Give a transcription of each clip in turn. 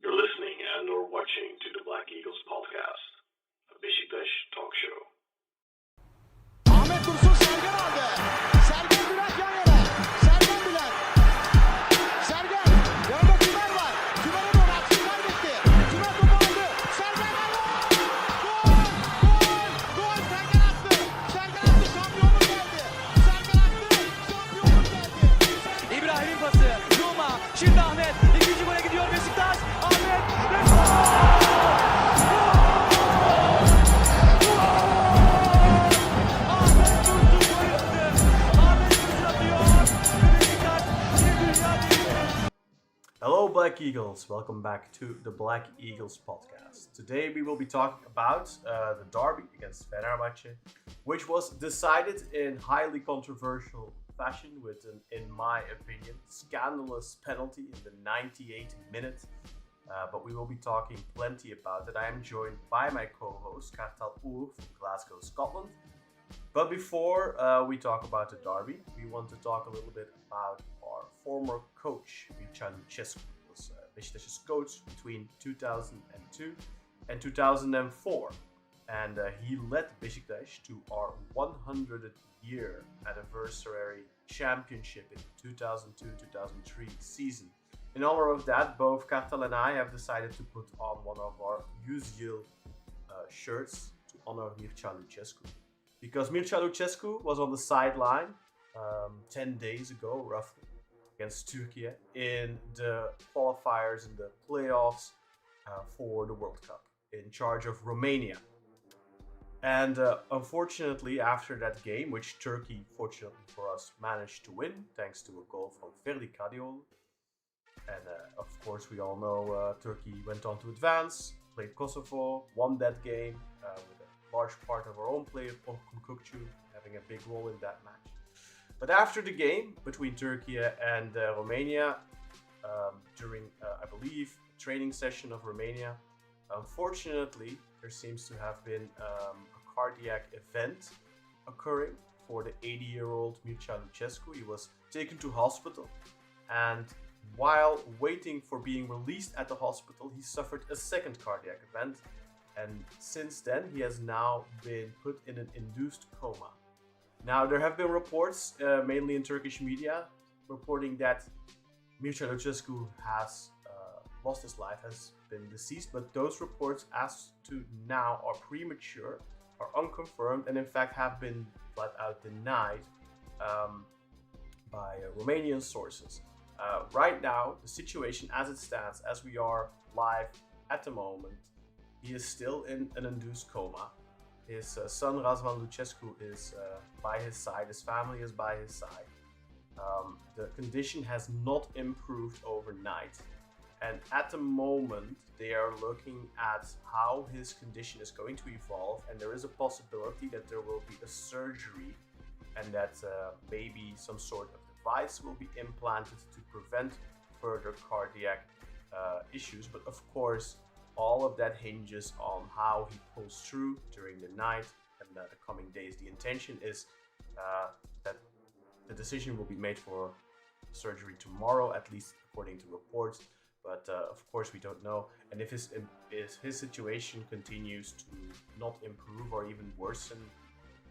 You're listening and or watching to the Black Eagles podcast, a Beşiktaş talk show. Ahmet Dursun Sergen aldı. Sergen Bülent yan yana. Sergen Bülent. Sergen. Yanında Tümer var. Tümer'e doğru açı kaybetti. Tümer topu aldı. Sergen aldı. Gol! Gol! Gol! Sergen attı. Sergen attı. Şampiyonluk geldi. Sergen attı. Şampiyonluk geldi. İbrahim'in pası. Yuma. Şimdi Ahmet. İkinci gole gidiyor Beşiktaş. Ahmet. Hello, Black Eagles. Welcome back to the Black Eagles podcast. Today we will be talking about the derby against Fenerbahçe, which was decided in highly controversial fashion with an, in my opinion, scandalous penalty in the 98th minute. But we will be talking plenty about it. I am joined by my co-host, SCANDALOUS from Glasgow, Scotland. But before we talk about the derby, we want to talk a little bit about our former coach, Mircea Lucescu. He was Beşiktaş's coach between 2002 and 2004. And he led Besiktas to our 100th year anniversary championship in 2002-2003 season. In honor of that, both Kartal and I have decided to put on one of our usual shirts to honor Mircea Lucescu. Because Mircea Lucescu was on the sideline 10 days ago, roughly, against Turkey in the qualifiers in the playoffs for the World Cup, in charge of Romania. And unfortunately, after that game, which Turkey, fortunately for us, managed to win, thanks to a goal from Ferdi Kadıoğlu, and of course, we all know Turkey went on to advance, played Kosovo, won that game with a large part of our own player, Orkun Kökçü, having a big role in that match. But after the game between Turkey and Romania, during, I believe, a training session of Romania, unfortunately, there seems to have been a cardiac event occurring for the 80-year-old Mircea Lucescu. He was taken to hospital, and while waiting for being released at the hospital, he suffered a second cardiac event, and since then he has now been put in an induced coma. Now, there have been reports, mainly in Turkish media, reporting that Mircea Lucescu has lost his life, has been deceased, but those reports as to now are premature, are unconfirmed, and in fact have been flat out denied by Romanian sources. Right now, the situation as it stands, as we are live at the moment, he is still in an induced coma. His son Razvan Lucescu is by his side, his family is by his side. The condition has not improved overnight, and at the moment they are looking at how his condition is going to evolve, and there is a possibility that there will be a surgery and that maybe some sort of device will be implanted to prevent further cardiac issues. But of course, all of that hinges on how he pulls through during the night and the coming days. The intention is that the decision will be made for surgery tomorrow, at least according to reports. But of course, we don't know. And if his situation continues to not improve or even worsen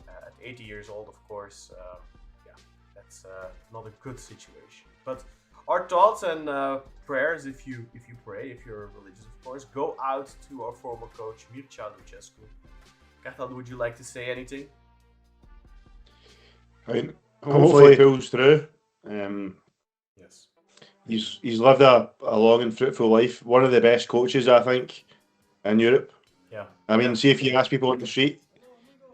at 80 years old, of course, that's not a good situation. But our thoughts and prayers, if you pray, if you're religious, of course, go out to our former coach Mircea Lucescu. Kartal, would you like to say anything? I mean, hopefully he pulls through. Yes. He's lived a long and fruitful life. One of the best coaches, I think, in Europe. Yeah. I mean, see if you ask people on the street,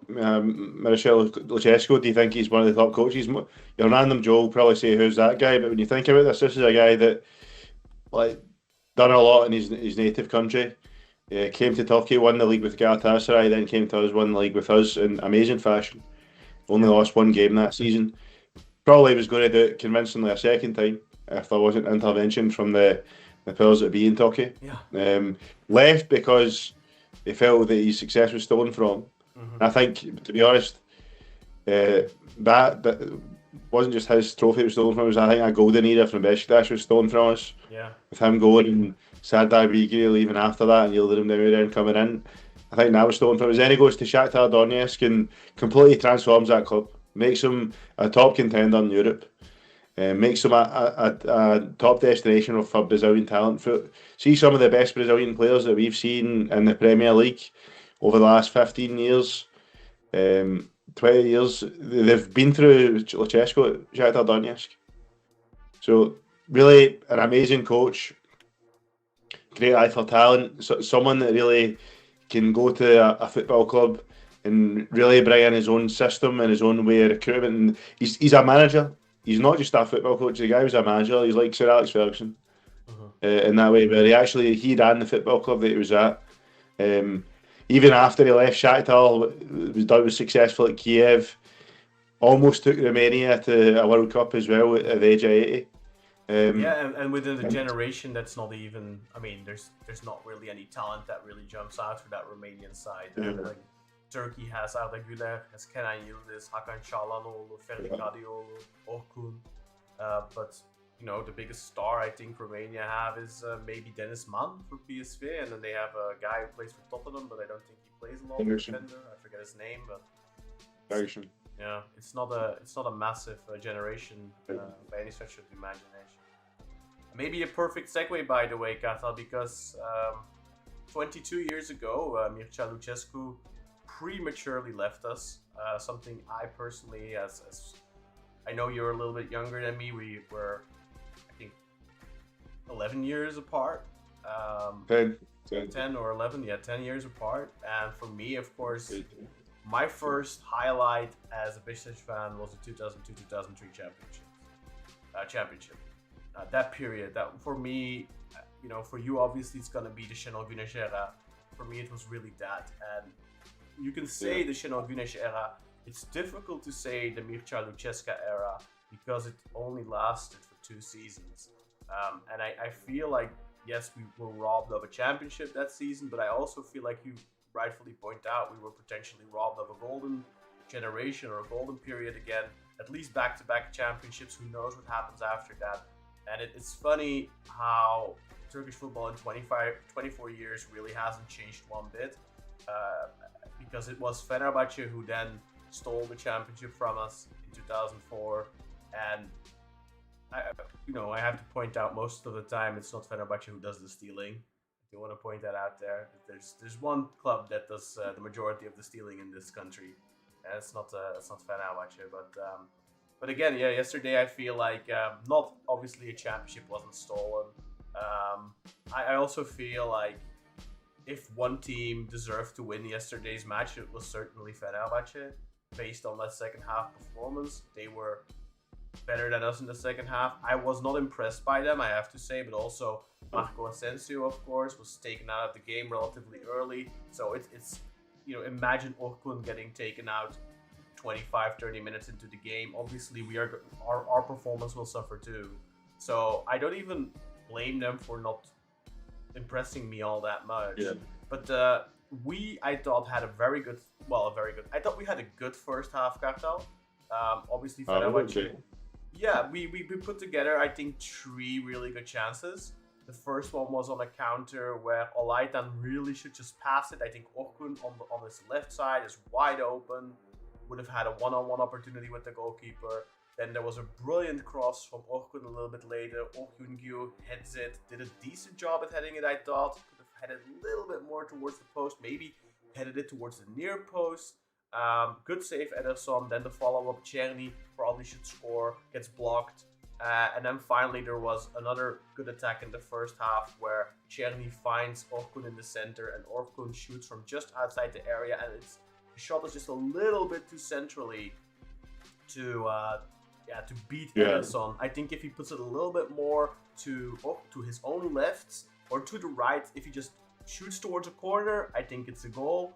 Mircea Lucescu, do you think he's one of the top coaches? Your random Joe will probably say, who's that guy? But when you think about this is a guy that done a lot in his native country. Came to Turkey, won the league with Galatasaray, then came to us, won the league with us in amazing fashion. Only lost one game that season. Probably was going to do it convincingly a second time if there wasn't intervention from the powers that be in Turkey. Yeah. Left because they felt that his success was stolen from. Mm-hmm. I think, to be honest, that wasn't just his trophy that was stolen from us. I think a golden era from Besiktas was stolen from us. Yeah. With him going and Sardar Beagle even after that and yielded him the way around coming in. I think that was stolen from him. Then he goes to Shakhtar Donetsk and completely transforms that club. Makes him a top contender in Europe. Makes him a top destination for Brazilian talent. See some of the best Brazilian players that we've seen in the Premier League over the last 15 years, 20 years. They've been through Lucescu at Shakhtar Donetsk. So really an amazing coach. Great eye for talent. Someone that really can go to a football club and really bring in his own system and his own way of recruitment. And he's a manager. He's not just a football coach. The guy was a manager. He's like Sir Alex Ferguson in that way, where he ran the football club that he was at. Even after he left Shakhtar, was successful at Kiev. Almost took Romania to a World Cup as well at the age of 80. And within the generation, that's not even. I mean, there's not really any talent that really jumps out for that Romanian side. Like Turkey has Arda Güler, has Kenan Yıldız, Hakan Çalhanoğlu, Ferit Kadioğlu, Orkun. But the biggest star I think Romania have is maybe Dennis Mann for PSV, and then they have a guy who plays for Tottenham, but I don't think he plays a lot of defender. I forget his name, but yeah, it's not a massive generation by any stretch of the imagination. Maybe a perfect segue, by the way, Katal, because 22 years ago, Mircea Lucescu prematurely left us. Something I personally, as I know you're a little bit younger than me, we were, I think, 11 years apart. 10 or 11, 10 years apart. And for me, of course, my first highlight as a Beşiktaş fan was the 2002-2003 championship. That period, that for me, for you obviously it's gonna be the Şenol Güneş era. For me, it was really that. And you can say the Şenol Güneş era. It's difficult to say the Mircea Lucescu era because it only lasted for 2 seasons. And I feel like, yes, we were robbed of a championship that season, but I also feel like you rightfully point out we were potentially robbed of a golden generation or a golden period again, at least back-to-back championships. Who knows what happens after that? And it's funny how Turkish football in 24 years really hasn't changed one bit, because it was Fenerbahçe who then stole the championship from us in 2004, and I have to point out most of the time it's not Fenerbahçe who does the stealing. If you want to point that out there, there's one club that does the majority of the stealing in this country, and it's not Fenerbahçe, but again, yesterday I feel like not obviously a championship wasn't stolen. I also feel like if one team deserved to win yesterday's match, it was certainly Fenerbahçe. Based on that second half performance, they were better than us in the second half. I was not impressed by them, I have to say, but also Marco Asensio, of course, was taken out of the game relatively early. So it's imagine Orkun getting taken out 25-30 minutes into the game. Obviously, our performance will suffer too. So I don't even blame them for not impressing me all that much. Yeah. But I thought had a very good. I thought we had a good first half, Kartal. Obviously, Fenerbahçe. We put together, I think, 3 really good chances. The first one was on a counter where Olaitan really should just pass it. I think Orkun on his left side is wide open. Would have had a one-on-one opportunity with the goalkeeper. Then there was a brilliant cross from Orkun a little bit later. Orkun heads it, did a decent job at heading it, I thought. Could have headed a little bit more towards the post, maybe headed it towards the near post. Good save, Ederson. Then the follow-up, Czerny probably should score, gets blocked. And then finally there was another good attack in the first half where Czerny finds Orkun in the center and Orkun shoots from just outside the area, and the shot is just a little bit too centrally to beat Ederson. I think if he puts it a little bit more to his own left or to the right, if he just shoots towards a corner, I think it's a goal.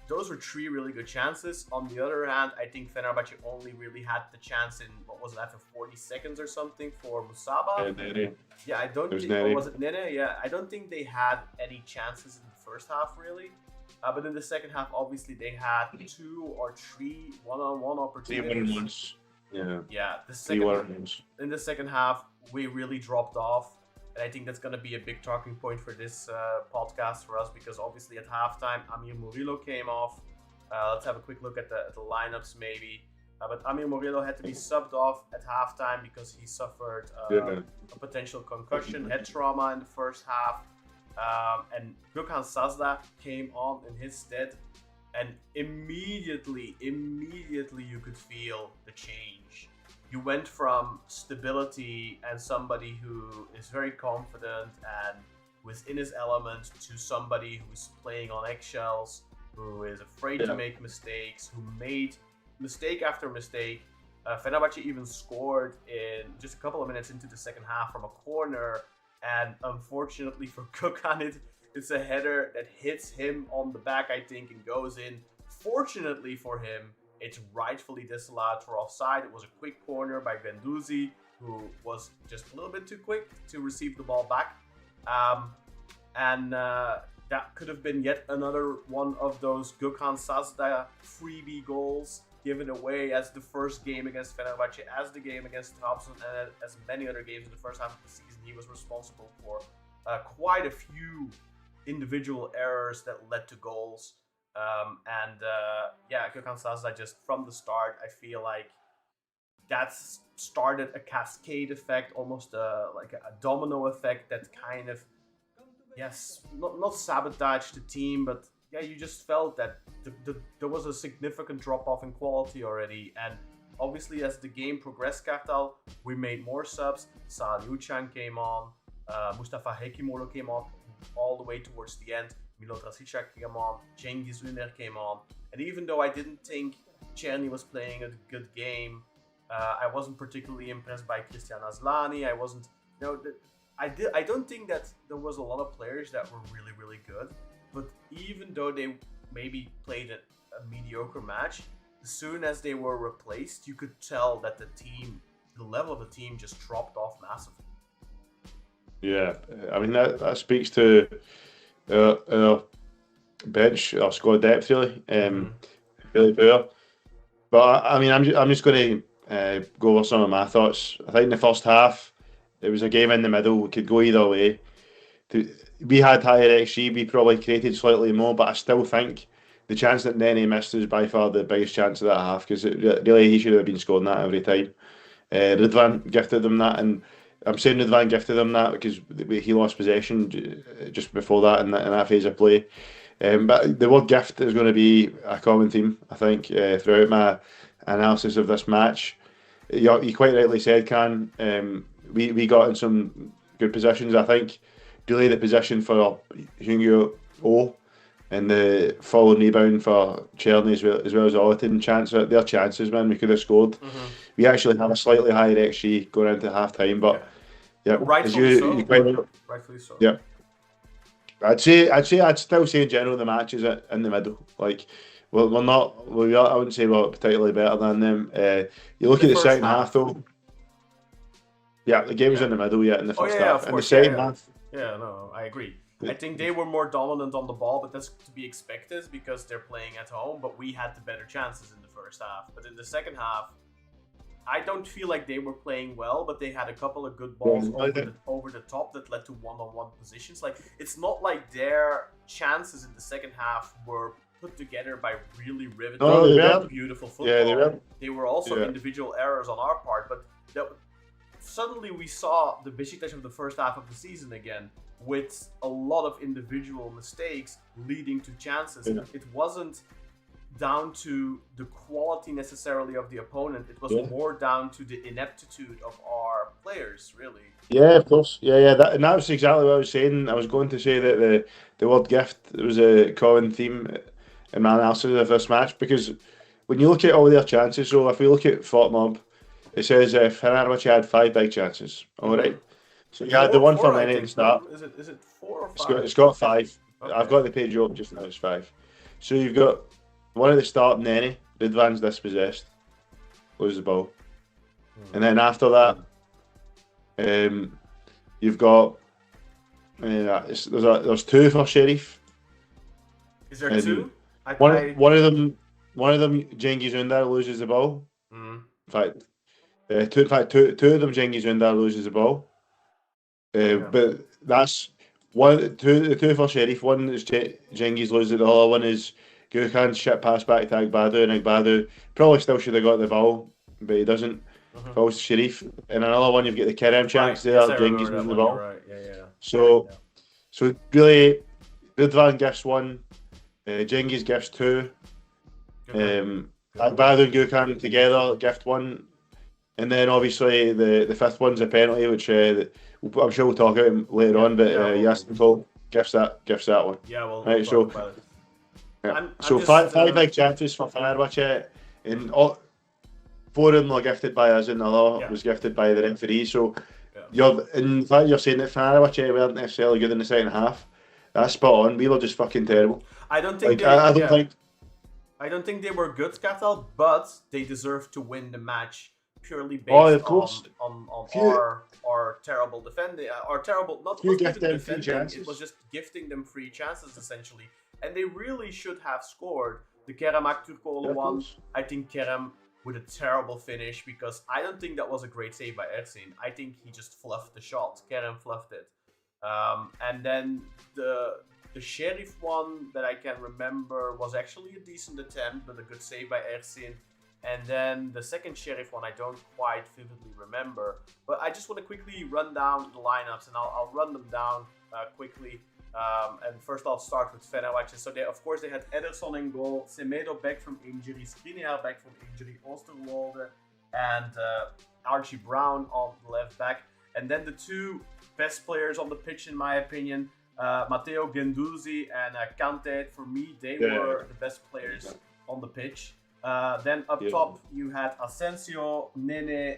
Those were 3 really good chances. On the other hand, I think Fenerbahçe only really had the chance in, after 40 seconds or something for Musaba? I don't think, or was it Nene? Yeah, I don't think they had any chances in the first half, really. But in the second half, obviously, they had 2 or 3 one-on-one opportunities. Yeah. In the second half, we really dropped off. And I think that's going to be a big talking point for this podcast for us, because obviously at halftime, Amir Murillo came off. Let's have a quick look at the lineups maybe. But Amir Murillo had to be subbed off at halftime because he suffered a potential concussion, head trauma in the first half. And Gökhan Sazdağı came on in his stead. And immediately you could feel the change. You went from stability and somebody who is very confident and within his element to somebody who's playing on eggshells, who is afraid to make mistakes, who made mistake after mistake. Fenerbahçe even scored in just a couple of minutes into the second half from a corner, and unfortunately for Gökhan, it's a header that hits him on the back, I think, and goes in. Fortunately for him, it's rightfully disallowed for offside. It was a quick corner by Guendouzi, who was just a little bit too quick to receive the ball back. That could have been yet another one of those Gökhan Sazdağı freebie goals given away, as the first game against Fenerbahçe, as the game against Thompson, and as many other games in the first half of the season. He was responsible for quite a few individual errors that led to goals. Gökhan Sazdağı, just from the start, I feel like that's started a cascade effect, almost like a domino effect that kind of, not sabotaged the team, but you just felt that there was a significant drop-off in quality already. And obviously, as the game progressed, Kartal, we made more subs. Salih Uçan came on, Mustafa Hekimoğlu came on all the way towards the end. Milot Rasicak came on, Cengiz Ünder came on. And even though I didn't think Czerny was playing a good game, I wasn't particularly impressed by Christian Aslani. I wasn't, I don't think that there was a lot of players that were really, really good. But even though they maybe played a mediocre match, as soon as they were replaced, you could tell that the level of the team just dropped off massively. Yeah, I mean that speaks to our bench, our squad depth, really, really poor. But I mean, I'm just going to go over some of my thoughts. I think in the first half, it was a game in the middle. It could go either way. We had higher XG. We probably created slightly more, but I still think the chance that Nene missed was by far the biggest chance of that half, because really he should have been scoring that every time. Ridvan gifted them that, and I'm saying Ridvan gifted them that because he lost possession just before that in that phase of play. But the word gift is going to be a common theme, I think, throughout my analysis of this match. You quite rightly said, Can, we got in some good positions. I think really the position for Jungyo O and the following rebound for Czerny as well as Olatin chance. Their chances, man, we could have scored. Mm-hmm. We actually have a slightly higher XG going into half time, but rightfully so. Yeah, I'd still say in general the match is in the middle. Like, I wouldn't say we're particularly better than them. You look at the second half though. Yeah, the game was in the middle in the first half. And the second half. Yeah, no, I agree. I think they were more dominant on the ball, but that's to be expected because they're playing at home, but we had the better chances in the first half. But in the second half, I don't feel like they were playing well, but they had a couple of good balls over the top that led to one-on-one positions. Like, it's not like their chances in the second half were put together by really riveting, beautiful football. Yeah, they were also individual errors on our part, but suddenly we saw the Besiktas of the first half of the season again, with a lot of individual mistakes leading to chances. Yeah. It wasn't down to the quality necessarily of the opponent. It was more down to the ineptitude of our players, really. Yeah, of course. Yeah. And that was exactly what I was saying. I was going to say that the word gift was a common theme in my analysis of this match, because when you look at all their chances, so if we look at Fortmob, it says Fenerbahçe had 5 big chances. All right. So you had the one for Nene at the start. Is it 4 or 5? It's got 5. Okay. I've got the page up just now. It's 5. So you've got one at the start, Nene. Ridvan's dispossessed, loses the ball, and then after that, you've got there's 2 for Sheriff. Is there 2? One of them, Cengiz Ünder loses the ball. In fact, two of them, Cengiz Ünder loses the ball. But that's the two for Sheriff. One is Cengiz loses, the other one is Gökhan shit pass back to Agbadou, and Agbadou probably still should have got the ball, but he doesn't. Falls to Sheriff. And another one, you've got the Kerem chance there, Cengiz losing the ball. Right. Yeah. So really, Ridvan gifts one, Cengiz gifts two, Agbadou and Gökhan together gift one, and then obviously the fifth one's a penalty, which I'm sure we'll talk about later on. But Yasin Kol gifts that one. Yeah, well, right. We'll talk about it. Yeah. So five big chances for Fenerbahçe, and four of them were gifted by us, and the other was gifted by the referee. So you're saying that Fenerbahçe weren't necessarily good in the second half. That's spot on. We were just fucking terrible. I don't think I don't think they were good, Catal, but they deserve to win the match purely based on our terrible defending, our terrible not even defending. It was just gifting them free chances essentially, and they really should have scored. The Kerem Aktürkoğlu one, I think Kerem with a terrible finish, because I don't think that was a great save by Ersin. I think he just fluffed the shot. Kerem fluffed it. And then the Sheriff one that I can remember was actually a decent attempt, but a good save by Ersin. And then the second Sheriff one I don't quite vividly remember. But I just want to quickly run down the lineups, and I'll run them down quickly. And first I'll start with Fenerbahçe. So they had Ederson in goal, Semedo back from injury, Skriniar back from injury, Oosterwolde and Archie Brown on the left back. And then the two best players on the pitch, in my opinion, Matteo Guendouzi and Kante. For me, they were the best players on the pitch. Then up top, you had Asensio, Nene,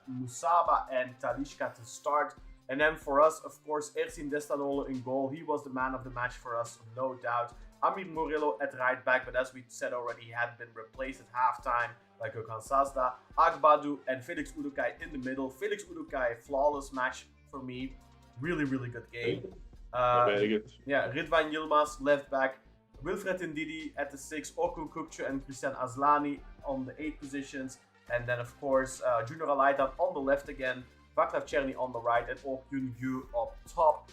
Musaba and Talisca to start. And then for us, of course, Ersin Destanoğlu in goal. He was the man of the match for us, no doubt. Amir Murillo at right back, but as we said already, he had been replaced at halftime by Gökhan Sazdağı. Agbadou and Felix Udukay in the middle. Felix Udukay, flawless match for me. Really, really good game. Very good. Yeah, Ridvan Yilmaz, left back. Wilfred Ndidi at the 6. Orkun Kukçu and Christian Aslani on the 8 positions. And then, of course, Junior Alaitan on the left again. Vaclav Černý on the right, and Ok Yun-gyu up top.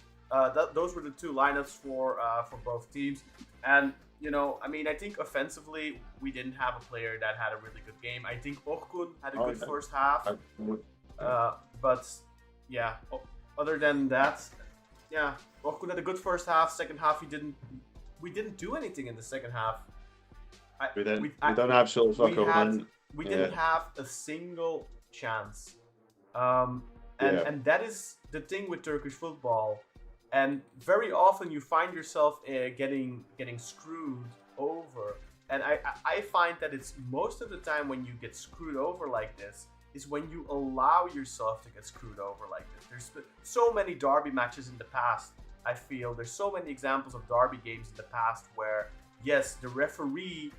Those were the two lineups for both teams. And, I think offensively, we didn't have a player that had a really good game. I think Orkun had a good first half. But, yeah, other than that, Orkun had a good first half. Second half, we didn't do anything in the second half. We done absolutely fuck all, man. We didn't have a single chance. And that is the thing with Turkish football. And very often you find yourself getting screwed over. And I find that it's most of the time when you get screwed over like this is when you allow yourself to get screwed over like this. There's been so many derby matches in the past, I feel. There's so many examples of derby games in the past where, yes, the referee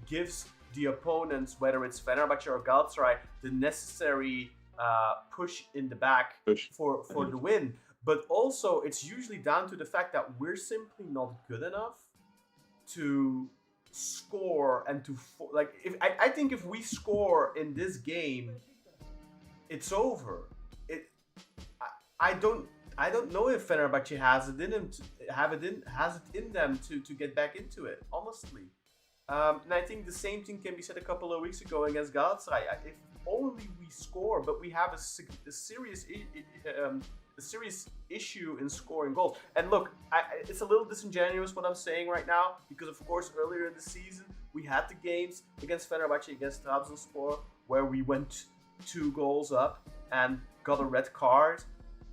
gives the opponents, whether it's Fenerbahçe or Galatasaray, the necessary push in the back for the win. But also, it's usually down to the fact that we're simply not good enough to score and to I think if we score in this game, it's over. I don't know if Fenerbahçe has it in them to get back into it, honestly. And I think the same thing can be said a couple of weeks ago against Galatasaray. If only we score, but we have a serious issue in scoring goals. And look, it's a little disingenuous what I'm saying right now, because of course earlier in the season we had the games against Fenerbahçe, against Trabzonspor, where we went 2 goals up and got a red card.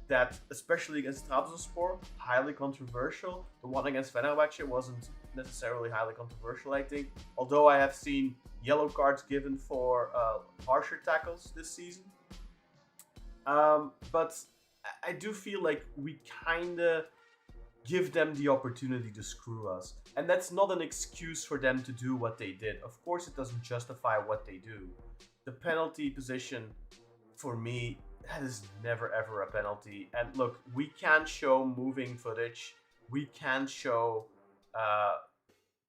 That, especially against Trabzonspor, highly controversial. The one against Fenerbahçe wasn't necessarily highly controversial, I think. Although I have seen yellow cards given for harsher tackles this season. But I do feel like we kind of give them the opportunity to screw us. And that's not an excuse for them to do what they did. Of course, it doesn't justify what they do. The penalty position, for me, that is never ever a penalty. And look, we can't show moving footage. We can't show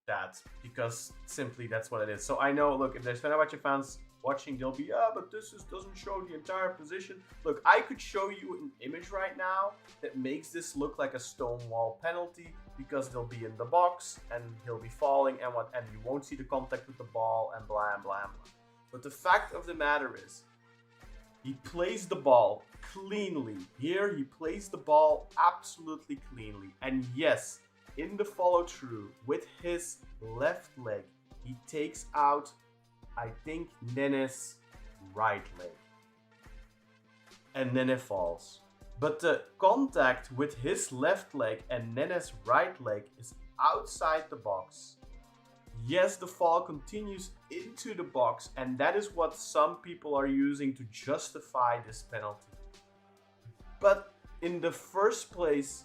that, because simply that's what it is. So I know, look, if there's Fenerbahçe fans watching, they'll be, but this doesn't show the entire position. Look, I could show you an image right now that makes this look like a stonewall penalty because they'll be in the box and he'll be falling and you won't see the contact with the ball and blah and blah and blah. But the fact of the matter is, he plays the ball cleanly. Here, he plays the ball absolutely cleanly. And yes, in the follow-through with his left leg, he takes out, I think, Nene's right leg. And Nene falls. But the contact with his left leg and Nene's right leg is outside the box. Yes, the fall continues into the box, and that is what some people are using to justify this penalty. But in the first place,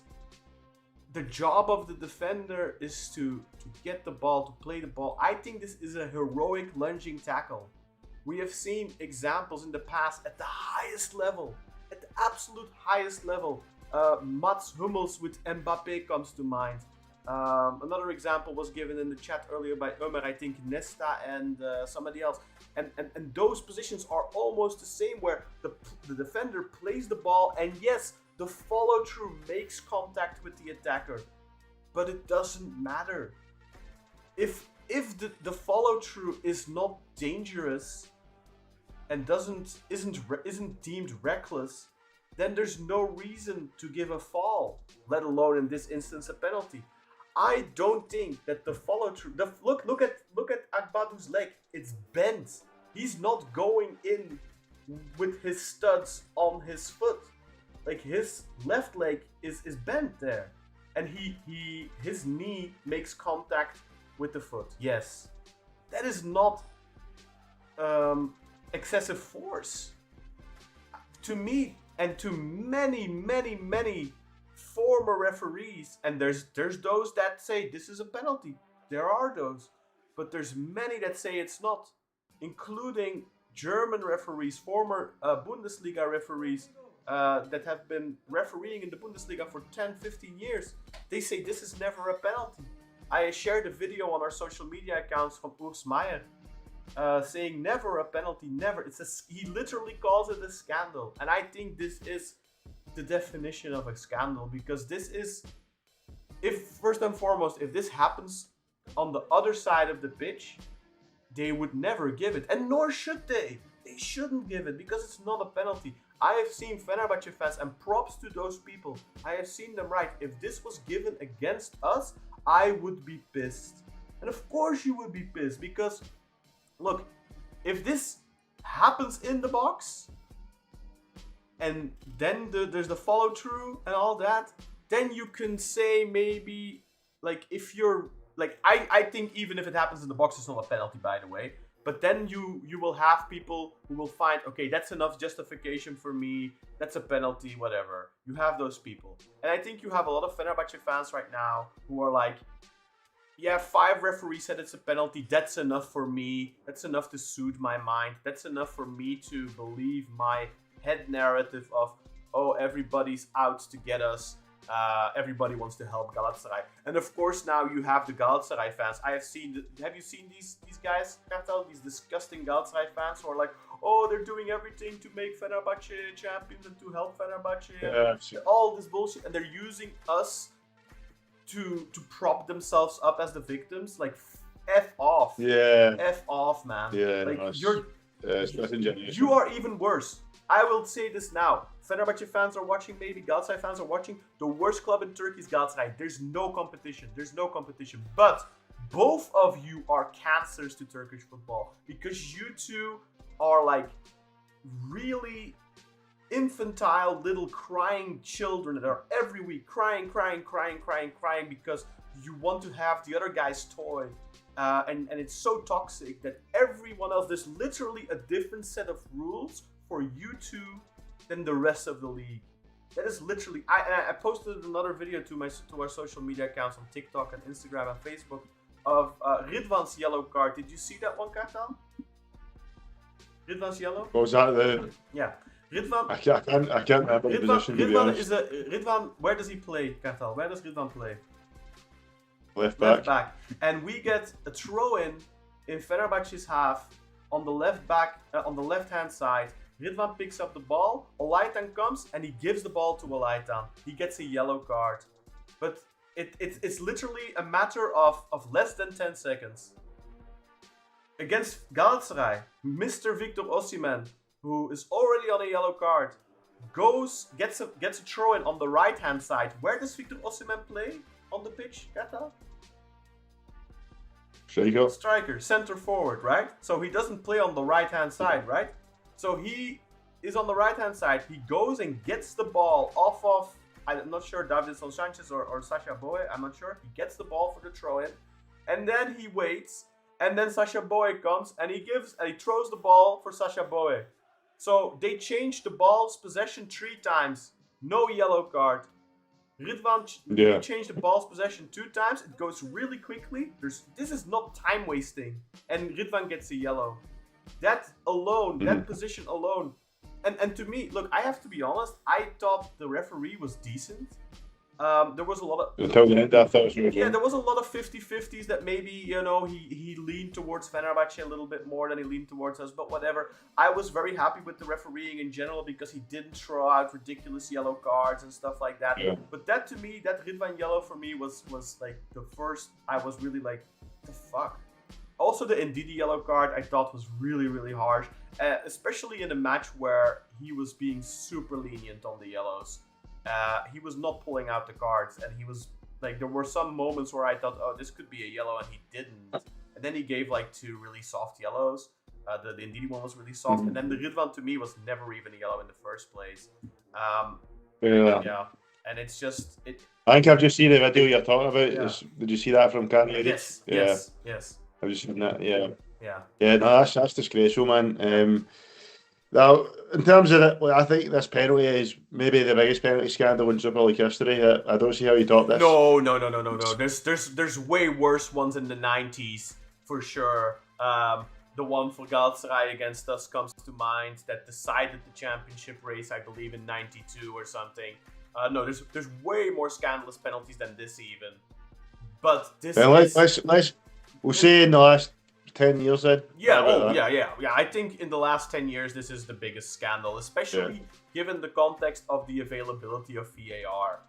the job of the defender is to get the ball, to play the ball. I think this is a heroic lunging tackle. We have seen examples in the past at the highest level, at the absolute highest level. Mats Hummels with Mbappé comes to mind. Another example was given in the chat earlier by Ömer, I think Nesta and somebody else. And those positions are almost the same, where the defender plays the ball, and yes, the follow-through makes contact with the attacker. But it doesn't matter. If the follow-through is not dangerous and isn't deemed reckless, then there's no reason to give a foul, let alone in this instance a penalty. I don't think that the follow-through. Look at Agbadou's leg. It's bent. He's not going in with his studs on his foot. Like, his left leg is bent there, and his knee makes contact with the foot. Yes, that is not excessive force. To me and to many former referees, and there's those that say this is a penalty. There are those, but there's many that say it's not, including German referees, former Bundesliga referees that have been refereeing in the Bundesliga for 10-15 years. They say this is never a penalty. I shared a video on our social media accounts from Urs Meier saying never a penalty, never. He literally calls it a scandal, and I think this is the definition of a scandal, because this is, first and foremost, if this happens on the other side of the pitch, they would never give it, and nor should they. They shouldn't give it because it's not a penalty. I have seen Fenerbahçe fans, and props to those people, I have seen them write, if this was given against us, I would be pissed. And of course you would be pissed, because look, if this happens in the box, and then there's the follow through and all that, then you can say maybe, like, if you're, like, I think even if it happens in the box, it's not a penalty, by the way. But then you will have people who will find, okay, that's enough justification for me, that's a penalty, whatever. You have those people. And I think you have a lot of Fenerbahçe fans right now who are like, yeah, 5 referees said it's a penalty, that's enough for me, that's enough to soothe my mind, that's enough for me to believe my head narrative of, oh, everybody's out to get us, everybody wants to help Galatasaray. And of course now you have the Galatasaray fans. Have you seen these guys, Kartal, these disgusting Galatasaray fans who are like, oh, they're doing everything to make Fenerbahçe champions and to help Fenerbahçe, Yeah. all this bullshit, and they're using us to prop themselves up as the victims. Like, F off. Yeah. F off, man. Yeah, like, no, it's disingenuous. you are even worse. I will say this now. Fenerbahçe fans are watching, maybe Galatasaray fans are watching. The worst club in Turkey is Galatasaray. There's no competition. But both of you are cancers to Turkish football, because you two are like really infantile little crying children that are every week crying because you want to have the other guy's toy. And it's so toxic that everyone else, there's literally a different set of rules for you two than the rest of the league. That is literally, I posted another video to our social media accounts on TikTok and Instagram and Facebook of Ridvan's yellow card. Did you see that one, Kartal? Ridvan's yellow? What was that? Yeah. Ridvan. I can't remember the position, to be honest. Ridvan, where does he play, Kartal? Where does Ridvan play? Left back. And we get a throw in Fenerbahçe's half, on the left hand side. Ridvan picks up the ball, Olaitan comes and he gives the ball to Olaitan. He gets a yellow card. But it's literally a matter of less than 10 seconds. Against Galatasaray, Mr. Victor Osimhen, who is already on a yellow card, gets a throw in on the right hand side. Where does Victor Osimhen play on the pitch, Kata? Striker, center forward, right? So he doesn't play on the right hand side, right? So he is on the right hand side. He goes and gets the ball off of, I'm not sure, Davidson Sanchez or Sacha Boey. I'm not sure. He gets the ball for the throw in, and then he waits, and then Sacha Boey comes and he throws the ball for Sacha Boey. So they changed the ball's possession 3 times. No yellow card. Ridvan changed the ball's possession 2 times. It goes really quickly. This is not time wasting, and Ridvan gets a yellow. That alone, that position alone. And to me, look, I have to be honest, I thought the referee was decent. There was a lot of... Until the end, I thought it was really Yeah, there was a lot of 50-50s that maybe, he leaned towards Fenerbahçe a little bit more than he leaned towards us, but whatever. I was very happy with the refereeing in general because he didn't throw out ridiculous yellow cards and stuff like that. Yeah. But that, to me, that Ridvan yellow for me was like the first, I was really like, the fuck? Also, the Ndidi yellow card I thought was really, really harsh, especially in a match where he was being super lenient on the yellows. He was not pulling out the cards, and he was like, there were some moments where I thought, oh, this could be a yellow, and he didn't. And then he gave like 2 really soft yellows. The Ndidi one was really soft, and then the Ridvan to me was never even a yellow in the first place. Yeah, and it's just I think I've just seen the video you're talking about. Yeah. Did you see that from Canada? Yes. I've just seen that. Yeah. Yeah. No, that's disgraceful, man. Now, in terms of it, I think this penalty is maybe the biggest penalty scandal in Super League history. I don't see how you top this. No. There's way worse ones in the 90s for sure. The one for Galatasaray against us comes to mind that decided the championship race, I believe, in '92 or something. No, there's way more scandalous penalties than this even. But this we'll say in the last 10 years then. Yeah, I think in the last 10 years this is the biggest scandal, especially given the context of the availability of VAR.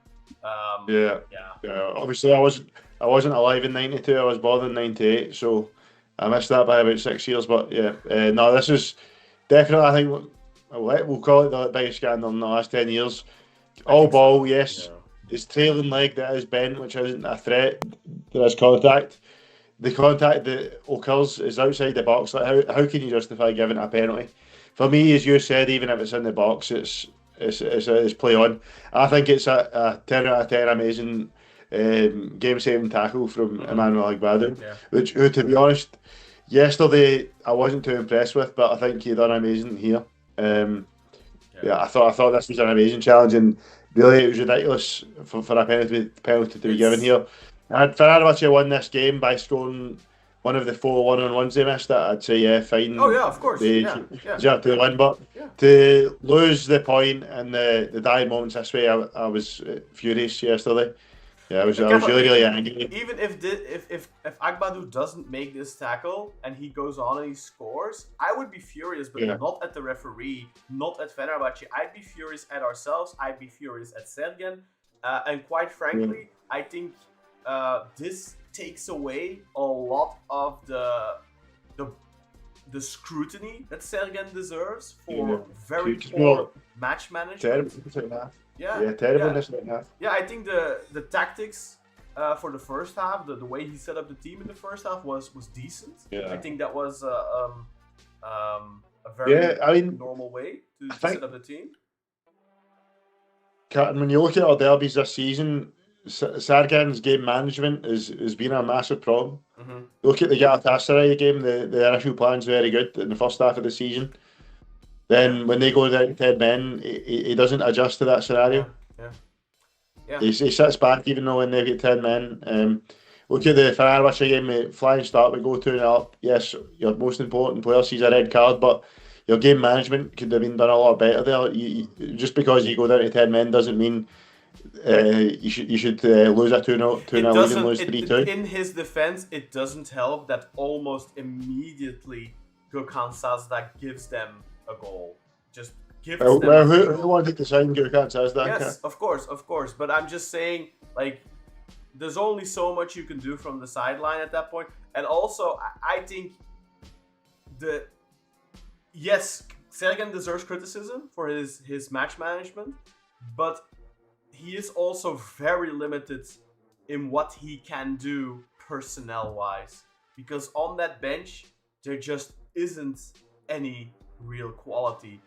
Obviously, I wasn't alive in '92. I was born in '98, so I missed that by about 6 years. But no, this is definitely, I think, we'll call it the biggest scandal in the last 10 years. All ball, yes. Yeah. His trailing leg that is bent, which isn't a threat. There is contact. The contact that occurs is outside the box. Like how can you justify giving a penalty? For me, as you said, even if it's in the box, it's play on. I think it's a 10 out of 10 amazing game-saving tackle from Emanuel Agbadou, who, to be honest, yesterday I wasn't too impressed with, but I think he done amazing here. I thought this was an amazing challenge, and really it was ridiculous for a penalty to be given here. And Fenerbahçe won this game by scoring one of the 4 one-on-ones they missed. I'd say fine. Oh yeah, of course. They deserved to win, but to lose the point and the dire moments this way, I was furious yesterday. Yeah, I was really angry. Even if Agbadou doesn't make this tackle and he goes on and he scores, I would be furious, but not at the referee, not at Fenerbahçe. I'd be furious at ourselves. I'd be furious at Sergen, and quite frankly, I think this takes away a lot of the scrutiny that Sergen deserves for very poor match management. Terrible. Yeah, I think the tactics for the first half, the way he set up the team in the first half was decent. Yeah. I think that was a very normal way to set up the team. When you look at our derbies this season, Sergen's game management has been a massive problem. Mm-hmm. Look at the Galatasaray game, the initial plan's very good in the first half of the season. Then when they go down to 10 men, he doesn't adjust to that scenario. Yeah. He sits back even though when they get 10 men. Look at the Fenerbahçe game, flying start, we go 2-0 up. Yes, your most important player sees a red card, but your game management could have been done a lot better there. Just because you go down to 10 men doesn't mean you should lose a 2-0 lead and lose 3-2. In his defense, it doesn't help that almost immediately Gökhan Sazdağı gives them a goal. Just gives Well, them a who goal. wanted to sign Gökhan Sazdağı? Yes, of course. But I'm just saying, like, there's only so much you can do from the sideline at that point. And also, I think yes, Sergen deserves criticism for his match management, but he is also very limited in what he can do personnel-wise. Because on that bench, there just isn't any real quality.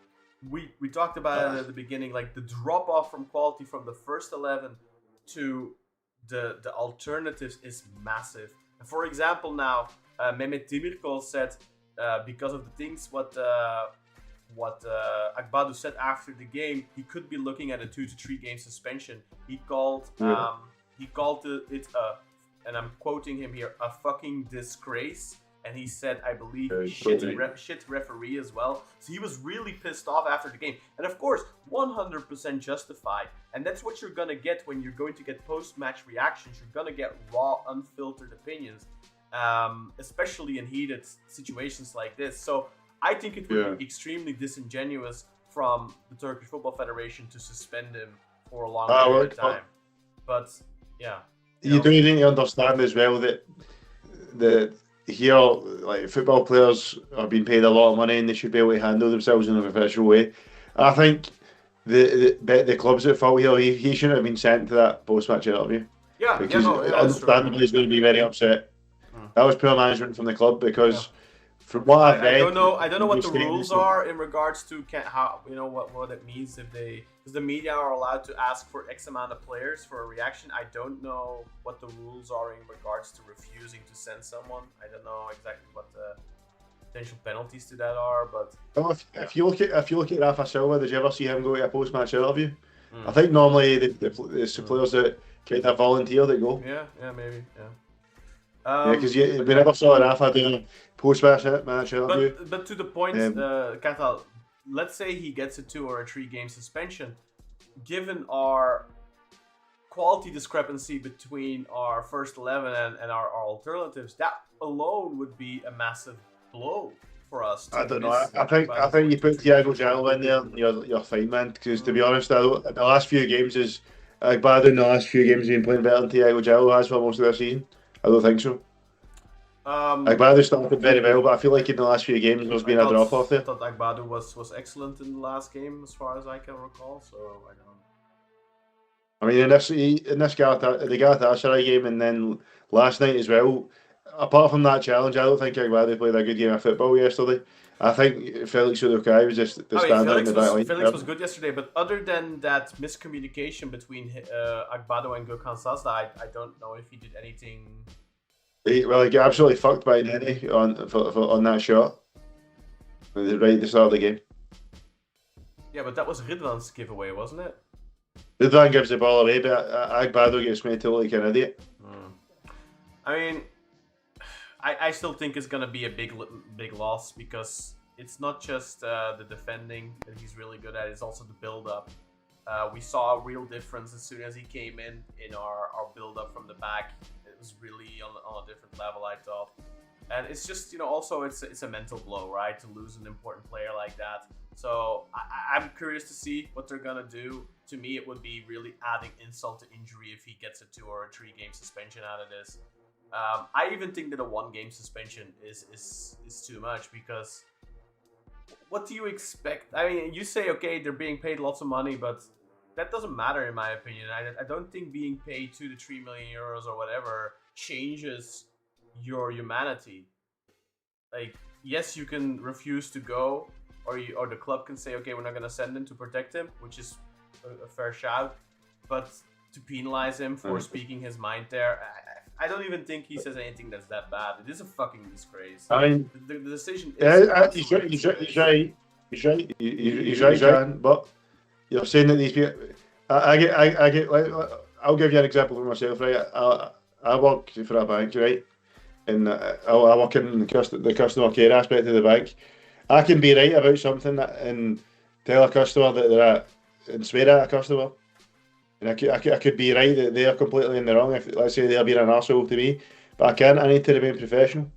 We talked about it at the beginning, like the drop-off from quality from the first 11 to the alternatives is massive. And for example, now Mehmet Demirkol said because of the things what Agbadou said after the game, he could be looking at a 2 to 3 game suspension. He called it and I'm quoting him here, a fucking disgrace. And he said, I believe, shit referee as well. So he was really pissed off after the game. And of course, 100% justified. And that's what you're going to get when you're going to get post-match reactions. You're going to get raw, unfiltered opinions, especially in heated situations like this. So I think it would be extremely disingenuous from the Turkish Football Federation to suspend him for a long period of time. But, yeah. You do need to understand as well that here, like, football players are being paid a lot of money and they should be able to handle themselves in a professional way. I think the club's at fault here. He shouldn't have been sent to that post-match interview. Because understandably he's going to be very upset. That was poor management from the club because from what I've read, I don't know what the rules are in regards to how what it means if because the media are allowed to ask for X amount of players for a reaction. I don't know what the rules are in regards to refusing to send someone. I don't know exactly what the potential penalties to that are, but if you look at Rafa Silva, did you ever see him go to a post-match interview? I think normally the players that get a volunteer that go. Yeah, maybe. Because we never saw Rafa doing a post-match interview. But to the point, Katal, let's say he gets a 2 or a 3 game suspension. Given our quality discrepancy between our first 11 and our alternatives, that alone would be a massive blow for us. I don't know. I think you put Thiago Jallo in there, you're fine, man. Because to be honest, the last few games Agbadou in the last few games has been playing better than Thiago Jallo has for most of the season. I don't think so. Agbadou started very well, but I feel like in the last few games there's been a drop off there. I thought Agbadou was excellent in the last game, as far as I can recall. So I don't know. I mean, in this the Galatasaray game, and then last night as well. Apart from that challenge, I don't think Agbadou played a good game of football yesterday. I think Felix Udokai was just the standard in the back line. Felix was good yesterday, but other than that miscommunication between Agbadou and Gökhan Sazdağı, I don't know if he did anything. He got absolutely fucked by Nene on that shot right at the start of the game. Yeah, but that was Ridwan's giveaway, wasn't it? Ridwan gives the ball away, but Agbadou gets made to look like an idiot. I mean, I still think it's going to be a big loss because it's not just the defending that he's really good at, it's also the build-up. We saw a real difference as soon as he came in our build-up from the back. It was really on a different level, I thought. And it's just, also it's a mental blow, right? To lose an important player like that. So I'm curious to see what they're going to do. To me, it would be really adding insult to injury if he gets a 2 or a 3 game suspension out of this. I even think that a 1 game suspension is too much because what do you expect? I mean, you say, okay, they're being paid lots of money, but that doesn't matter in my opinion. I don't think being paid 2 to 3 million euros or whatever changes your humanity. Like, yes, you can refuse to go, or the club can say, okay, we're not going to send him to protect him, which is a fair shout, but to penalize him for speaking his mind there, I don't even think he says anything that's that bad. It is a fucking disgrace. I mean, the decision is... He's right. He's right, Jan, but you're saying that these people... I get. I'll give you an example for myself, right? I work for a bank, right? And I work in the customer care aspect of the bank. I can be right about something and tell a customer that they're at, and swear at a customer. And I could be right that they're completely in the wrong if, let's say, they're being an arsehole to me. But I can't. I need to remain professional.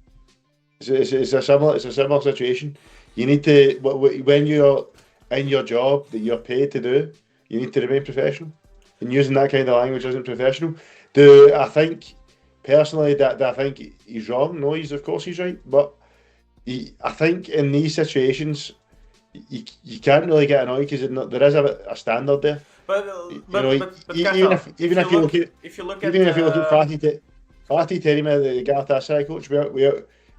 It's a similar situation. You need to, when you're in your job that you're paid to do, you need to remain professional. And using that kind of language isn't professional. Do I think personally that I think he's wrong? No, of course he's right. But I think in these situations, you can't really get annoyed because there is a standard there. But Even if you look at Fatih Terim, the Galatasaray coach,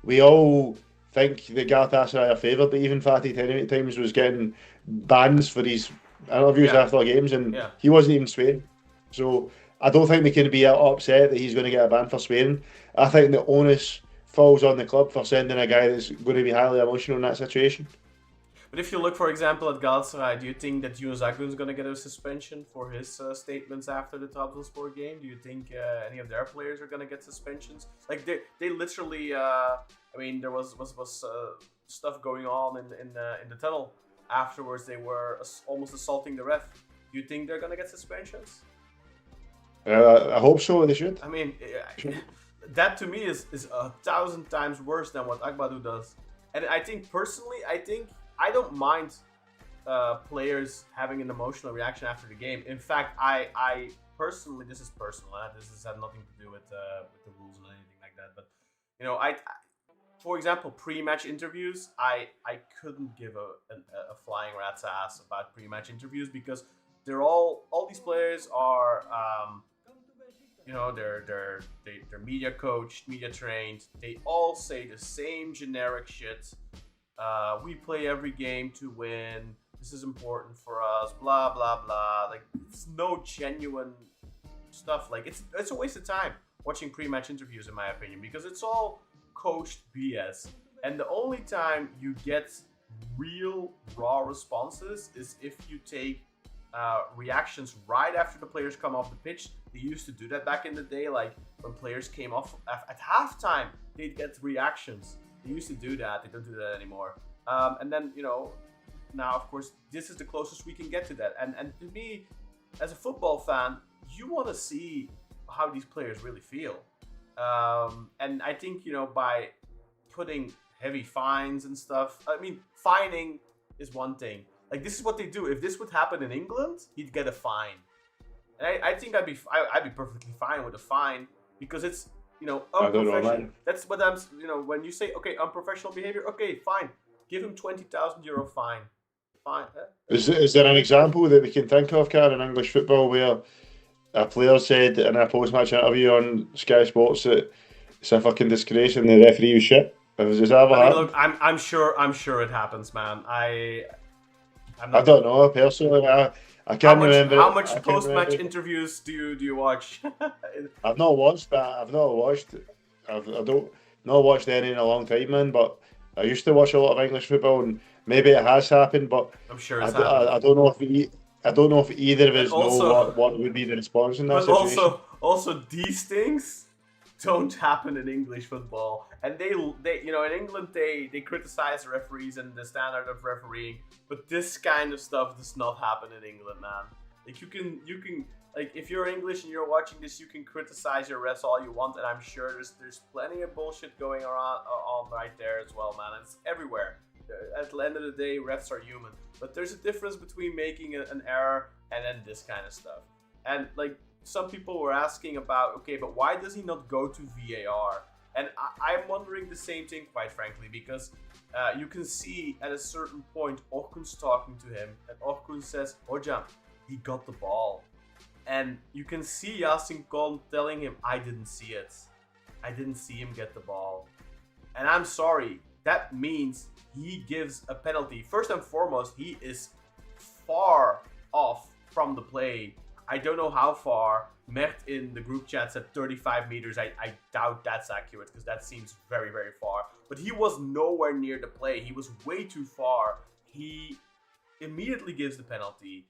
we all think the Galatasaray are favoured, but even Fatih Terim at times was getting bans for his interviews after games, and he wasn't even swearing. So I don't think we can be upset that he's going to get a ban for swearing. I think the onus falls on the club for sending a guy that's going to be highly emotional in that situation. But if you look, for example, at Galatasaray, do you think that Yunus Akgün is going to get a suspension for his statements after the Trabzonspor game? Do you think any of their players are going to get suspensions? Like they literally, I mean, there was stuff going on in the tunnel afterwards. They were almost assaulting the ref. Do you think they're going to get suspensions? I hope so. They should. I mean, that to me is 1,000 times worse than what Agbadou does. And I think personally, I don't mind players having an emotional reaction after the game. In fact, I personally, this is personal. This has had nothing to do with the rules or anything like that. But you know, for example, pre-match interviews, I couldn't give a flying rat's ass about pre-match interviews because they're all these players are you know, they're media coached, media trained. They all say the same generic shit. We play every game to win. This is important for us. Blah blah blah. Like it's no genuine stuff. Like it's a waste of time watching pre-match interviews, in my opinion, because it's all coached BS. And the only time you get real raw responses is if you take reactions right after the players come off the pitch. They used to do that back in the day, like when players came off at halftime, they'd get reactions. They used to do that. They don't do that anymore. And then, you know, now, of course, this is the closest we can get to that. And to me, as a football fan, you want to see how these players really feel. And I think, you know, by putting heavy fines and stuff, I mean, fining is one thing. Like, this is what they do. If this would happen in England, he'd get a fine. And I think I'd be perfectly fine with a fine because it's, you know, unprofessional. That's what I'm, you know, when you say, okay, unprofessional behavior, okay, fine. Give him €20,000 fine. Fine. Is there an example that we can think of, Karen, in English football where a player said in a post-match interview on Sky Sports that it's a fucking disgrace and the referee was shit? Has this ever happened? Look, I'm sure it happens, man. I don't know personally. I can't remember. How much post-match interviews do you watch? I've not watched that. I've not watched any in a long time, man. But I used to watch a lot of English football, and maybe it has happened. But I'm sure it's happened. I don't know if either of us know what would be the response in that situation. But also these things don't happen in English football, and they you know, in England they criticize the referees and the standard of refereeing, but this kind of stuff does not happen in England, man. Like you can like, if you're English and you're watching this, you can criticize your refs all you want, and I'm sure there's plenty of bullshit going on right there as well, man. It's everywhere. At the end of the day, refs are human, but there's a difference between making an error and then this kind of stuff. And like, some people were asking about, okay, but why does he not go to VAR? And I'm wondering the same thing, quite frankly, because you can see at a certain point, Orkun's talking to him, and Orkun says, Hocam, he got the ball. And you can see Yasin Kol telling him, I didn't see it. I didn't see him get the ball. And I'm sorry, that means he gives a penalty. First and foremost, he is far off from the play. I don't know how far. Mert in the group chat said 35 meters. I doubt that's accurate because that seems very, very far. But he was nowhere near the play. He was way too far. He immediately gives the penalty.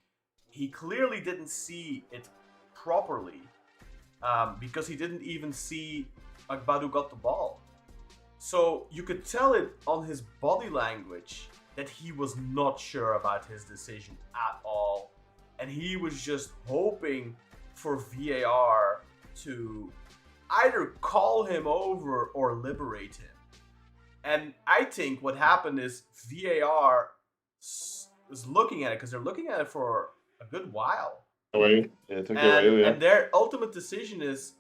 He clearly didn't see it properly because he didn't even see Agbadou got the ball. So you could tell it on his body language that he was not sure about his decision at all. And he was just hoping for VAR to either call him over or liberate him. And I think what happened is VAR is looking at it because they're looking at it for a good while. Away. Yeah, it took a while, yeah. And their ultimate decision is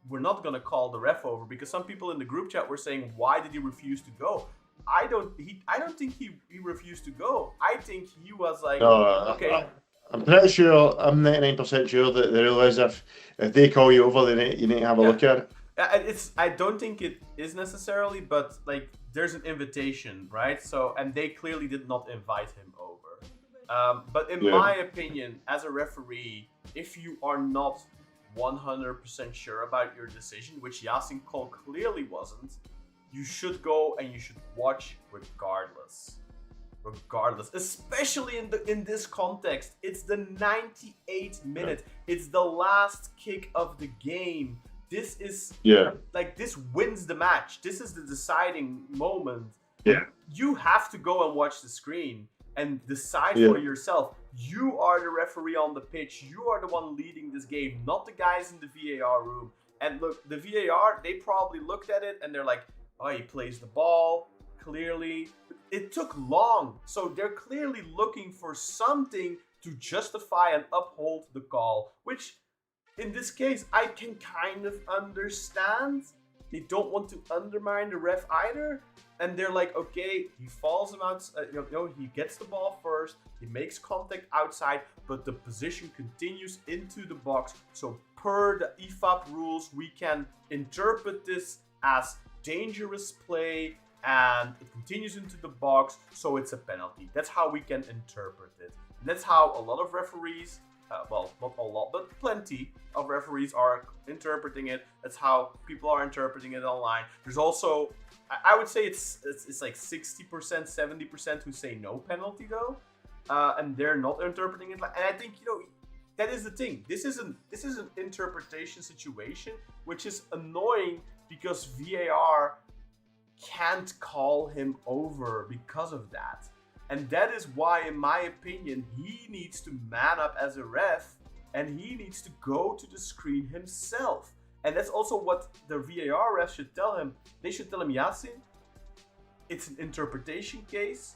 we're not going to call the ref over, because some people in the group chat were saying, why did he refuse to go? I don't think he refused to go. I think he was like, okay. I'm pretty sure, I'm 99% sure that the rule is if they call you over, then you need to have a look at it. I don't think it is necessarily, but like there's an invitation, right? So, and they clearly did not invite him over. But in my opinion, as a referee, if you are not 100% sure about your decision, which Yasin Kol clearly wasn't, you should go and you should watch regardless, especially in this context. It's the 98th minute. It's the last kick of the game. This is like, this wins the match. This is the deciding moment. Yeah, you have to go and watch the screen and decide for yourself. You are the referee on the pitch. You are the one leading this game, not the guys in the VAR room. And look, the VAR, they probably looked at it and they're like, oh, he plays the ball clearly. It took long, so they're clearly looking for something to justify and uphold the call, which in this case I can kind of understand. They don't want to undermine the ref either, and they're like, okay, he falls him out, he gets the ball first, he makes contact outside, but the position continues into the box. So per the IFAB rules, we can interpret this as dangerous play, and it continues into the box, so it's a penalty. That's how we can interpret it. And that's how a lot of referees, well, not a lot, but plenty of referees are interpreting it. That's how people are interpreting it online. There's also, I would say it's like 60%, 70% who say no penalty though, and they're not interpreting it. And I think, that is the thing. This is an interpretation situation, which is annoying because VAR can't call him over because of that. And that is why, in my opinion, he needs to man up as a ref, and he needs to go to the screen himself. And that's also what the VAR ref should tell him. They should tell him, Yasin, it's an interpretation case.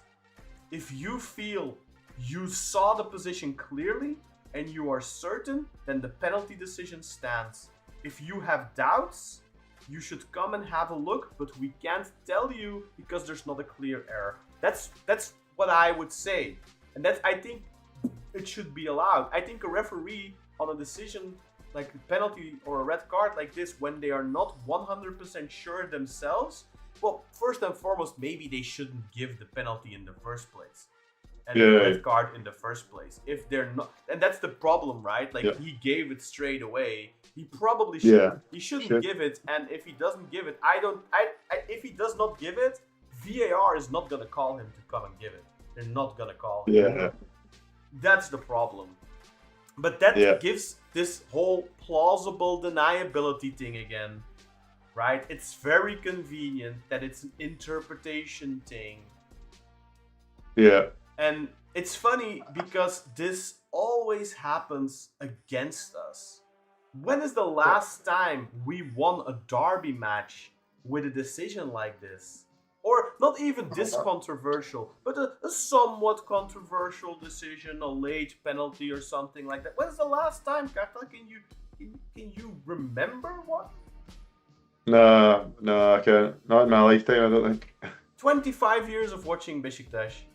If you feel you saw the position clearly and you are certain, then the penalty decision stands. If you have doubts, you should come and have a look, but we can't tell you because there's not a clear error. That's what I would say. And I think it should be allowed. I think a referee on a decision like a penalty or a red card like this, when they are not 100% sure themselves, well, first and foremost, maybe they shouldn't give the penalty in the first place. And the red card in the first place. If they're not, and that's the problem, right? Like he gave it straight away. He probably should. Yeah. He shouldn't give it. And if he doesn't give it, if he does not give it, VAR is not gonna call him to come and give it. They're not gonna call him. Yeah. That's the problem. But that gives this whole plausible deniability thing again, right? It's very convenient that it's an interpretation thing. Yeah. And it's funny because this always happens against us. When is the last time we won a derby match with a decision like this? Or not even this controversial, but a somewhat controversial decision, a late penalty or something like that. When is the last time, Karta? Can you remember one? No, I can't. Not in my lifetime, I don't think. 25 years of watching Besiktas.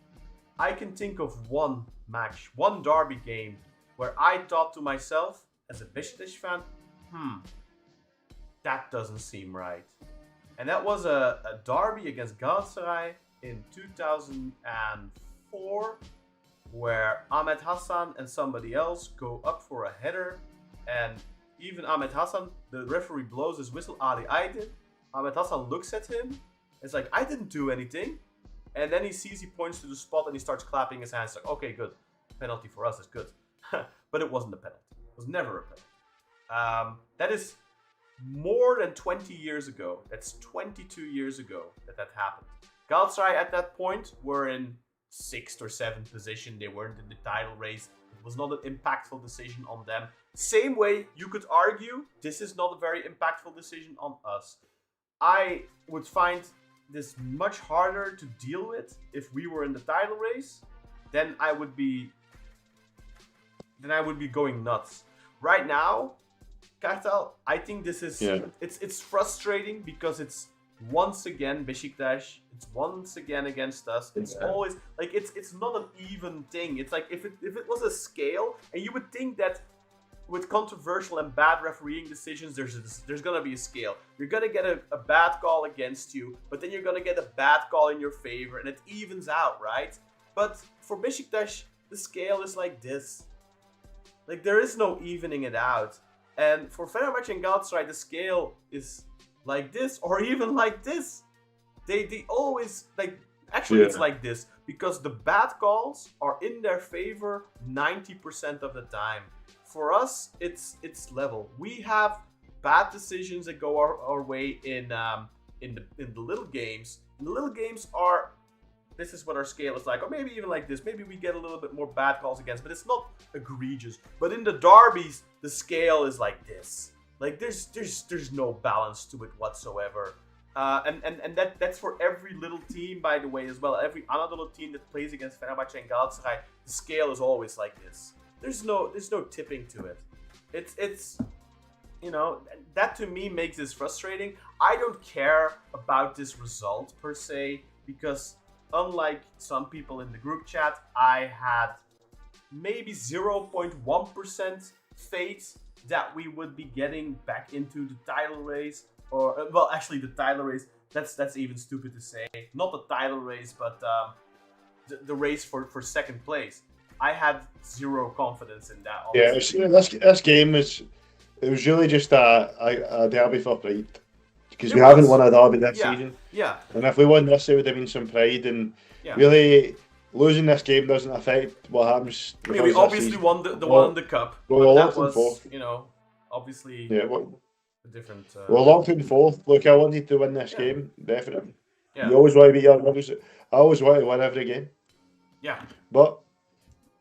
I can think of one match, one derby game, where I thought to myself, as a Besiktas fan, that doesn't seem right. And that was a derby against Galatasaray in 2004, where Ahmed Hassan and somebody else go up for a header, and even Ahmed Hassan, the referee blows his whistle, Ali Aydin. Ahmed Hassan looks at him, it's like, I didn't do anything. And then he sees, he points to the spot and he starts clapping his hands like, okay, good. Penalty for us is good. But it wasn't a penalty. It was never a penalty. That is more than 20 years ago. That's 22 years ago that happened. Galatasaray at that point were in 6th or 7th position. They weren't in the title race. It was not an impactful decision on them. Same way you could argue this is not a very impactful decision on us. I would find this much harder to deal with if we were in the title race, then I would be going nuts. Right now, Kartal, I think this is it's frustrating because it's once again Besiktas. It's once again against us. It's always like it's not an even thing. It's like if it was a scale, and you would think that with controversial and bad refereeing decisions, there's gonna be a scale. You're gonna get a bad call against you, but then you're gonna get a bad call in your favor, and it evens out, right? But for Besiktas, the scale is like this. Like there is no evening it out. And for Fenerbahçe and Galatasaray, the scale is like this, or even like this. They always it's like this because the bad calls are in their favor 90% of the time. For us, it's level. We have bad decisions that go our way in the little games. And the little games are. This is what our scale is like, or maybe even like this. Maybe we get a little bit more bad calls against, but it's not egregious. But in the derbies, the scale is like this. Like there's no balance to it whatsoever. And that's for every little team, by the way, as well. Every Anadolu team that plays against Fenerbahçe and Galatasaray, the scale is always like this. There's no tipping to it. It's that to me makes this frustrating. I don't care about this result per se because unlike some people in the group chat, I had maybe 0.1% faith that we would be getting back into the title race. Or, well, actually the title race, that's even stupid to say. Not the title race, but the race for second place. I had zero confidence in that. Honestly. Yeah, this game was really just a derby for pride. Because we haven't won a derby this season. Yeah. And if we won this, it would have been some pride. And really, losing this game doesn't affect what happens. I mean, we obviously won the one in the cup. Well, that was, fourth. Obviously a different... We're locked in fourth. Look, I wanted to win this game, definitely. Yeah. You always want to be your winners. I always want to win every game. Yeah. But,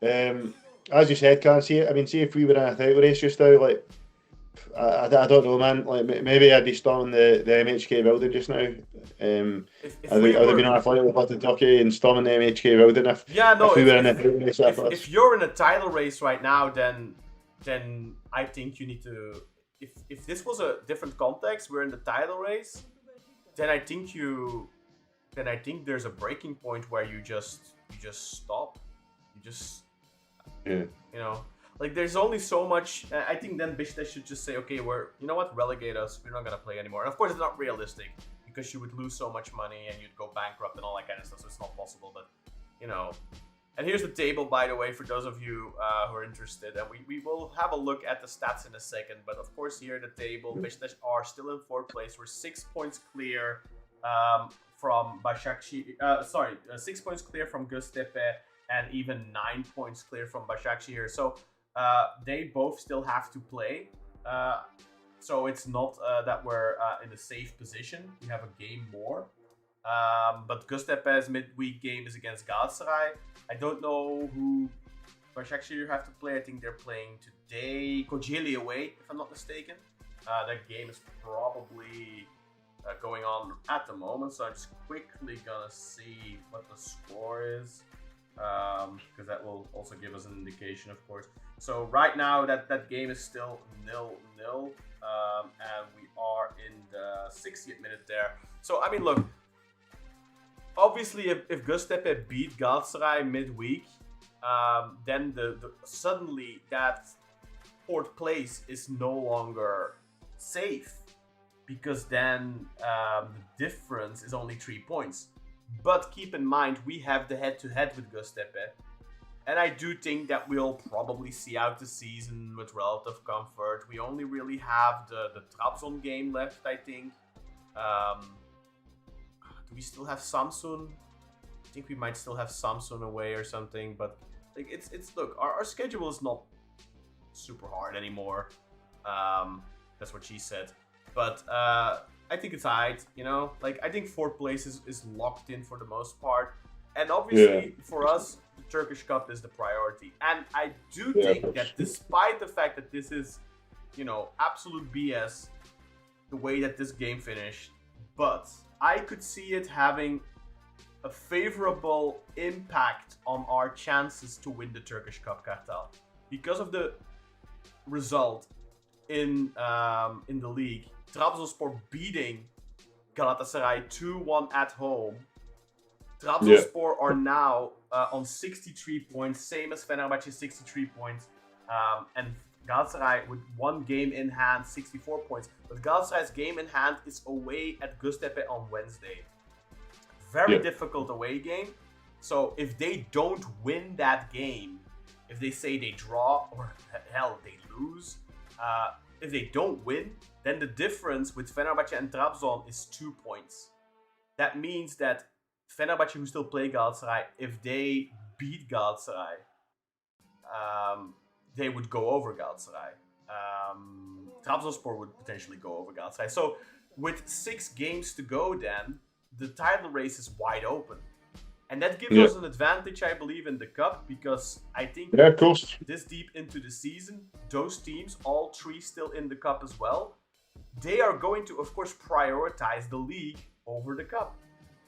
as you said, can't see it. I mean, see if we were in a title race just now, like, I don't know, man. Like maybe I'd be storming the MHK building just now. I'd been on a flight over to Turkey and storming the MHK building if we were in a title race. If you're in a title race right now, then I think you need to. If this was a different context, we're in the title race, then I think there's a breaking point where you just stop. Like there's only so much. I think then Beşiktaş should just say, okay, relegate us. We're not gonna play anymore. And of course, it's not realistic because you would lose so much money and you'd go bankrupt and all that kind of stuff. So it's not possible. But and here's the table, by the way, for those of you who are interested. And we will have a look at the stats in a second. But of course, here at the table, Beşiktaş are still in fourth place. We're 6 points clear from Başakşehir. 6 points clear from Göztepe and even 9 points clear from Başakşehir. So. They both still have to play, so it's not that we're in a safe position. We have a game more, but Göztepe's midweek game is against Galatasaray. I don't know who Başakşehir have to play. I think they're playing today. Kocaeli away, if I'm not mistaken. That game is probably going on at the moment, so I'm just quickly gonna see what the score is. Because that will also give us an indication, of course. So right now that game is still 0-0, and we are in the 60th minute there. So I mean, look, obviously if Göztepe beat Galatasaray midweek, then suddenly that fourth place is no longer safe, because then the difference is only 3 points. But keep in mind, we have the head-to-head with Göztepe. And I do think that we'll probably see out the season with relative comfort. We only really have the Trabzon game left, I think. Do we still have Samsun? I think we might still have Samsun away or something. But like it's look, our schedule is not super hard anymore. That's what she said. But I think it's alright, Like, I think fourth place is locked in for the most part. And obviously, for us, the Turkish Cup is the priority. And I do think that despite the fact that this is, absolute BS, the way that this game finished, but I could see it having a favorable impact on our chances to win the Turkish Cup, Kartal, because of the result in the league. Trabzonspor beating Galatasaray 2-1 at home. Trabzonspor are now on 63 points, same as Fenerbahçe, 63 points, and Galatasaray with one game in hand, 64 points. But Galatasaray's game in hand is away at Göztepe on Wednesday. Very difficult away game. So if they don't win that game, if they say they draw or hell they lose, if they don't win, then the difference with Fenerbahçe and Trabzon is 2 points. That means that Fenerbahçe, who still play Galatasaray, if they beat Galatasaray, they would go over Galatasaray. Trabzonspor would potentially go over Galatasaray. So with 6 games to go then, the title race is wide open. And that gives us an advantage, I believe, in the Cup, because I think of course. this deep into the season, those teams, all 3 still in the Cup as well, they are going to, of course, prioritize the league over the Cup.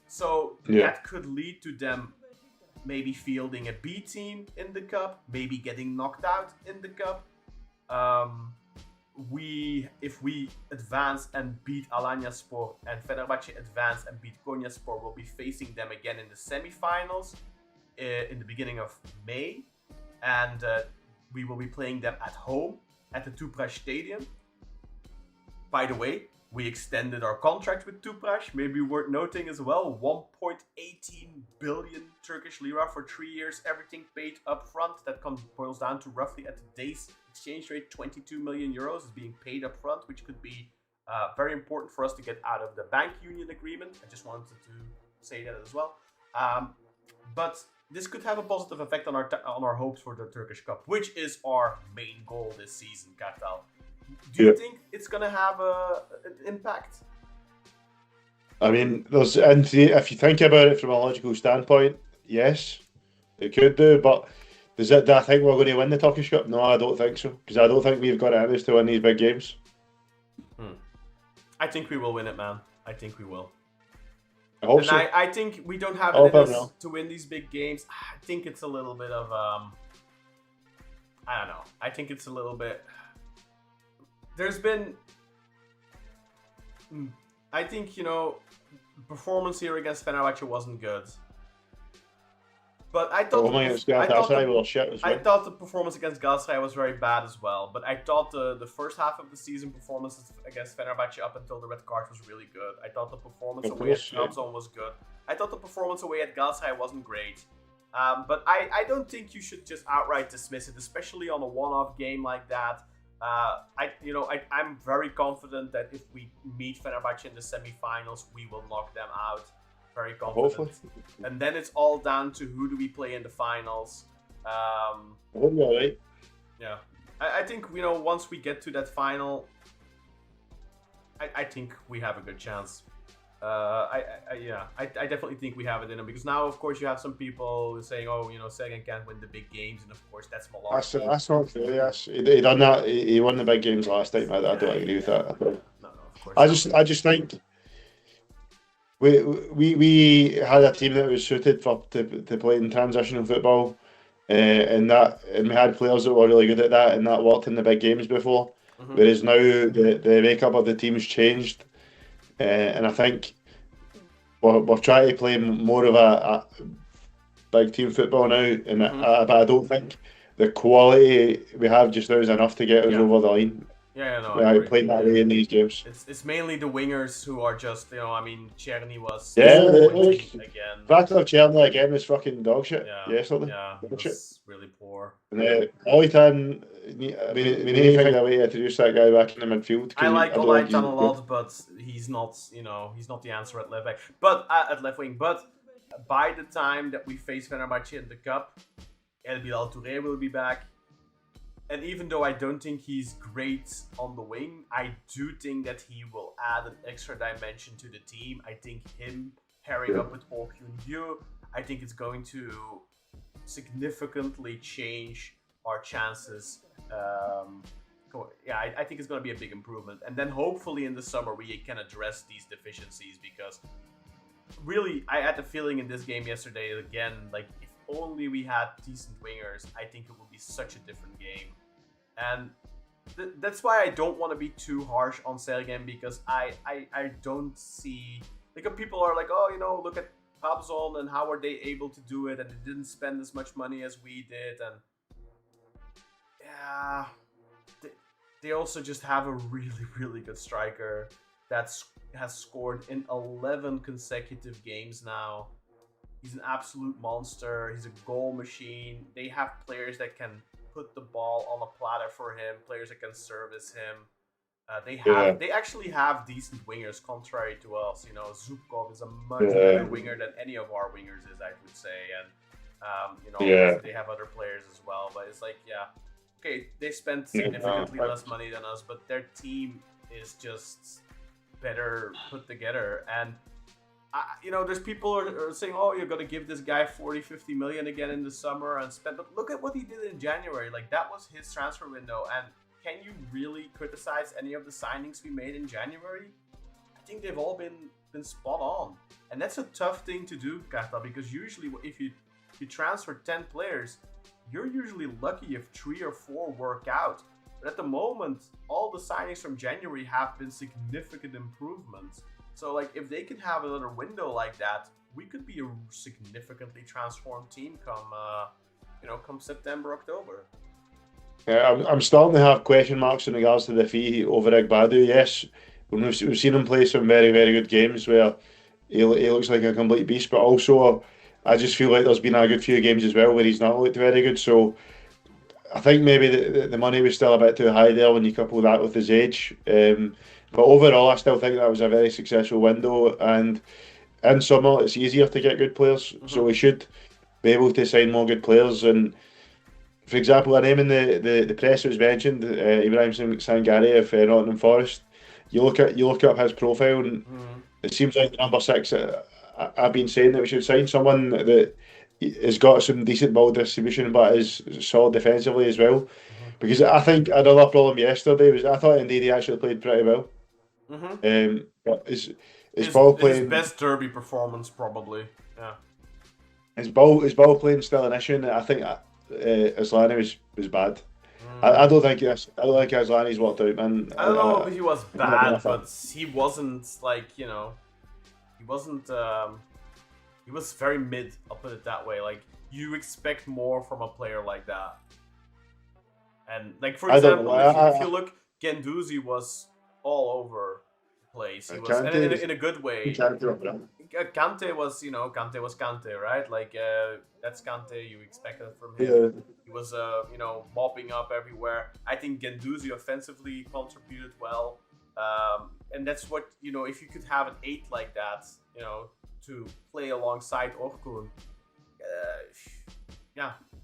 So that could lead to them maybe fielding a B team in the Cup, maybe getting knocked out in the Cup. If we advance and beat Alanyaspor and Fenerbahçe advance and beat Konyaspor, we'll be facing them again in the semi-finals in the beginning of May, and we will be playing them at home at the Tüpraş Stadium. By the way, we extended our contract with Tüpraş, maybe worth noting as well, 1.18 billion Turkish lira for 3 years, everything paid up front. That boils down to roughly at today's exchange rate, 22 million euros is being paid up front, which could be very important for us to get out of the bank union agreement. I just wanted to say that as well. But this could have a positive effect on our hopes for the Turkish Cup, which is our main goal this season, Kartal. Do you think it's going to have an impact? I mean, if you think about it from a logical standpoint, yes, it could do. But do I think we're going to win the Turkish Cup? No, I don't think so. Because I don't think we've got it in us to win these big games. I think we will win it, man. I think we will. I hope so. I think we don't have it in us to win these big games. I think it's a little bit of I don't know. I think it's a little bit. There's been, I think, performance here against Fenerbahçe wasn't good. But I thought the performance against Galatasaray was very bad as well. But I thought the first half of the season performance against Fenerbahçe up until the red card was really good. I thought the performance away at Trabzon was good. I thought the performance away at Galatasaray wasn't great. But I don't think you should just outright dismiss it, especially on a one-off game like that. I'm very confident that if we meet Fenerbahçe in the semi-finals, we will knock them out. Very confident. Hopefully. And then it's all down to who do we play in the finals. Right. Yeah, I think once we get to that final, I think we have a good chance. I definitely think we have it in them, because now, of course, you have some people saying, Sagan can't win the big games, and of course that's malarkey. That's not true. Yes, he done that. He won the big games last time. I don't agree with that. No, of course. I just think we had a team that was suited to play in transitional football, and we had players that were really good at that, and that worked in the big games before. Mm-hmm. Whereas now the makeup of the team's changed. And I think we're trying to play more of a big team football now, but I don't think the quality we have just now is enough to get us over the line. Playing that way in these games. It's mainly the wingers who are just, Czerny was again. Battle of Czerny again was fucking dog shit. Yesterday. Yeah, it's really poor. And Olitan, we need to find a way to introduce that guy back in the midfield. I like Olitan a lot, but he's not, he's not the answer at left back. But at left wing. But by the time that we face Fenerbahçe in the cup, El Bilal Touré will be back. And even though I don't think he's great on the wing, I do think that he will add an extra dimension to the team. I think him pairing up with Oh Kyun-gyu, I think it's going to significantly change our chances I think it's going to be a big improvement. And then hopefully in the summer we can address these deficiencies, because really I had the feeling in this game yesterday again, like if only we had decent wingers, I think it would be such a different game. And that's why I don't want to be too harsh on Sergen, because I don't see, like, people are like, oh, you know, look at Trabzon and how are they able to do it, and they didn't spend as much money as we did, and yeah, they also just have a really, really good striker that has scored in 11 consecutive games now. He's an absolute monster. He's a goal machine. They have players that can put the ball on a platter for him, players that can service him. They actually have decent wingers, contrary to us. You know, Zubkov is a much better winger than any of our wingers is, I would say. And they have other players as well. But it's like, okay, they spent significantly less money than us, but their team is just better put together. And there's people are saying, oh, you're gonna give this guy 40-50 million again in the summer and spend, but look at what he did in January. Like, that was his transfer window, and can you really criticize any of the signings we made in January? I think they've all been spot on. And that's a tough thing to do, Kata, because usually if you transfer 10 players, you're usually lucky if 3 or 4 work out. But at the moment, all the signings from January have been significant improvements. So, like, if they can have another window like that, we could be a significantly transformed team come September, October. Yeah, I'm starting to have question marks in regards to the fee over Agbadou. Yes, we've seen him play some very, very good games where he looks like a complete beast, but also I just feel like there's been a good few games as well where he's not looked very good. So I think maybe the money was still a bit too high there when you couple that with his age. But overall, I still think that was a very successful window, and in summer it's easier to get good players, so we should be able to sign more good players. And for example, a name in the press that was mentioned, Ibrahim Sangare of Nottingham Forest. You look up his profile, and it seems like the number 6. I've been saying that we should sign someone that has got some decent ball distribution, but is solid defensively as well. Because I think another problem yesterday was I thought indeed he actually played pretty well. But his ball playing, his best derby performance probably. Yeah. His ball playing still an issue, and I think Aslani was bad. I don't think Aslani's worked out, man. I don't know if he was bad, but he wasn't like, he wasn't. He was very mid. I'll put it that way. Like, you expect more from a player like that. And like, for example, if you look, Guendouzi was all over the place. He was in a good way. Kante was, Kante was Kante, right? Like, that's Kante. You expected from him. Yeah. He was, mopping up everywhere. I think Guendouzi offensively contributed well. And that's what, if you could have an 8 like that, to play alongside Orkun,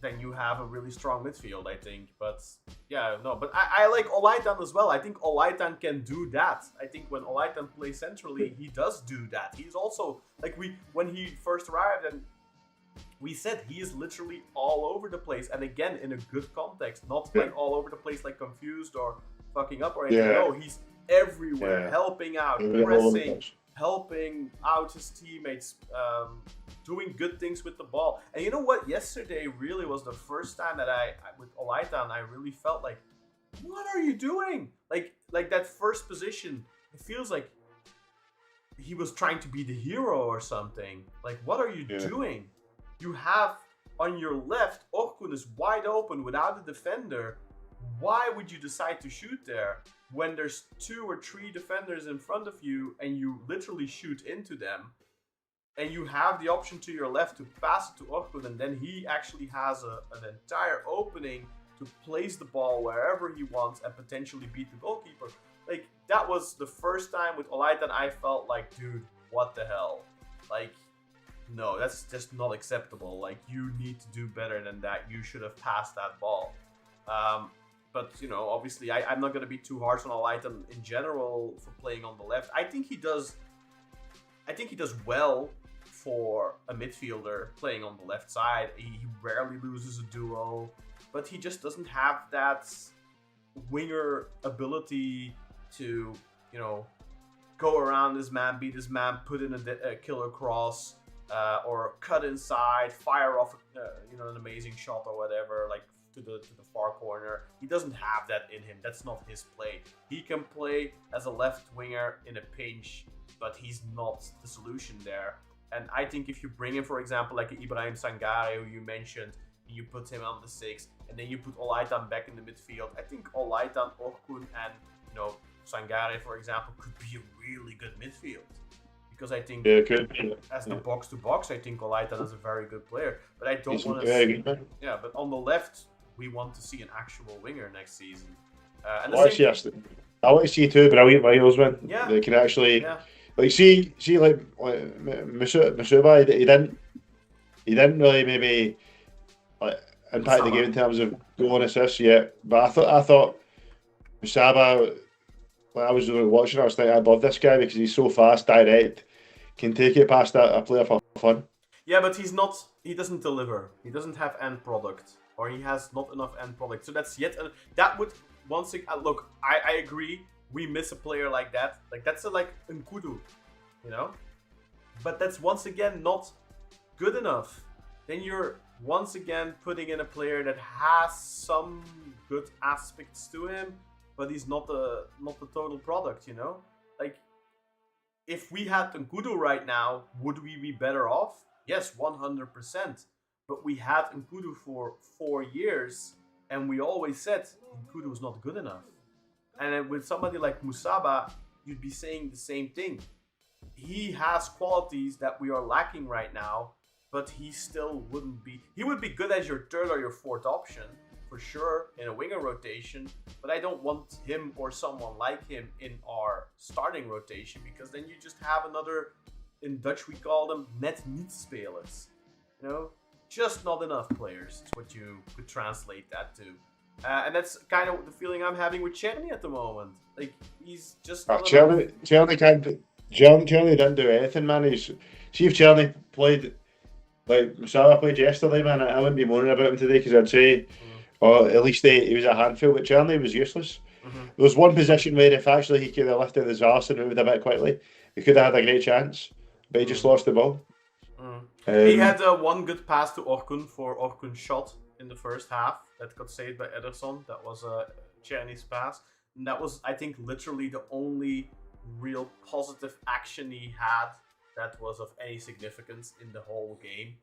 then you have a really strong midfield, I think. But but I like Olaitan as well. I think Olaitan can do that. I think when Olaitan plays centrally, he does do that. He's also, like, when he first arrived, and we said he is literally all over the place, and again in a good context, not like all over the place like confused or fucking up or anything. No, he's everywhere, helping out, pressing, helping out his teammates, doing good things with the ball. And you know what? Yesterday really was the first time that with Olaitan, I really felt like, what are you doing? Like that first position, it feels like he was trying to be the hero or something. Like, what are you doing? You have on your left, Orkun is wide open without a defender. Why would you decide to shoot there when there's 2 or 3 defenders in front of you and you literally shoot into them? And you have the option to your left to pass it to Orkun, and then he actually has an entire opening to place the ball wherever he wants and potentially beat the goalkeeper. Like, that was the first time with Olaitan I felt like, dude, what the hell? Like, no, that's just not acceptable. Like, you need to do better than that. You should have passed that ball. But, obviously, I'm not going to be too harsh on Olaitan in general for playing on the left. I think he does well for a midfielder playing on the left side. He rarely loses a duel, but he just doesn't have that winger ability to, go around this man, beat this man, put in a killer cross, or cut inside, fire off, an amazing shot or whatever, like to the far corner. He doesn't have that in him. That's not his play. He can play as a left winger in a pinch, but he's not the solution there. And I think if you bring in, for example, like Ibrahim Sangare, who you mentioned, you put him on the 6, and then you put Olaitan back in the midfield, I think Olaitan, Orkun, and Sangare, for example, could be a really good midfield. Because I think as the box-to-box, I think Olaitan is a very good player. But I don't want to see... Yeah, but on the left, we want to see an actual winger next season. And I want to see two brilliant wingers, man. Yeah. They can actually... Yeah. Like, see, like Masuba, he didn't really maybe impact the game in terms of goal and assists yet. But I thought Musaba, when I was watching, I was thinking, I love this guy because he's so fast, direct, can take it past a player for fun. Yeah, but he doesn't deliver. He doesn't have end product, or he has not enough end product. So that's that would once again, look, I agree. We miss a player like that. Like, that's like Nkudu, But that's once again not good enough. Then you're once again putting in a player that has some good aspects to him, but he's not the total product, Like, if we had Nkudu right now, would we be better off? Yes, 100%. But we had Nkudu for 4 years, and we always said Nkudu was not good enough. And then with somebody like Musaba, you'd be saying the same thing. He has qualities that we are lacking right now, but he still wouldn't be... He would be good as your third or your fourth option, for sure, in a winger rotation. But I don't want him or someone like him in our starting rotation, because then you just have another... In Dutch, we call them net niet spelers. Just not enough players. Is what you could translate that to. And that's kind of the feeling I'm having with Czerny at the moment. Like, he's just... Czerny didn't do anything, man. See if Czerny played... Like, Musaba played yesterday, man. I wouldn't be moaning about him today, because I'd say, at least he was a handful, but Czerny was useless. Mm-hmm. There was one position where if actually he could have lifted his arse and moved a bit quickly, he could have had a great chance, but he just lost the ball. He had one good pass to Orkun for Orkun's shot in the first half that got saved by Ederson. That was Czerny's pass. And that was, I think, literally the only real positive action he had that was of any significance in the whole game.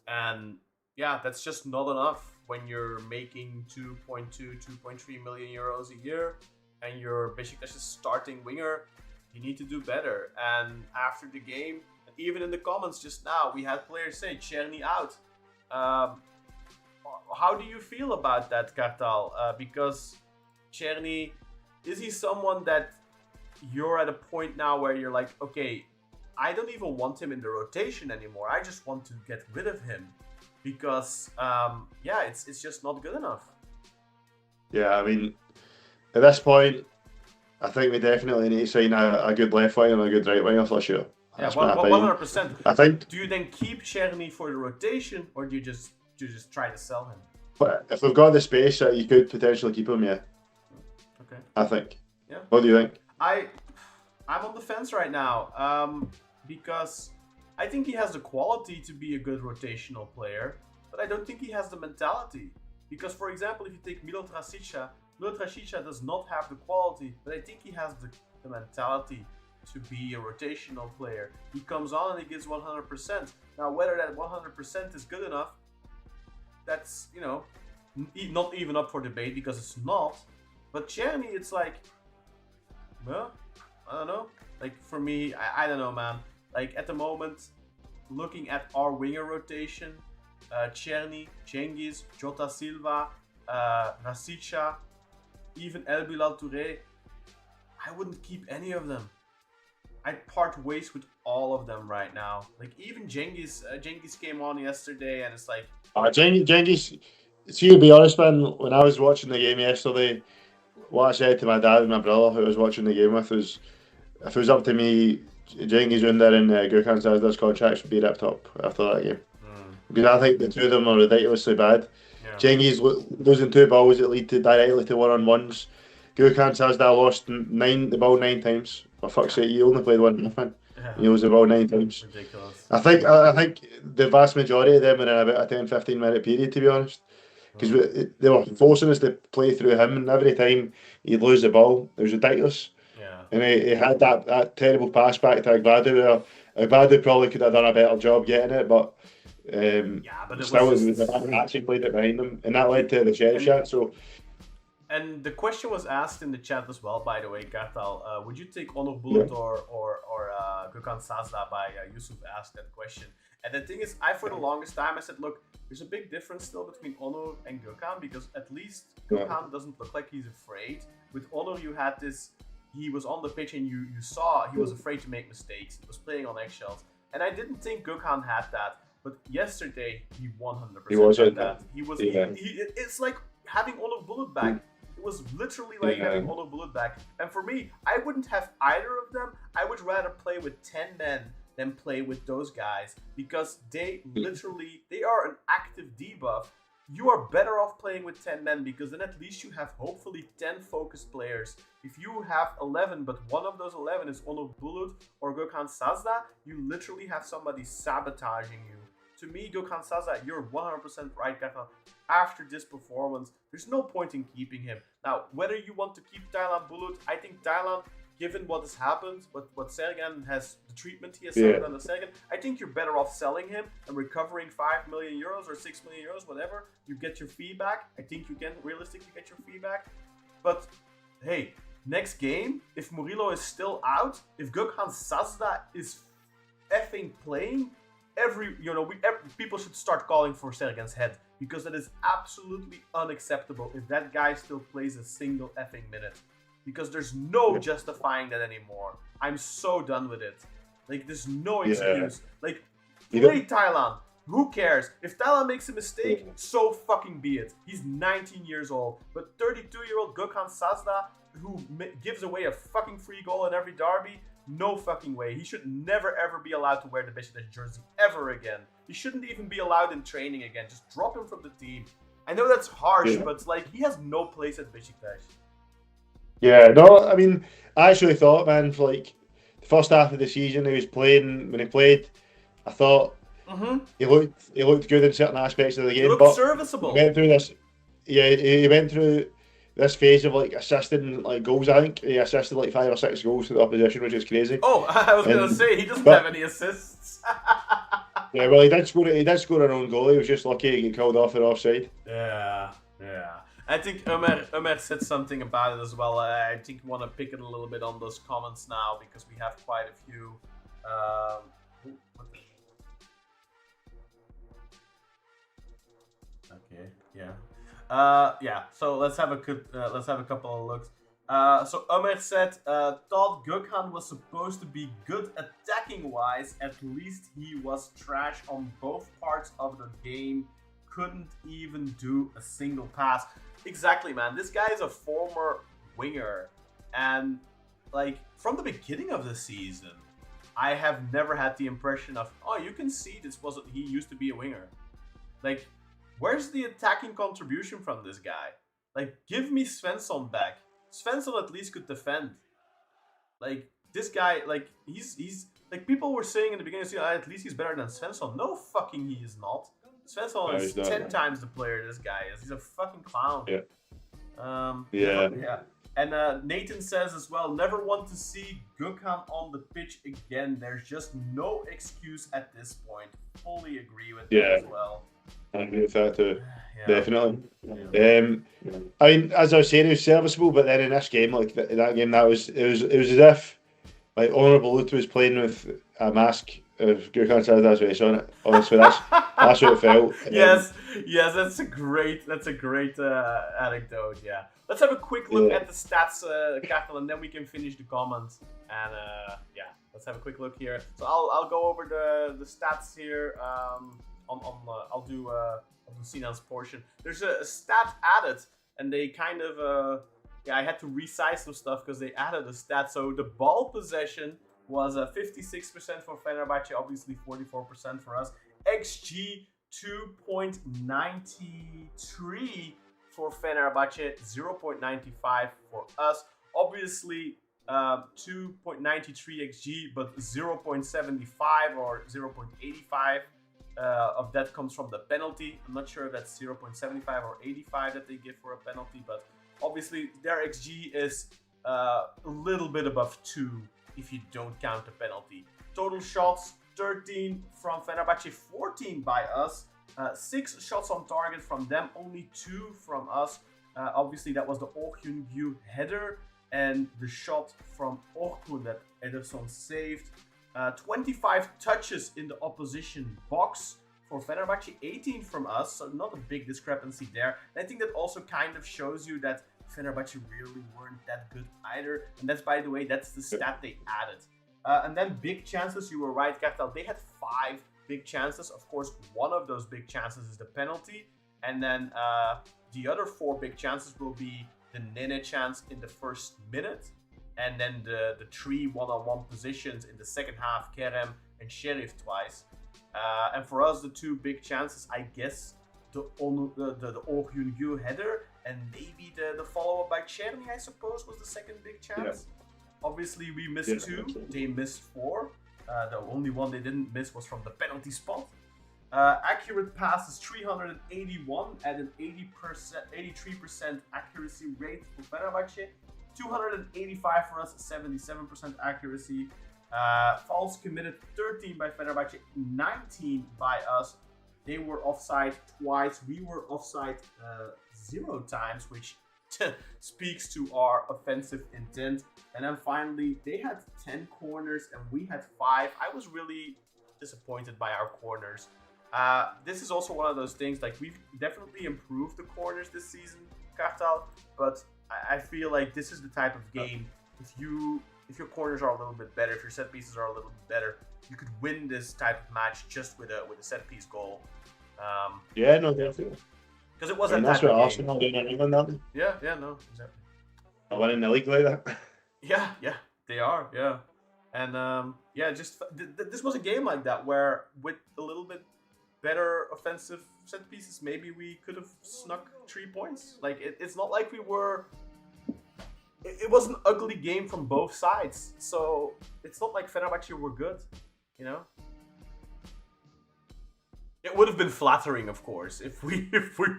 And yeah, that's just not enough when you're making 2.3 million euros a year and you're Beşiktaş's starting winger. You need to do better. And after the game, even in the comments just now, we had players say Czerny out. How do you feel about that, Kartal? Because Czerny, is he someone that you're at a point now where you're like, okay, I don't even want him in the rotation anymore. I just want to get rid of him because, it's just not good enough. Yeah, I mean, at this point, I think we definitely need to sign a good left winger and a good right winger for sure. Yeah, 100%. I think. Do you then keep Czerny for the rotation, or do you just try to sell him? But if we've got the space, you could potentially keep him. Yeah. Okay. I think. Yeah. What do you think? I'm on the fence right now, because I think he has the quality to be a good rotational player, but I don't think he has the mentality. Because, for example, if you take Milot Rashica does not have the quality, but I think he has the mentality to be a rotational player. He comes on and he gives 100%. Now, whether that 100% is good enough, that's, not even up for debate, because it's not. But Czerny, it's like, well, I don't know. Like, for me, I don't know, man. Like, at the moment, looking at our winger rotation, Czerny, Cengiz, Jota Silva, Rashica, even El Bilal Touré, I wouldn't keep any of them. I'd part ways with all of them right now. Like, even Cengiz came on yesterday, and it's like... Cengiz, see, to be honest, man, when I was watching the game yesterday, what I said to my dad and my brother, who I was watching the game with, was, if it was up to me, Cengiz Under and Gökhan Sazdağ's contracts would be ripped up after that game. Because I think the two of them are ridiculously bad. Cengiz losing 2 balls that lead directly to one-on-ones. Gökhan Sazdağı lost the ball 9 times. For fuck's sake, he only played 1-0. He lose the ball 9 times. Ridiculous. I think the vast majority of them were in about a 10-15 minute period, to be honest. Because they were forcing us to play through him, and every time he'd lose the ball, it was ridiculous. Yeah. And he had that terrible pass back to Agbadou, where Agbadou probably could have done a better job getting it, but but it still, was it was actually played it behind him, and that led to the sheriff shot. So, and the question was asked in the chat as well, by the way, Kartal. Would you take Onur Bulut or Gökhan Sazdağı? By Yusuf asked that question. And the thing is, for the longest time I said, look, there's a big difference still between Onur and Gökhan, because at least Gökhan doesn't look like he's afraid. With Onur, you had this. He was on the pitch and you saw he was afraid to make mistakes. He was playing on eggshells. And I didn't think Gökhan had that. But yesterday, he 100% had that. He was. It's like having Onur Bulut back. It was literally like having Onur Bulut back. And for me, I wouldn't have either of them. I would rather play with 10 men than play with those guys, because they are an active debuff. You are better off playing with 10 men, because then at least you have hopefully 10 focused players. If you have 11, but one of those 11 is Onur Bulut or Gökhan Sazdağı, you literally have somebody sabotaging you. To me, Gökhan Sazdağı, you're 100% right, Gökhan. After this performance, there's no point in keeping him. Now, whether you want to keep Taylan Bulut, I think Taylan, given what has happened, what Sergen has, the treatment he has suffered under Sergen, I think you're better off selling him and recovering 5 million euros or 6 million euros, whatever. You get your fee back. I think you can realistically get your fee back. But hey, next game, if Murillo is still out, if Gökhan Sazdağı is effing playing, people should start calling for Sergen's head, because that is absolutely unacceptable if that guy still plays a single effing minute. Because there's no justifying that anymore. I'm so done with it. Like, there's no excuse. Like, play Taylan. Who cares? If Taylan makes a mistake, so fucking be it. He's 19 years old. But 32-year-old Gökhan Sazdağı, who gives away a fucking free goal in every derby, no fucking way. He should never ever be allowed to wear the Besiktas jersey ever again. He shouldn't even be allowed in training again. Just drop him from the team. I know that's harsh, but it's like, he has no place at Besiktas. Yeah, no, I mean, I actually thought, man, for like the first half of the season, when he played, I thought he looked good in certain aspects of the game. He looked serviceable. He went through this, he went through this phase of like assisting like goals. I think he assisted like 5 or 6 goals to the opposition, which is crazy. Oh, I was gonna say he doesn't have any assists. Yeah, well, he did score an own goal. He was just lucky to get called off for offside. Yeah. I think Ömer said something about it as well. I think we want to pick it a little bit on those comments now, because we have quite a few. Okay, yeah. So let's have a couple of looks. So Ömer said, thought Gökhan was supposed to be good attacking wise. At least he was trash on both parts of the game. Couldn't even do a single pass. Exactly, man. This guy is a former winger, and like from the beginning of the season, I have never had the impression of, oh, you can see this wasn't, he used to be a winger. Like, where's the attacking contribution from this guy? Like, give me Svensson back. Svensson at least could defend. Like, this guy, like, he's like, people were saying in the beginning of the season, at least he's better than Svensson. No fucking he is not. Svensson is 10 times the player this guy is. He's a fucking clown. Yeah. And Nathan says as well, never want to see Gökhan on the pitch again. There's just no excuse at this point. Fully agree with that as well. I agree with that too. Definitely. I mean, as I was saying, he was serviceable, but then in this game, like that game, it was as if like Onur Bulut was playing with a mask of Gökhan Sazdağı face on it. Honestly, that's what it felt. Yes, that's a great anecdote. Yeah, let's have a quick look at the stats, Kartel, and then we can finish the comments. And let's have a quick look here. So I'll go over the stats here. I'll do Sinan's portion. There's a stat added, and they kind of I had to resize some stuff because they added a stat. So the ball possession was 56% for Fenerbahçe, obviously 44% for us. XG 2.93 for Fenerbahçe, 0.95 for us. Obviously, 2.93 XG, but 0.75 or 0.85 of that comes from the penalty. I'm not sure if that's 0.75 or 85 that they give for a penalty, but obviously their XG is a little bit above 2 if you don't count the penalty. Total shots, 13 from Fenerbahçe, 14 by us. 6 shots on target from them, only 2 from us. Obviously that was the Oh Hyun-gyu header and the shot from Orkun that Ederson saved. 25 touches in the opposition box for Fenerbahçe, 18 from us, so not a big discrepancy there. And I think that also kind of shows you that Fenerbahçe really weren't that good either. And that's, by the way, that's the stat they added. And then big chances, you were right, Kartal. They had 5 big chances. Of course, one of those big chances is the penalty. And then the other 4 big chances will be the Nene chance in the first minute. And then the 3 one-on-one positions in the second half, Kerem and Sheriff twice. And for us, the 2 big chances, I guess, the Oh Hyun-gyu header and maybe the follow-up by Cherny, I suppose, was the second big chance. Yeah. Obviously, we missed 2. They missed 4. The only one they didn't miss was from the penalty spot. Accurate passes 381 at an 83% accuracy rate for Fenerbahçe. 285 for us, 77% accuracy. Fouls committed 13 by Fenerbahçe, 19 by us. They were offside twice. We were offside 0 times, which speaks to our offensive intent. And then finally, they had 10 corners and we had 5. I was really disappointed by our corners. This is also one of those things, like we've definitely improved the corners this season, Kartal, but I feel like this is the type of game, if your corners are a little bit better, if your set pieces are a little bit better, you could win this type of match just with a set piece goal. Yeah, no, definitely. Because it wasn't that's what Arsenal doing in England, aren't they? Yeah, no, exactly. They're winning the league like that. Yeah, they are, yeah. And just this was a game like that where with a little bit better offensive set pieces, maybe we could have snuck 3 points. Like it's not like we were. It was an ugly game from both sides, so it's not like Fenerbahçe were good, you know. It would have been flattering, of course, if we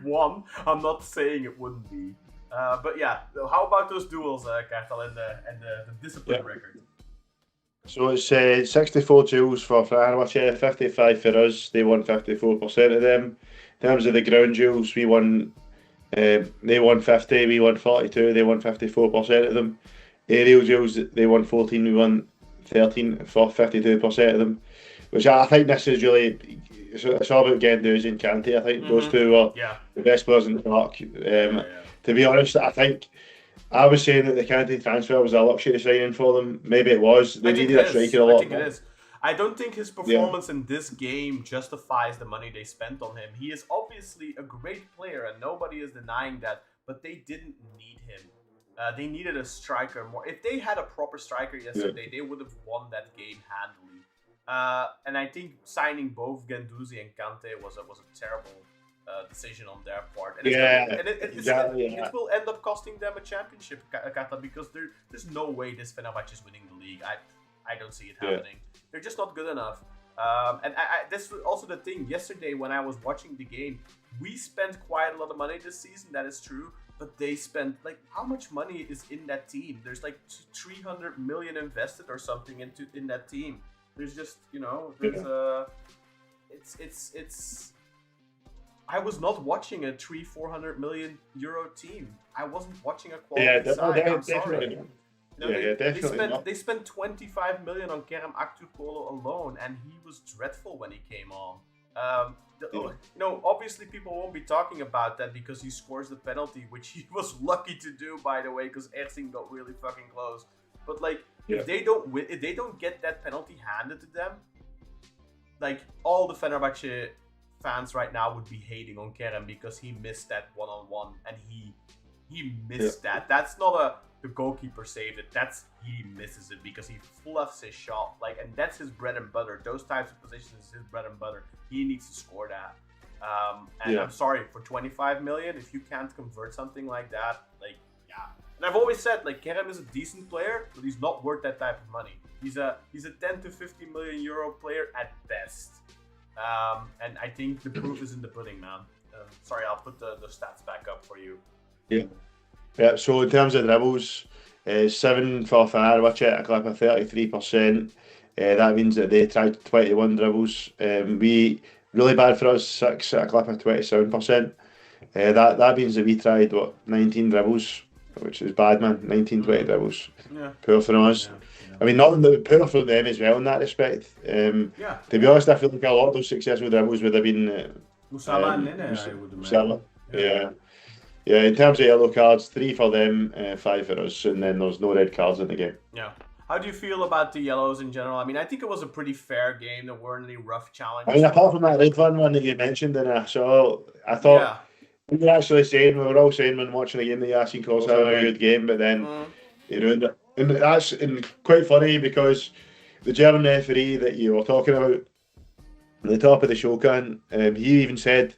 won. I'm not saying it wouldn't be, but yeah. How about those duels, Kartal, and the discipline record? So it's 64 duels for Fenerbahçe, 55 for us. They won 54% of them. In terms of the ground duels, we won. They won 50, we won 42. They won 54% of them. Aerial duels, they won 14, we won 13 for 52% of them. Which I think this is really. It's all about Guendouzi and Kante. I think those two were the best players in the park. To be honest, I think. I was saying that the Kante transfer was a luxury signing for them. Maybe it was. They needed a striker a lot. I think it is. I don't think his performance in this game justifies the money they spent on him. He is obviously a great player, and nobody is denying that. But they didn't need him. They needed a striker more. If they had a proper striker yesterday, they would have won that game handily. And I think signing both Guendouzi and Kante was a terrible decision on their part. And it will end up costing them a championship, Kata, because there's no way this Fenerbahçe is winning the league. I don't see it happening. They're just not good enough. And this was also the thing. Yesterday, when I was watching the game, we spent quite a lot of money this season, that is true. But they spent, like, how much money is in that team? There's like 300 million invested or something in that team. There's just, it's I was not watching a 400 million euro team. I wasn't watching a quality side. I'm sorry. They spent 25 million on Kerem Aktürkoğlu alone, and he was dreadful when he came on. Obviously people won't be talking about that because he scores the penalty, which he was lucky to do, by the way, because Ersin got really fucking close. But if they don't get that penalty handed to them, like all the Fenerbahçe fans right now would be hating on Kerem because he missed that one-on-one, and he missed that. That's not the goalkeeper saved it. He misses it because he fluffs his shot, and that's his bread and butter. Those types of positions is his bread and butter. He needs to score that. And I'm sorry, for 25 million, if you can't convert something like that, like, yeah. And I've always said, like, Kerem is a decent player, but he's not worth that type of money. He's a 10 to 50 million euro player at best. And I think the proof is in the pudding, man. Sorry, I'll put the stats back up for you. Yeah, so in terms of dribbles, 7 for Fenerbahçe at a clip of 33%. That means that they tried 21 dribbles. We really bad for us, 6 at a clip of 27%. That means that we tried 19 dribbles, which is bad, man. 20 dribbles. Yeah. Poor for us. Yeah. I mean, not poor for them as well in that respect. To be honest, I feel like a lot of those successful dribbles would have been Musaba and Nene, I would imagine. Musaba. Yeah. In terms of yellow cards, 3 for them, 5 for us, and then there's no red cards in the game. Yeah. How do you feel about the yellows in general? I mean, I think it was a pretty fair game. There weren't any rough challenges. I mean, apart from that red one that you mentioned, and I thought we were all saying when watching the game that Yasin Kol's having a good game, but then he ruined it. And that's quite funny because the German referee that you were talking about at the top of the show, he even said,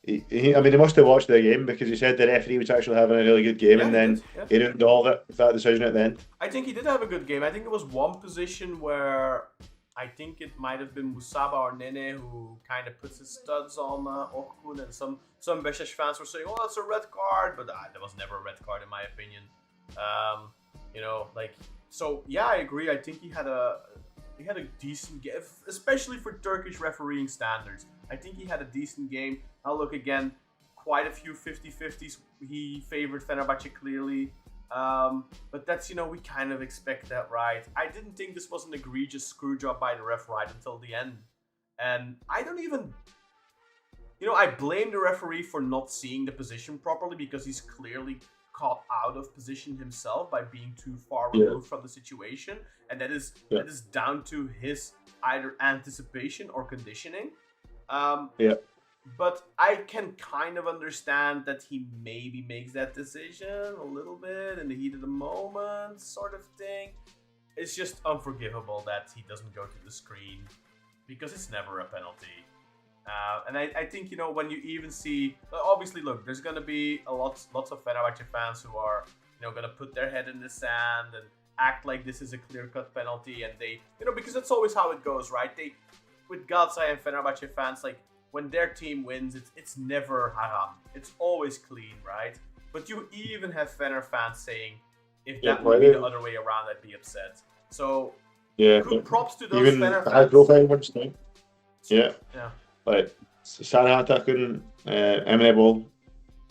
he must have watched the game because he said the referee was actually having a really good game, and then he ruined all that decision at the end. I think he did have a good game. I think it was one position where I think it might have been Musaba or Nene who kind of puts his studs on Okun, and some Beşiktaş fans were saying, "Oh, that's a red card," but there was never a red card in my opinion. I agree. I think he had a decent game, especially for Turkish refereeing standards. I think he had a decent game. Now look, again, quite a few 50-50s. He favored Fenerbahçe clearly. But that's, we kind of expect that, right? I didn't think this was an egregious screw job by the ref right until the end. And I don't even... I blame the referee for not seeing the position properly because he's clearly caught out of position himself by being too far removed from the situation. And that is down to his either anticipation or conditioning. But I can kind of understand that he maybe makes that decision a little bit in the heat of the moment, sort of thing. It's just unforgivable that he doesn't go to the screen because it's never a penalty. And I think, when you even see, obviously, look, there's going to be lots of Fenerbahçe fans who are, going to put their head in the sand and act like this is a clear-cut penalty. And they, because that's always how it goes, right? With Galatasaray and Fenerbahçe fans, like, when their team wins, it's never haram. It's always clean, right? But you even have Fener fans saying, if that would be the other way around, I'd be upset. So, good props to those Fener fans. High-profile ones too. Yeah. Like, Sarahata couldn't, Emre Bol,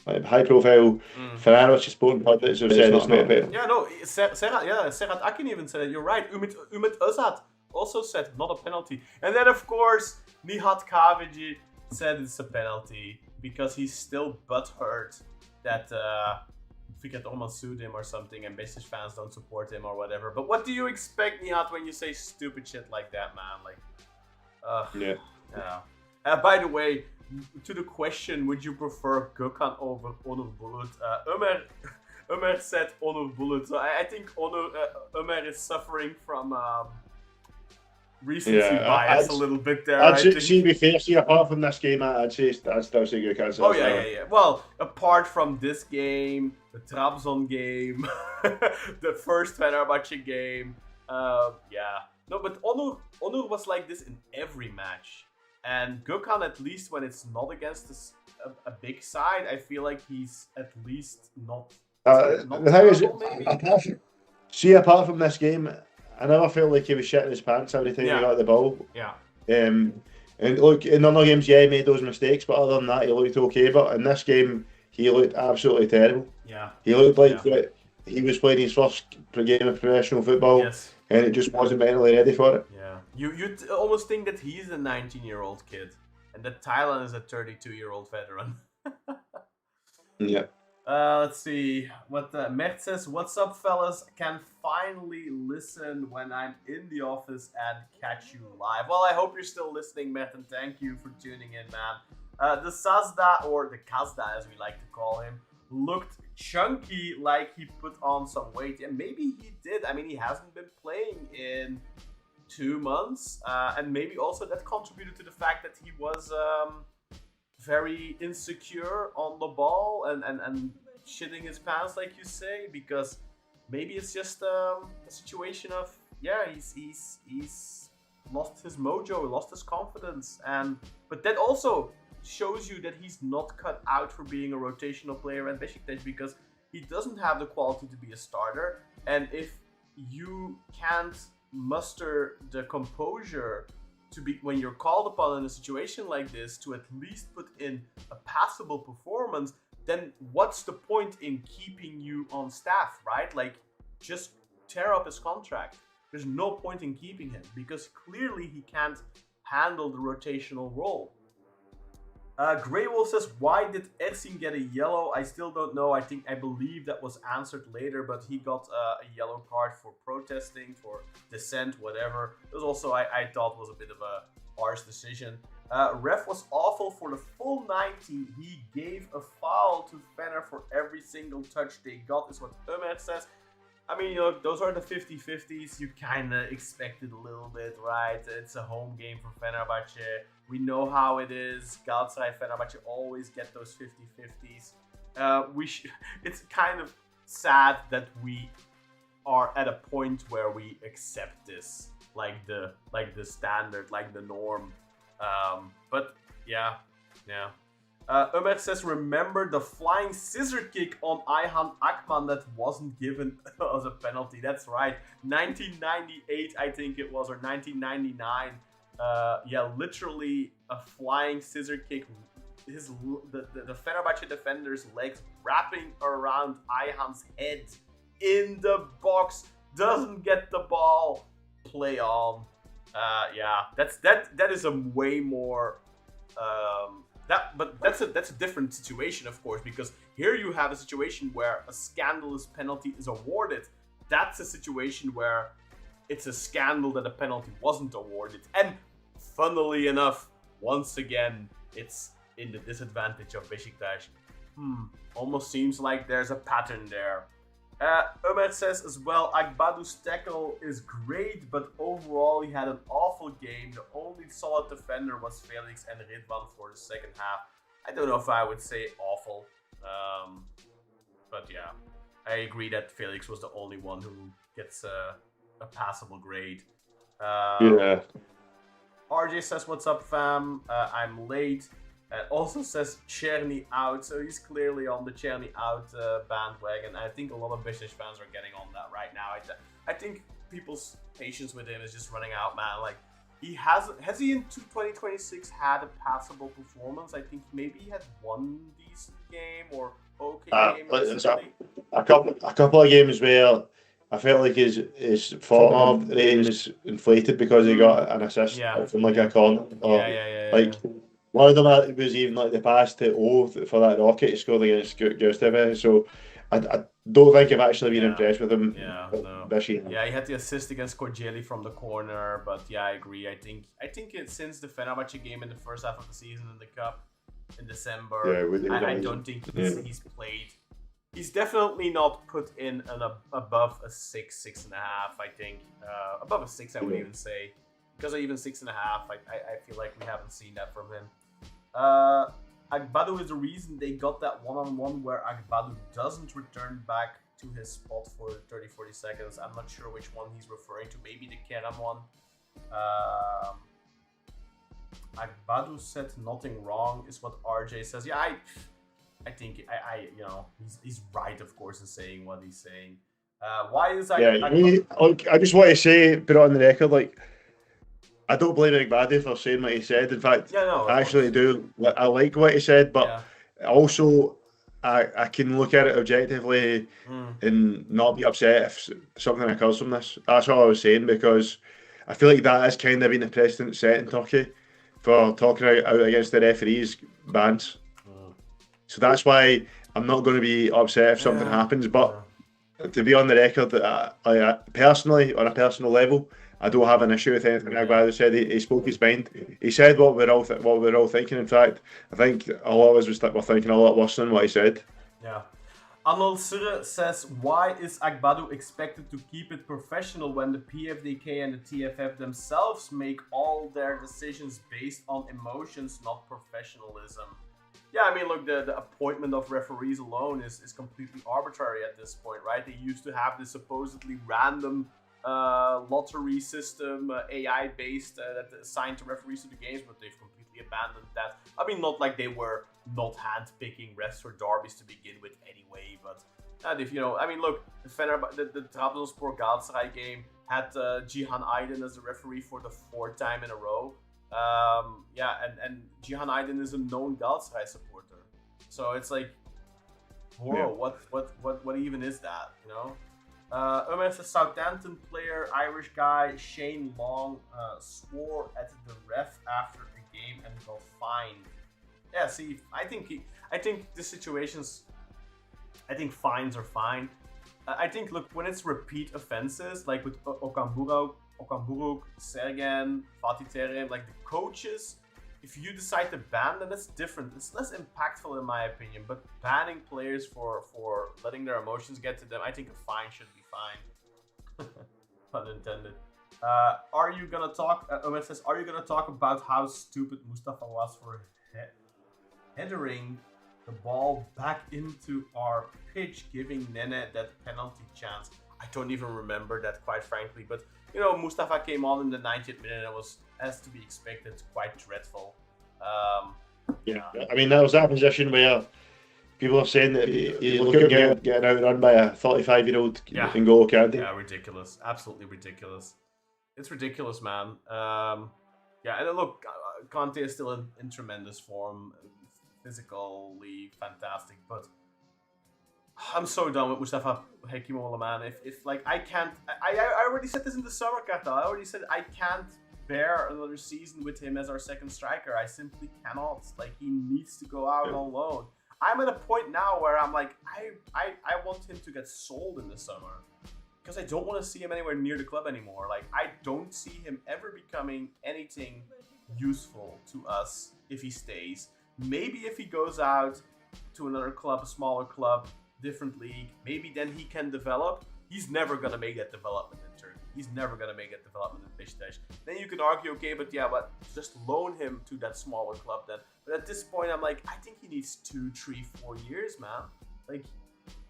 like, high-profile Fenerbahçe sporting pundits have said it's not a penalty. Yeah, no, Serhat Akin even said it. You're right. Umit Özat also said not a penalty. And then, of course, Nihat Kahveci said it's a penalty because he's still butthurt that Fikret Orman sued him or something and Beşiktaş fans don't support him or whatever. But what do you expect, Nihat, when you say stupid shit like that, man? Like, by the way, to the question, would you prefer Gökhan over Onur Bulut? Ömer said Onur Bulut. So I think Ömer is suffering from recency bias a little bit there. To be fair, apart from this game, I'd still say Gökhan Sazdağı. Oh yeah. Well, apart from this game, the Trabzon game, the first Fenerbahçe game, No, but Onur was like this in every match. And Gökhan, at least when it's not against a big side, I feel like he's at least not the thing is, apart from this game, I never felt like he was shitting his pants every time he got the ball. Yeah. And look, in other games, he made those mistakes, but other than that, he looked okay. But in this game, he looked absolutely terrible. Yeah. He looked like he was playing his first game of professional football, and it just wasn't mentally ready for it. Yeah. You almost think that he's a 19-year-old kid, and that Thailand is a 32-year-old veteran. Yeah. Let's see what Mert says. What's up, fellas? Can finally listen when I'm in the office and catch you live. Well, I hope you're still listening, Mert, and thank you for tuning in, man. The Sazdağı, or the Kazda as we like to call him, looked chunky, like he put on some weight. And maybe he did. I mean, he hasn't been playing in 2 months, and maybe also that contributed to the fact that he was very insecure on the ball and shitting his pants, like you say, because maybe it's just a situation of he's lost his mojo, lost his confidence, but that also shows you that he's not cut out for being a rotational player at Besiktas, because he doesn't have the quality to be a starter. And if you can't muster the composure to be, when you're called upon in a situation like this, to at least put in a passable performance, then what's the point in keeping you on staff, right? Like, just tear up his contract. There's no point in keeping him, because clearly he can't handle the rotational role. Grey Wolf says, why did Ersin get a yellow? I still don't know. I believe that was answered later, but he got a yellow card for protesting, for dissent, whatever. It was also, I thought, was a bit of a harsh decision. Ref was awful for the full 90. He gave a foul to Fener for every single touch they got, is what Ömer says. I mean, those are the 50-50s. You kind of expected a little bit, right? It's a home game for Fenerbahçe. We know how it is. Galatasaray, Fenerbahçe always get those 50-50s. It's kind of sad that we are at a point where we accept this, like the standard, like the norm. But yeah. Ömer says, remember the flying scissor kick on Ayhan Akman that wasn't given as a penalty. That's right. 1998, I think it was, or 1999. Literally a flying scissor kick. The Fenerbahçe defender's legs wrapping around Ayhan's head in the box. Doesn't get the ball. Play on. That is a way more. But that's a different situation, of course, because here you have a situation where a scandalous penalty is awarded. That's a situation where it's a scandal that a penalty wasn't awarded. And funnily enough, once again, it's in the disadvantage of Besiktas. Almost seems like there's a pattern there. Ömer says as well, Agbadou's tackle is great, but overall he had an awful game. The only solid defender was Felix and Ridvan for the second half. I don't know if I would say awful, but yeah, I agree that Felix was the only one who gets a passable grade. RJ says, what's up, fam? I'm late. Also says Cherny out, so he's clearly on the Cherny out bandwagon. I think a lot of Besiktas fans are getting on that right now. I think people's patience with him is just running out, man. Like, has he in 2026 had a passable performance? I think maybe he had one decent game or okay game. A couple of games where I felt like his form rating was inflated because he got an assist from like a corner. One of them was even like the pass to O for that rocket he scored against Gustav. So I don't think I've actually been impressed with him this year. Yeah, he had the assist against Korjeli from the corner, but yeah, I agree. I think since the Fenerbahçe game in the first half of the season in the Cup in December, I don't think he's played. He's definitely not put in an above a 6.5. I think above a 6, I would even say. Because even 6.5, I feel like we haven't seen that from him. Agbadou is the reason they got that one-on-one where Agbadou doesn't return back to his spot for 30-40 seconds. I'm not sure which one he's referring to. Maybe the Kerem one. Agbadou said nothing wrong is what RJ says. Yeah, I think he's right, of course, in saying what he's saying. Why is Agbadou? I just want to say, put it on the record, like, I don't blame Agbadou for saying what he said. In fact, I actually do. I like what he said, but also I can look at it objectively and not be upset if something occurs from this. That's all I was saying, because I feel like that has kind of been the precedent set in Turkey for talking out against the referees' bans. So that's why I'm not going to be upset if something happens. But to be on the record, personally, on a personal level, I don't have an issue with anything Agbadou said. He spoke his mind. He said what we're all thinking. In fact, I think a lot of us were thinking a lot worse than what he said. Yeah. Anil Sırrı says, why is Agbadou expected to keep it professional when the PFDK and the TFF themselves make all their decisions based on emotions, not professionalism? Yeah, I mean, look, the appointment of referees alone is completely arbitrary at this point, right? They used to have this supposedly random lottery system, AI-based, that assigned to referees to the games, but they've completely abandoned that. I mean, not like they were not hand-picking refs for derbies to begin with anyway, but if you know, I mean, look, the Trabzonspor Galatasaray game had Cihan Aydın as the referee for the 4th time in a row. And Cihan Aydın is a known Galatasaray supporter, so it's like, whoa, what even is that, you know? A Southampton player, Irish guy, Shane Long, swore at the ref after the game and got fined. Yeah, see, I think the situations, I think fines are fine. I think, look, when it's repeat offenses, like with Okan Buruk, Sergen, Fatih Terim, like the coaches, if you decide to ban them, that's different. It's less impactful in my opinion, but banning players for letting their emotions get to them, I think a fine should be fine. Pun intended. Are you gonna talk, Omer says, are you gonna talk about how stupid Mustafa was for headering the ball back into our pitch, giving Nene that penalty chance? I don't even remember that, quite frankly, but you know, Mustafa came on in the 90th minute and it was, as to be expected, quite dreadful. I mean, that was that position where people are saying that you look at getting outrun by a 35-year-old in goal, can't he? Yeah, ridiculous. Absolutely ridiculous. It's ridiculous, man. And look, Conte is still in tremendous form, physically fantastic, but I'm so done with Mustafa Hekimola, man. If like, I already said this in the summer, Cartel. I already said I can't bear another season with him as our second striker. I simply cannot. Like, he needs to go out on loan. I'm at a point now where I'm like, I want him to get sold in the summer, because I don't want to see him anywhere near the club anymore. Like, I don't see him ever becoming anything useful to us if he stays. Maybe if he goes out to another club, a smaller club, different league, maybe then he can develop. He's never gonna make that development in Turkey. He's never gonna make that development in Beşiktaş. Then you can argue, okay, but just loan him to that smaller club then. But at this point, I'm like, I think he needs 2, 3, 4 years, man. Like,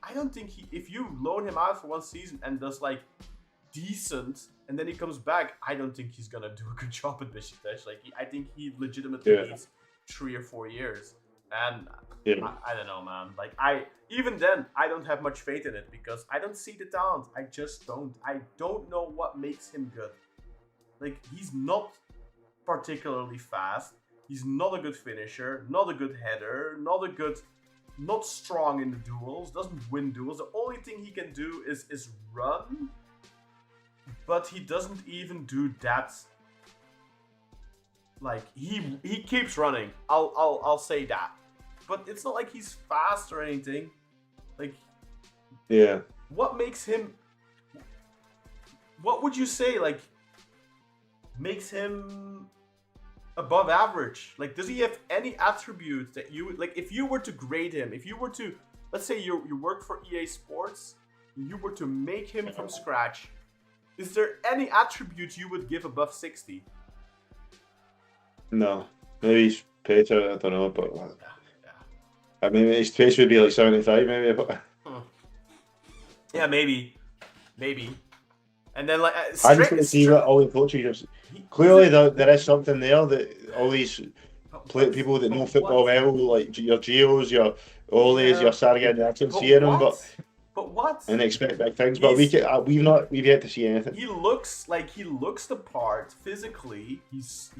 I don't think if you loan him out for 1 season and does like decent, and then he comes back, I don't think he's gonna do a good job at Beşiktaş. Like, I think he legitimately needs 3 or 4 years. And I don't know, man. Like, even then, I don't have much faith in it, because I don't see the talent. I just don't. I don't know what makes him good. Like, he's not particularly fast. He's not a good finisher, not a good header, not strong in the duels, doesn't win duels. The only thing he can do is run, but he doesn't even do that. Like, he keeps running. I'll say that. But it's not like he's fast or anything. Like, what makes him? What would you say, like, makes him above average? Like, does he have any attributes that you would, like, if you were to grade him, if you were to, let's say you work for EA Sports, and you were to make him from scratch, is there any attribute you would give above 60? No, maybe he's pace. I don't know, but I mean, his pace would be like 75, maybe. But yeah, maybe. And then, like, I just want to see what all the coaches. Clearly, there is something there that all these people that know football well, like your Gios, your Oles, your Sargan, I can see in them, but what? And expect big things, but we've yet to see anything. He looks the part physically. He's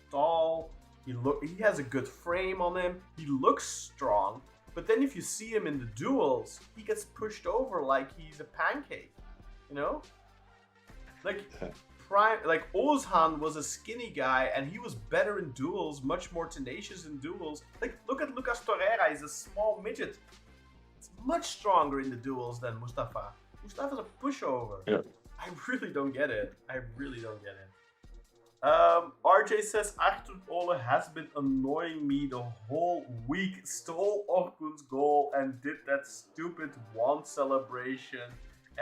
tall. He has a good frame on him. He looks strong. But then if you see him in the duels, he gets pushed over like he's a pancake. You know? Like Ozhan was a skinny guy and he was better in duels, much more tenacious in duels. Like, look at Lucas Torreira, he's a small midget. It's much stronger in the duels than Mustafa. Mustafa's a pushover. Yeah. I really don't get it. RJ says, Aktürkoğlu has been annoying me the whole week. Stole Orkun's goal and did that stupid wand celebration,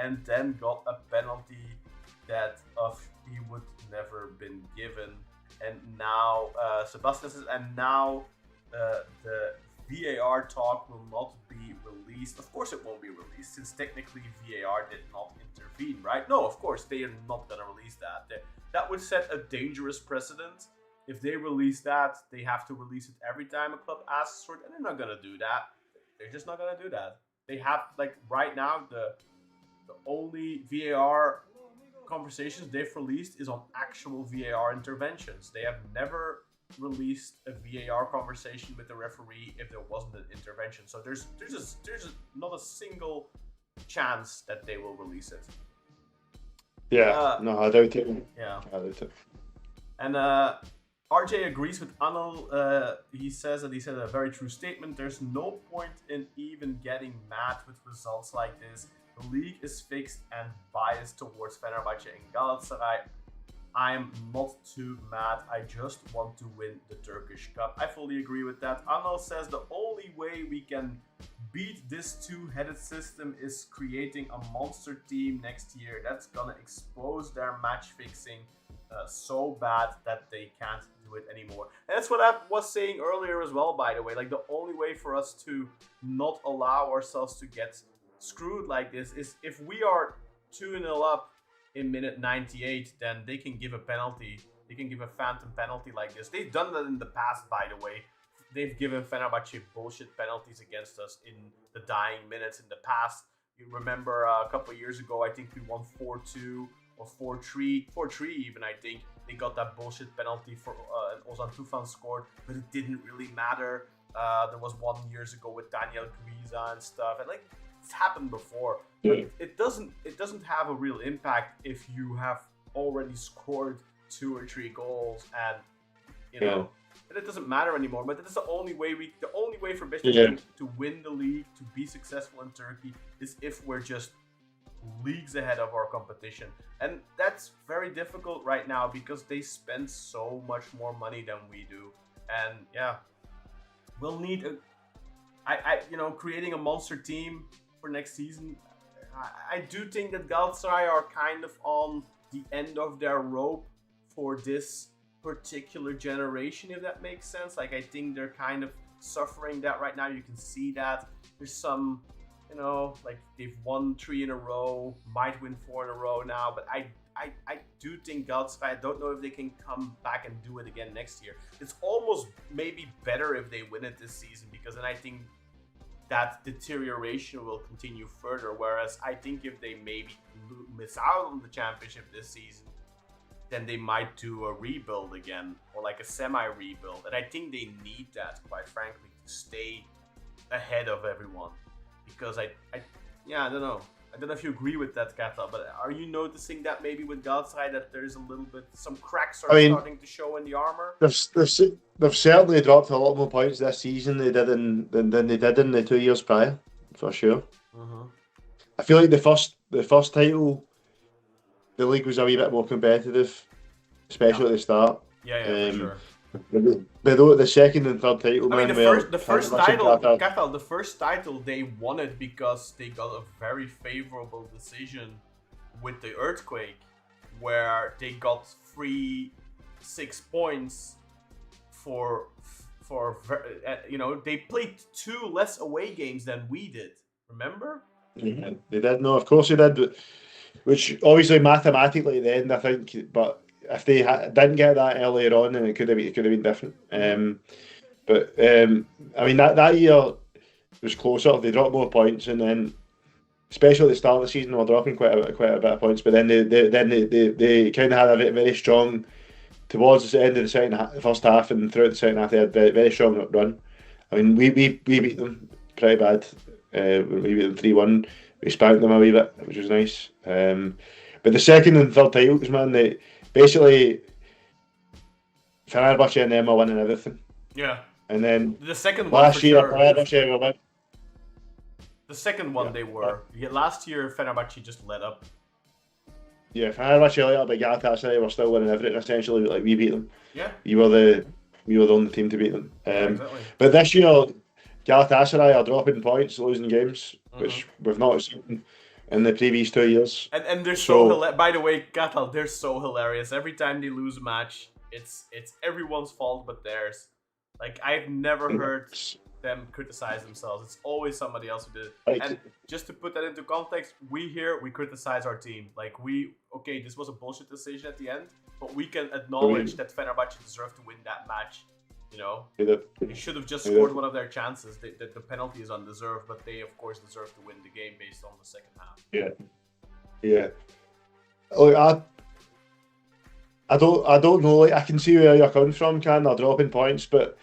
and then got a penalty that he would never been given. And now Sebastian says, and now the VAR talk will not be released. Of course, it won't be released since technically VAR did not intervene, right? No, of course they are not gonna release that. That would set a dangerous precedent. If they release that, they have to release it every time a club asks for it, and they're not gonna do that. They're just not gonna do that. They have, like, right now, the only VAR conversations they've released is on actual VAR interventions. They have never released a VAR conversation with the referee if there wasn't an intervention. So there's not a single chance that they will release it. Yeah, no, I doubt it. Yeah. I doubt it. And RJ agrees with Anil. He says a very true statement. There's no point in even getting mad with results like this. The league is fixed and biased towards Fenerbahçe and Galatasaray. I'm not too mad. I just want to win the Turkish Cup. I fully agree with that. Anil says the only way we can beat this two-headed system is creating a monster team next year. That's gonna expose their match fixing so bad that they can't do it anymore. And that's what I was saying earlier as well, by the way. Like, the only way for us to not allow ourselves to get screwed like this is if we are 2-0 up in minute 98, then they can give a penalty. They can give a phantom penalty like this. They've done that in the past, by the way. They've given Fenerbahçe bullshit penalties against us in the dying minutes in the past. You remember a couple of years ago, I think we won 4-2 or 4-3 even, I think. They got that bullshit penalty for Ozan Tufan scored, but it didn't really matter. There was one years ago with Daniel Guiza and stuff, and like, it's happened before. But it doesn't have a real impact if you have already scored 2 or 3 goals, and you know, and it doesn't matter anymore. But that's the only way for Beşiktaş to win the league, to be successful in Turkey, is if we're just leagues ahead of our competition. And that's very difficult right now because they spend so much more money than we do. And yeah, we'll need creating a monster team for next season. I do think that Galatasaray are kind of on the end of their rope for this particular generation, if that makes sense. Like, I think they're kind of suffering that right now. You can see that there's some, like, they've won 3 in a row, might win 4 in a row now, but I do think Galatasaray, I don't know if they can come back and do it again next year. It's almost maybe better if they win it this season, because then I think that deterioration will continue further. Whereas I think if they maybe miss out on the championship this season, then they might do a rebuild again, or like a semi-rebuild. And I think they need that, quite frankly, to stay ahead of everyone. Because I don't know. I don't know if you agree with that, Kata, but are you noticing that maybe with Galatasaray that there's a little bit, some cracks are starting to show in the armor? They've certainly dropped a lot more points this season than they did in the 2 years prior, for sure. I feel like the first title, the league was a wee bit more competitive, especially at the start. Yeah, for sure. But the second and third title, I mean, the first title, Cathal, the first title, they won it because they got a very favorable decision with the earthquake, where they got 3 6 points for they played 2 less away games than we did. Remember? Mm-hmm. They did. No, of course they did. But, which obviously mathematically then, I think, but if they didn't get that earlier on, then it could have been different. I mean, that year was closer. They dropped more points, and then, especially at the start of the season, they were dropping quite a bit of points. But then they kind of had a very strong, towards the end of the first half and throughout the second half, they had a very strong run. I mean, we beat them pretty bad. We beat them 3-1. We spanked them a wee bit, which was nice. But the second and third titles, man, they basically, Fenerbahçe and them are winning everything. Yeah. And then the second one last year, Fenerbahçe were winning. The second one they were. Yeah, last year, Fenerbahçe just let up. Yeah, Fenerbahçe let up, but Galatasaray were still winning everything. Essentially, like, we beat them. Yeah. We were the only team to beat them. Exactly. But this year, Galatasaray are dropping points, losing games, which we've not seen in the previous 2 years. And they're so by the way, Cathal, they're so hilarious. Every time they lose a match, it's everyone's fault but theirs. Like, I've never heard them criticize themselves. It's always somebody else who did it. And just to put that into context, we criticize our team. Like, okay, this was a bullshit decision at the end, but we can acknowledge that Fenerbahçe deserved to win that match. You know, they should have just scored one of their chances. The penalty is undeserved, but they, of course, deserve to win the game based on the second half. Yeah. Look, I don't know. Like, I can see where you're coming from, Can. They're dropping points, but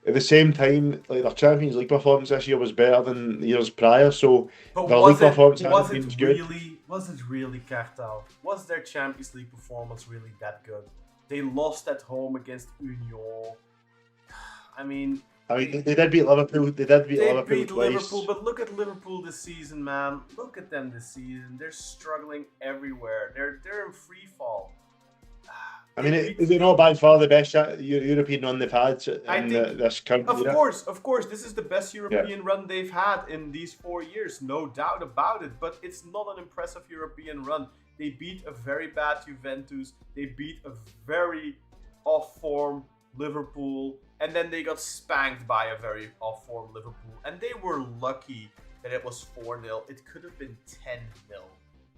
at the same time, like, their Champions League performance this year was better than the years prior. So but their league performance was hasn't it been really? good. Was it really, Kartal? Was their Champions League performance really that good? They lost at home against Union. I mean, they did beat Liverpool. They beat Liverpool twice. But look at Liverpool this season, man. Look at them this season. They're struggling everywhere. They're in free fall. I mean, is it not by far the best European run they've had in this country? Of course, this is the best European run they've had in these 4 years, no doubt about it. But it's not an impressive European run. They beat a very bad Juventus. They beat a very off-form Liverpool. And then they got spanked by a very off-form Liverpool. And they were lucky that it was 4-0. It could have been 10-0.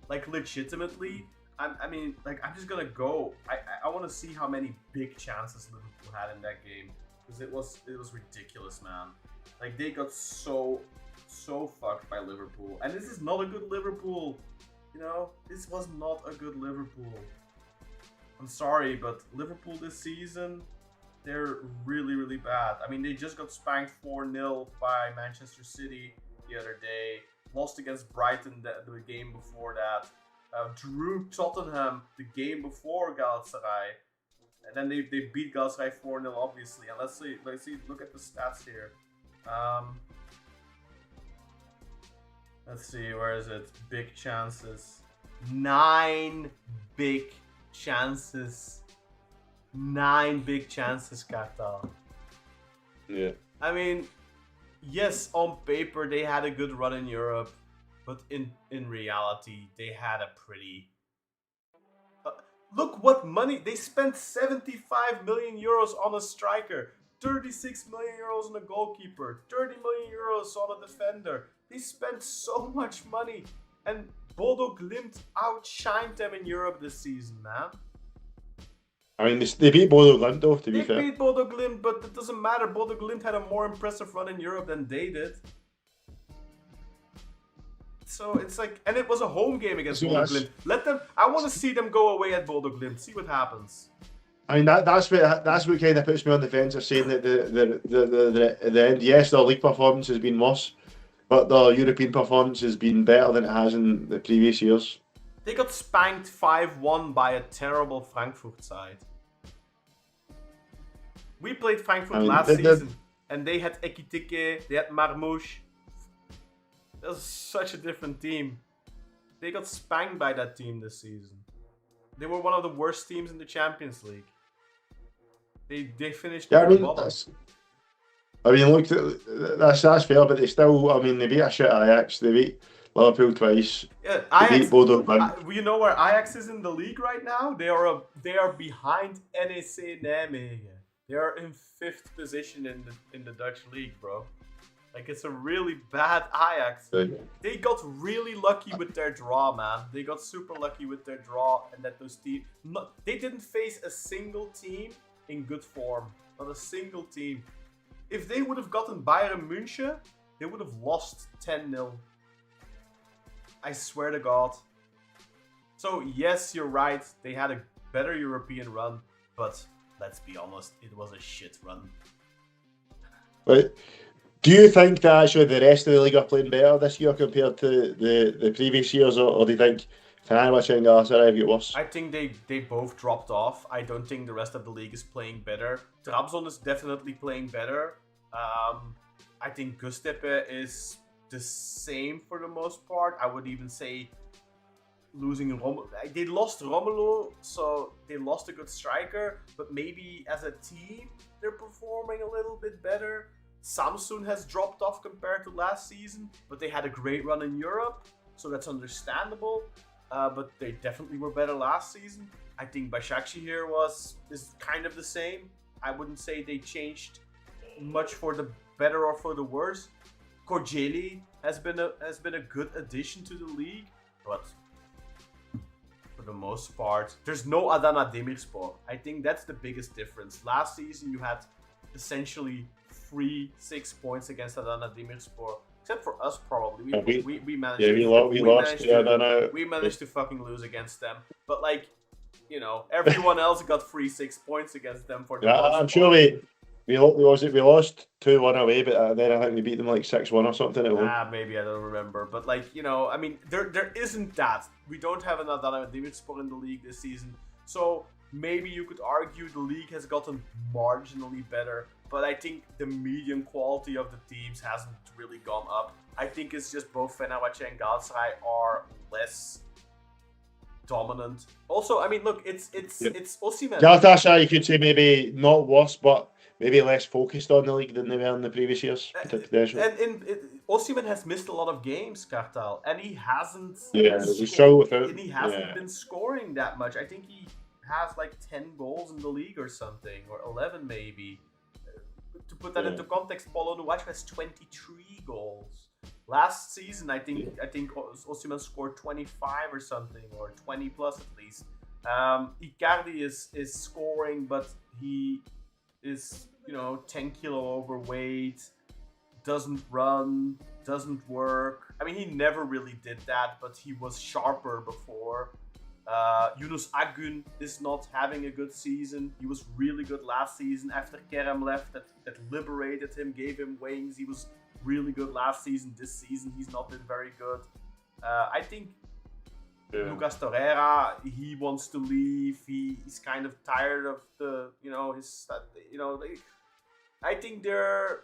Like, legitimately, I'm just gonna go. I want to see how many big chances Liverpool had in that game, because it was ridiculous, man. Like, they got so fucked by Liverpool, and this is not a good Liverpool. You know, this was not a good Liverpool. I'm sorry, but Liverpool this season, they're really, really bad. I mean, they just got spanked 4-0 by Manchester City the other day. Lost against Brighton the game before that. Drew Tottenham the game before Galatasaray, and then they beat Galatasaray 4-0, obviously. And let's see, look at the stats here. Let's see, where is it? Big chances. 9 big chances. 9 big chances, Kartal. Yeah. I mean, yes, on paper they had a good run in Europe. But in reality, they had a pretty... look what money... They spent 75 million euros on a striker. 36 million euros on a goalkeeper. 30 million euros on a defender. They spent so much money. And Bodo Glimt outshined them in Europe this season, man. I mean, they beat Bodo Glimt, though, to be fair. They beat Bodo Glimt, but it doesn't matter. Bodo Glimt had a more impressive run in Europe than they did. So it's like, and it was a home game against Bodo Glimt. Let them. I want to see them go away at Bodo Glimt. See what happens. I mean, that's what kind of puts me on the fence of saying that the end. Yes, their league performance has been worse, but their European performance has been better than it has in the previous years. They got spanked 5-1 by a terrible Frankfurt side. We played Frankfurt last season, and they had Ekitike, they had Marmouche. That was such a different team. They got spanked by that team this season. They were one of the worst teams in the Champions League. They finished look, that's fair, but they still, I mean, they beat a shit Ajax, they beat Liverpool twice. Yeah, they beat Bodo Glimt. You know where Ajax is in the league right now? They are behind NEC Nijmegen. They are in 5th position in the Dutch league, bro. Like, it's a really bad Ajax. They got really lucky with their draw, man. They got super lucky with their draw, and that those teams... They didn't face a single team in good form. Not a single team. If they would have gotten Bayern München, they would have lost 10-0. I swear to God. So, yes, you're right. They had a better European run, but let's be honest, it was a shit run. Right. Do you think that actually the rest of the league are playing better this year compared to the previous years, or do you think Fenerbahçe and Galatasaray get worse? I think they both dropped off. I don't think the rest of the league is playing better. Trabzon is definitely playing better. I think Göztepe is the same for the most part. I would even say losing Romelu. They lost Romelu, so they lost a good striker, but maybe as a team they're performing a little bit better. Samsun has dropped off compared to last season, but they had a great run in Europe, so that's understandable. But they definitely were better last season. I think Başakşehir is kind of the same. I wouldn't say they changed much for the better or for the worse. Korjeli has been a good addition to the league, but for the most part, there's no Adana Demirspor. I think that's the biggest difference. Last season, you had essentially 6 points against Adana Demirspor, except for us probably. We managed. We managed to fucking lose against them, but like, you know, everyone else got 6 points against them for the most I'm part. sure we lost 2-1 away, but then I think we beat them like 6-1 or something at home. Maybe, I don't remember. But like, you know, I mean, there isn't that. We don't have an Adana Demirspor in the league this season. So maybe you could argue the league has gotten marginally better. But I think the median quality of the teams hasn't really gone up. I think it's just both Fenerbahçe and Galatasaray are less dominant. Also, I mean, look, it's Osimhen. Galatasaray, you could say maybe not worse, but maybe less focused on the league than they were in the previous years. Osimhen has missed a lot of games, Kartal, and he hasn't. He hasn't been scoring that much. I think he has like 10 goals in the league or something, or 11 maybe. To put that into context, Paulo Nuachu has 23 goals. Last season, I think Osimhen scored 25 or something, or 20 plus at least. Icardi is scoring, but he is, 10 kilo overweight, doesn't run, doesn't work. I mean, he never really did that, but he was sharper before. Yunus Akgün is not having a good season. He was really good last season after Kerem left. That liberated him, gave him wings. He was really good last season. This season, he's not been very good. I think Lucas Torreira, he wants to leave. He's kind of tired of I think they're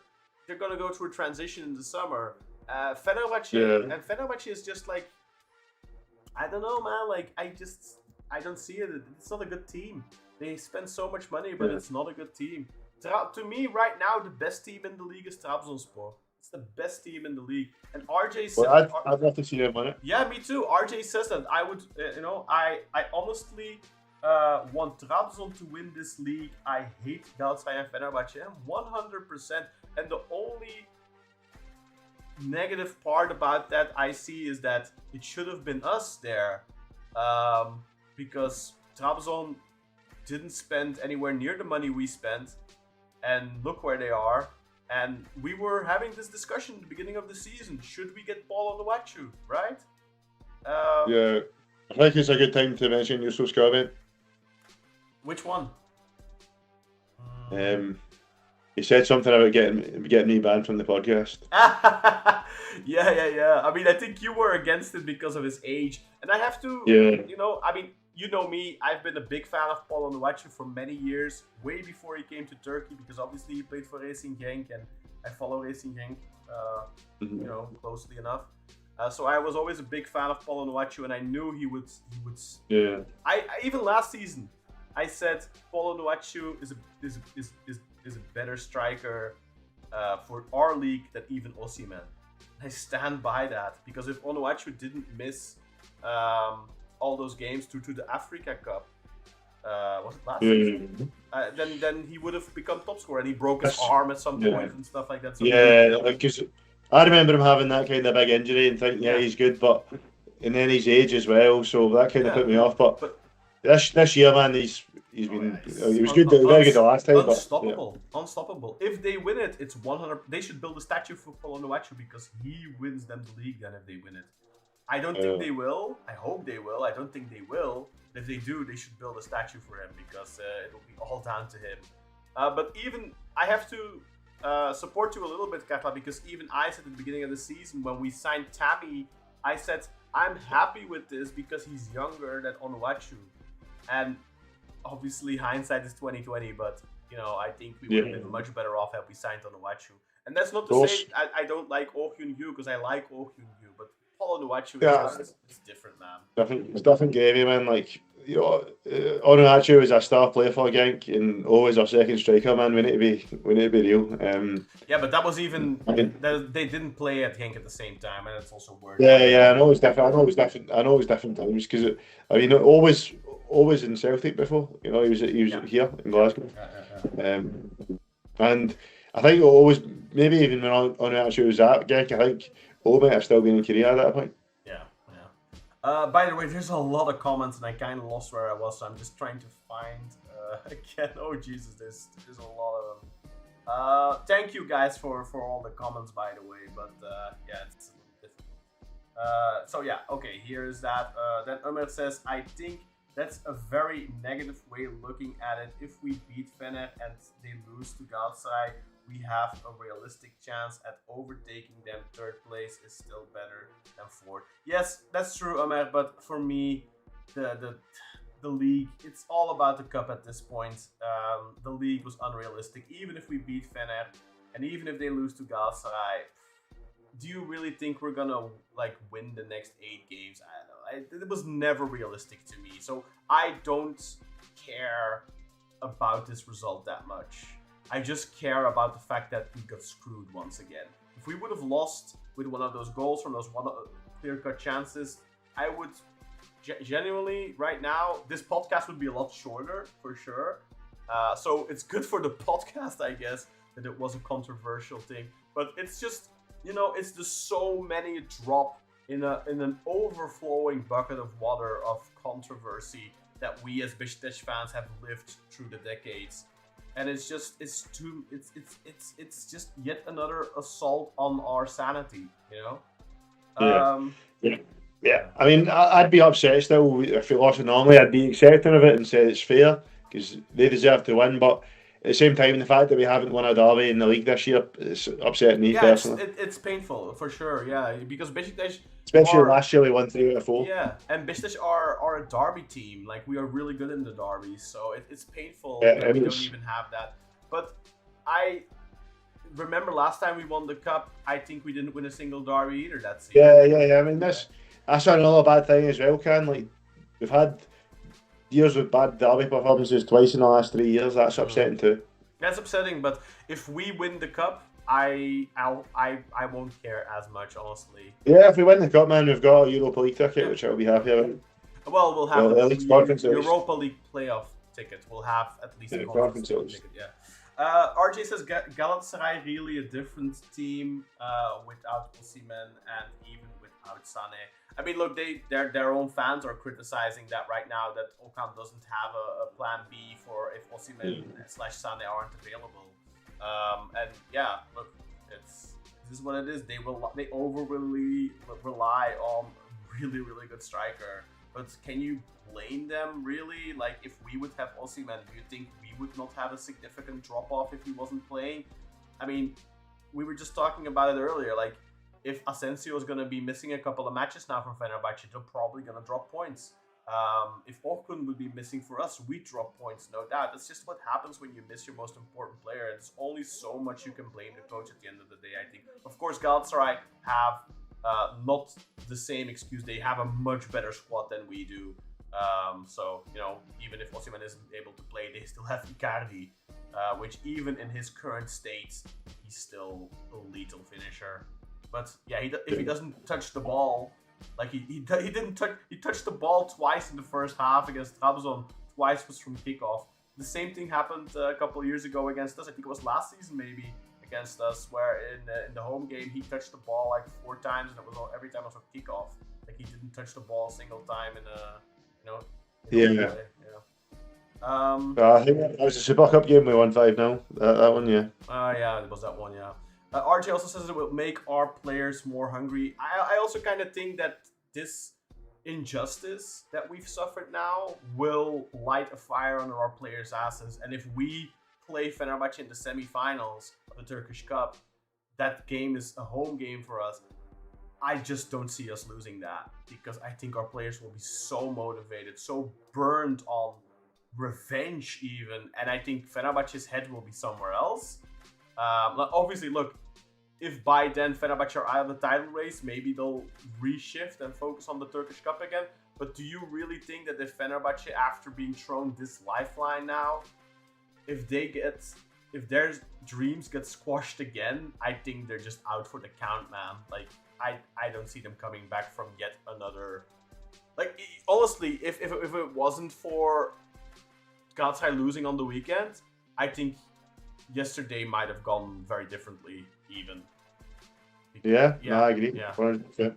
gonna go through a transition in the summer. Fenerbahçe is just like, I don't know, man. Like, I don't see it. It's not a good team. They spend so much money, but it's not a good team. To me, right now, the best team in the league is Trabzonspor. It's the best team in the league. And RJ said, I'd love to see them win it. Yeah, me too. RJ says that I would, I honestly want Trabzon to win this league. I hate Galatasaray and Fenerbahçe 100%. And the only negative part about that I see is that it should have been us there, because Trabzon didn't spend anywhere near the money we spent, and look where they are. And we were having this discussion at the beginning of the season: should we get Paulo Nuachu, right? I think it's a good time to mention Yusuf Scarvin. Which one? He said something about getting me banned from the podcast. Yeah. I mean, I think you were against it because of his age. And I have to, you know me, I've been a big fan of Paulo Nuachu for many years, way before he came to Turkey, because obviously he played for Racing Genk, and I follow Racing Genk, closely enough. So I was always a big fan of Paulo Nuachu, and I knew he would. Yeah. I even last season, I said Paulo Nuachu is a better striker for our league than even Osimhen. I stand by that, because if Onuachu didn't miss all those games due to the Africa Cup, was it last season? Then he would have become top scorer, and he broke his arm at some point and stuff like that. So because I remember him having that kind of big injury and thinking, he's good, and then his age as well, so that kind of put me off. But this year, man, he was good. Very good the last time. Unstoppable. If they win it, it's 100. They should build a statue for Paulo Nuachu, because he wins them the league. Then if they win it, I don't think they will. I hope they will. I don't think they will. If they do, they should build a statue for him, because it will be all down to him. But even I have to support you a little bit, Kafa, because even I said at the beginning of the season when we signed Tammy, I said I'm happy with this because he's younger than Onuachu, and obviously hindsight is 2020, but I think we would have been much better off had we signed Onuachu. And that's not to say I don't like Oh Hyun-Yu, because I like Oh Hyun-Yu, but Paulo Nuachu is just different, man. It's different game, man. Like, Onuachu is a star player for Genk, and always our second striker, man. We need to be real. But that was even they didn't play at Genk at the same time, and it's also weird. I know it was different. I know it was different times, because always in Celtic before. He was here in Glasgow, and I think it'll always, maybe even when on actually was that Gek, I think O might have still been in Korea at that point. Yeah. By the way, there's a lot of comments and I kind of lost where I was, so I'm just trying to find again. Oh Jesus, there's a lot of them. Thank you guys for all the comments, by the way, but yeah, it's a little difficult. So yeah, okay, here's that. Then Umar says, I think that's a very negative way of looking at it. If we beat Fener and they lose to Galatasaray, we have a realistic chance at overtaking them. Third place is still better than fourth. Yes, that's true, Omer, but for me, the league, it's all about the cup at this point. The league was unrealistic. Even if we beat Fener, and even if they lose to Galatasaray, do you really think we're gonna like win the next 8 games? I don't know. It was never realistic to me. So I don't care about this result that much. I just care about the fact that we got screwed once again. If we would have lost with one of those goals from those clear-cut chances, I would genuinely, right now, this podcast would be a lot shorter, for sure. So it's good for the podcast, I guess, that it was a controversial thing. But it's just, you know, it's just so many drop in an overflowing bucket of water of controversy that we as Besiktas fans have lived through the decades. And it's just, it's just yet another assault on our sanity, you know? Yeah. I mean, I'd be upset still if we lost it normally. I'd be accepting of it and say it's fair because they deserve to win. But at the same time, the fact that we haven't won a derby in the league this year is upsetting me personally. It's painful for sure. Yeah, because Besiktas, especially last year we won 3 out of 4. Yeah, and Besiktas are a derby team. Like we are really good in the derbies, so it's painful that we don't even have that. But I remember last time we won the cup, I think we didn't win a single derby either that season. Yeah. I mean that's another bad thing as well, Ken. Like we've had years with bad derby performances twice in the last 3 years. That's upsetting too. That's upsetting, but if we win the cup, I won't care as much, honestly. Yeah, if we win the cup, man, we've got a Europa League ticket, which I'll be happy about. Well, we'll have Europa League playoff ticket. We'll have at least a conference ticket. Yeah. RJ says Galatasaray really a different team without Osimhen and even without Sané. I mean, look, their own fans are criticizing that right now that Okan doesn't have a plan B for if Osimhen / Sané aren't available. And yeah, look, this is what it is. They overly rely on really good striker. But can you blame them really? Like if we would have Osimhen, do you think we would not have a significant drop off if he wasn't playing? I mean, we were just talking about it earlier. Like if Asensio is gonna be missing a couple of matches now from Fenerbahçe, they're probably gonna drop points. If Orkun would be missing for us, we drop points, no doubt. That's just what happens when you miss your most important player. And there's only so much you can blame the coach at the end of the day, I think. Of course, Galatasaray have not the same excuse. They have a much better squad than we do. So, you know, even if Osimhen isn't able to play, they still have Icardi, which even in his current state, he's still a lethal finisher. But yeah, if he doesn't touch the ball, like he touched the ball twice in the first half against Trabzon. Twice was from kickoff. The same thing happened a couple of years ago against us. I think it was last season maybe against us, where in the home game he touched the ball like 4 times, and it was every time it was a kickoff. Like he didn't touch the ball a single time in a Yeah. I think that was a Super Cup game we won 5-0. That one, yeah. Yeah, it was that one, yeah. RJ also says it will make our players more hungry. I also kind of think that this injustice that we've suffered now will light a fire under our players' asses. And if we play Fenerbahçe in the semi-finals of the Turkish Cup, that game is a home game for us. I just don't see us losing that because I think our players will be so motivated, so burned on revenge even. And I think Fenerbahçe's head will be somewhere else. Obviously, look, if by then Fenerbahçe are out of the title race, maybe they'll reshift and focus on the Turkish Cup again. But do you really think that if Fenerbahçe, after being thrown this lifeline now, if their dreams get squashed again, I think they're just out for the count, man. Like, I don't see them coming back from yet another... Like, honestly, if it wasn't for Galatasaray losing on the weekend, I think yesterday might have gone very differently, even. Yeah, no, I agree. Yeah. 100%.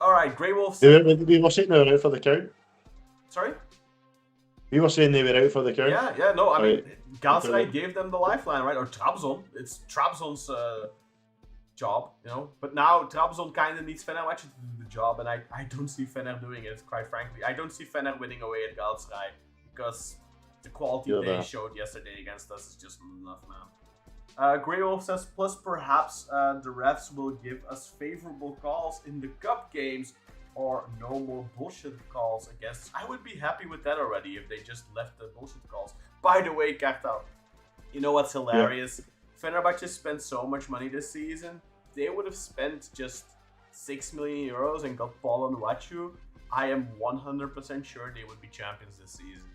All right, Grey Wolves. We were saying they were out for the count. Sorry? We were saying they were out for the count. Yeah, no, I mean, Right. Galatasaray gave them the lifeline, right? Or Trabzon. It's Trabzon's job, you know? But now Trabzon kind of needs Fenerbahçe to do the job, and I don't see Fener doing it, quite frankly. I don't see Fener winning away at Galatasaray, because the quality they showed yesterday against us is just enough, man. Grey Wolf says, plus perhaps the refs will give us favorable calls in the cup games, or no more bullshit calls against us. I would be happy with that already if they just left the bullshit calls. By the way, Kartal, you know what's hilarious? Yeah. Fenerbahçe spent so much money this season. They would have spent just 6 million euros and got Paul and Wachu. I am 100% sure they would be champions this season.